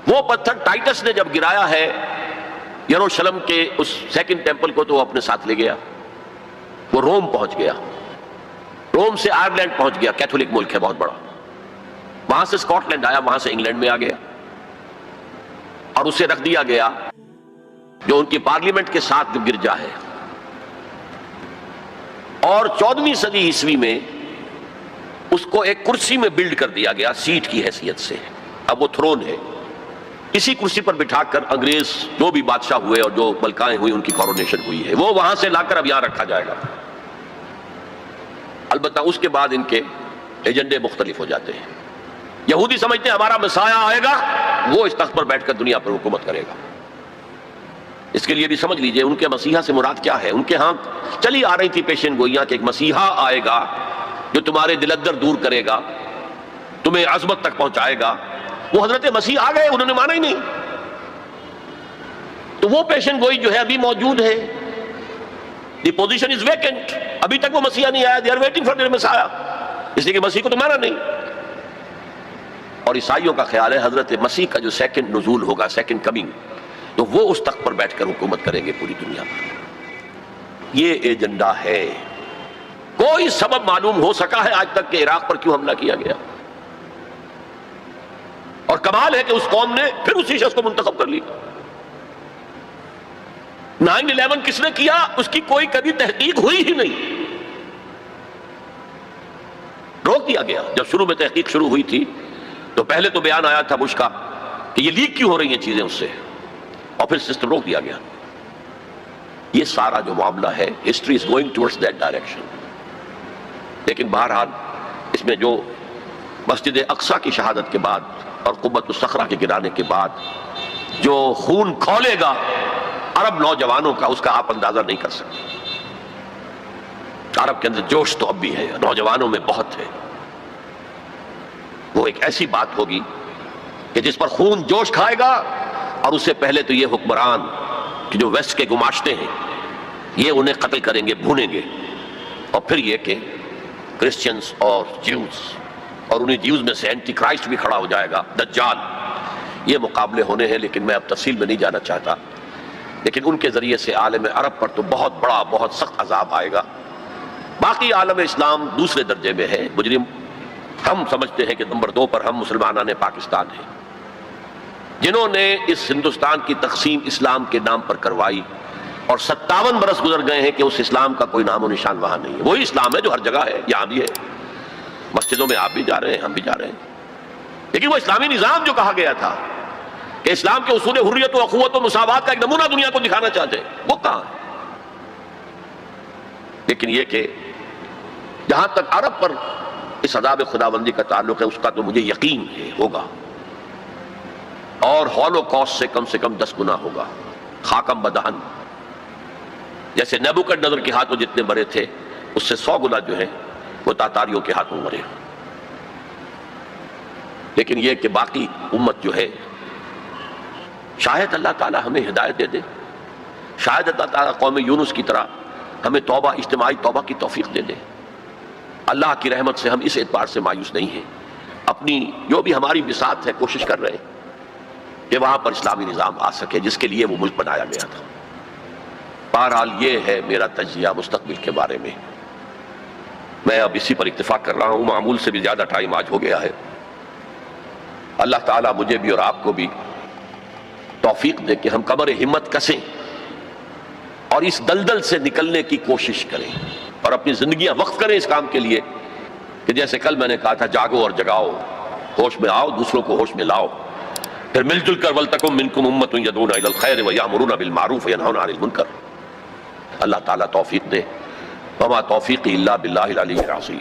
وہ پتھر ٹائٹس نے جب گرایا ہے یروشلم کے اس 2nd ٹیمپل کو تو وہ اپنے ساتھ لے گیا. وہ روم پہنچ گیا، روم سے آئرلینڈ پہنچ گیا، کیتھولک ملک ہے بہت بڑا. وہاں سے اسکاٹ لینڈ آیا، وہاں سے انگلینڈ میں آ گیا اور اسے رکھ دیا گیا جو ان کی پارلیمنٹ کے ساتھ جو گرجا ہے. اور 14ویں صدی عیسوی میں اس کو ایک کرسی میں بلڈ کر دیا گیا سیٹ کی حیثیت سے. اب وہ تھرون ہے، اسی کرسی پر بٹھا کر انگریز جو بھی بادشاہ ہوئے اور جو ملکائیں ہوئی ان کی کورونیشن ہوئی ہے، وہ وہاں سے لا کر اب یہاں رکھا جائے گا. البتہ اس کے بعد ان کے ایجنڈے مختلف ہو جاتے ہیں. یہودی سمجھتے ہیں ہمارا مسیح آئے گا، وہ اس تخت پر بیٹھ کر دنیا پر حکومت کرے گا. اس کے لیے بھی سمجھ لیجئے ان کے مسیحا سے مراد کیا ہے. ان کے ہاں چلی آ رہی تھی پیشین گوئیاں کہ ایک مسیحا آئے گا جو تمہارے دلدر دور کرے گا، تمہیں عظمت تک پہنچائے گا. وہ حضرت مسیح آ گئے، انہوں نے مانا ہی نہیں. تو وہ پیشین گوئی جو ہے ابھی موجود ہے. The position is vacant. ابھی تک وہ مسیح نہیں آیا. They are waiting for their مسیح، اس لیے کہ مسیح کو تو مانا نہیں. اور عیسائیوں کا خیال ہے حضرت مسیح کا جو 2nd نزول ہوگا، 2nd کمنگ، تو وہ اس تخت پر بیٹھ کر حکومت کریں گے پوری دنیا پر. یہ ایجنڈا ہے. کوئی سبب معلوم ہو سکا ہے آج تک کہ عراق پر کیوں حملہ کیا گیا؟ اور کمال ہے کہ اس قوم نے پھر اسی شخص کو منتخب کر لی. 9/11 کس نے کیا اس کی کوئی کبھی تحقیق ہوئی ہی نہیں، روک دیا گیا. جب شروع میں تحقیق شروع ہوئی تھی تو پہلے تو بیان آیا تھا بش کا کہ یہ لیک کیوں ہو رہی ہیں چیزیں اس سے، اور پھر سسٹم روک دیا گیا. یہ سارا جو معاملہ ہے history is going towards that direction. لیکن بہرحال اس میں جو مسجد اقصی کی شہادت کے بعد اور قبۃ الصخرہ کے گرانے کے بعد جو خون کھولے گا عرب نوجوانوں کا، اس کا آپ اندازہ نہیں کر سکتے. عرب کے اندر جوش تو اب بھی ہے، نوجوانوں میں بہت ہے. وہ ایک ایسی بات ہوگی کہ جس پر خون جوش کھائے گا، اور اس سے پہلے تو یہ حکمران کہ جو ویسٹ کے گماشتے ہیں یہ انہیں قتل کریں گے، بھونیں گے. اور پھر یہ کہ کرسچنز اور جیوز، اور انہیں جیوز میں سے اینٹی کرائسٹ بھی کھڑا ہو جائے گا، دجال. یہ مقابلے ہونے ہیں، لیکن میں اب تفصیل میں نہیں جانا چاہتا. لیکن ان کے ذریعے سے عالم عرب پر تو بہت بڑا، بہت سخت عذاب آئے گا. باقی عالم اسلام دوسرے درجے میں ہے، مجرم. ہم سمجھتے ہیں کہ نمبر 2 پر ہم مسلمانان پاکستان ہیں، جنہوں نے اس ہندوستان کی تقسیم اسلام کے نام پر کروائی، اور 57 برس گزر گئے ہیں کہ اس اسلام کا کوئی نام و نشان وہاں نہیں ہے. وہی اسلام ہے جو ہر جگہ ہے، یہاں بھی ہے، مسجدوں میں آپ بھی جا رہے ہیں، ہم بھی جا رہے ہیں. لیکن وہ اسلامی نظام جو کہا گیا تھا کہ اسلام کے اصول حریت و اخوت و مساوات کا ایک نمونہ دنیا کو دکھانا چاہتے ہیں، وہ کہاں ہے؟ لیکن یہ کہ جہاں تک عرب پر اس عذاب خداوندی کا تعلق ہے، اس کا تو مجھے یقین ہے ہوگا، اور ہولوکاسٹ سے کم 10 گنا ہوگا. خاکم بدہن، جیسے نیبوکڈنیزر کے ہاتھوں جتنے مرے تھے، اس سے 100 گنا جو ہے وہ تاتاریوں کے ہاتھوں مرے. لیکن یہ کہ باقی امت جو ہے، شاید اللہ تعالی ہمیں ہدایت دے دے، شاید اللہ تعالی قوم یونس کی طرح ہمیں توبہ، اجتماعی توبہ کی توفیق دے دے. اللہ کی رحمت سے ہم اس اعتبار سے مایوس نہیں ہیں، اپنی جو بھی ہماری بساط ہے کوشش کر رہے ہیں کہ وہاں پر اسلامی نظام آ سکے جس کے لیے وہ ملک بنایا گیا تھا. بہرحال یہ ہے میرا تجزیہ مستقبل کے بارے میں. میں اب اسی پر اکتفا کر رہا ہوں، معمول سے بھی زیادہ ٹائم آج ہو گیا ہے. اللہ تعالیٰ مجھے بھی اور آپ کو بھی توفیق دے کہ ہم کمر ہمت کسیں اور اس دلدل سے نکلنے کی کوشش کریں، اور اپنی زندگیاں وقف کریں اس کام کے لیے کہ جیسے کل میں نے کہا تھا، جاگو اور جگاؤ، ہوش میں آؤ، دوسروں کو ہوش میں لاؤ، پھر مل جل کر وَلْتَكُن مِّنكُمْ أُمَّةٌ يَدْعُونَ إِلَى الْخَيْرِ وَيَأْمُرُونَ بِالْمَعْرُوفِ وَيَنْهَوْنَ عَنِ الْمُنكَرِ. اللہ تعالیٰ توفیق دے. وما توفیقی الا باللہ العلی العظیم.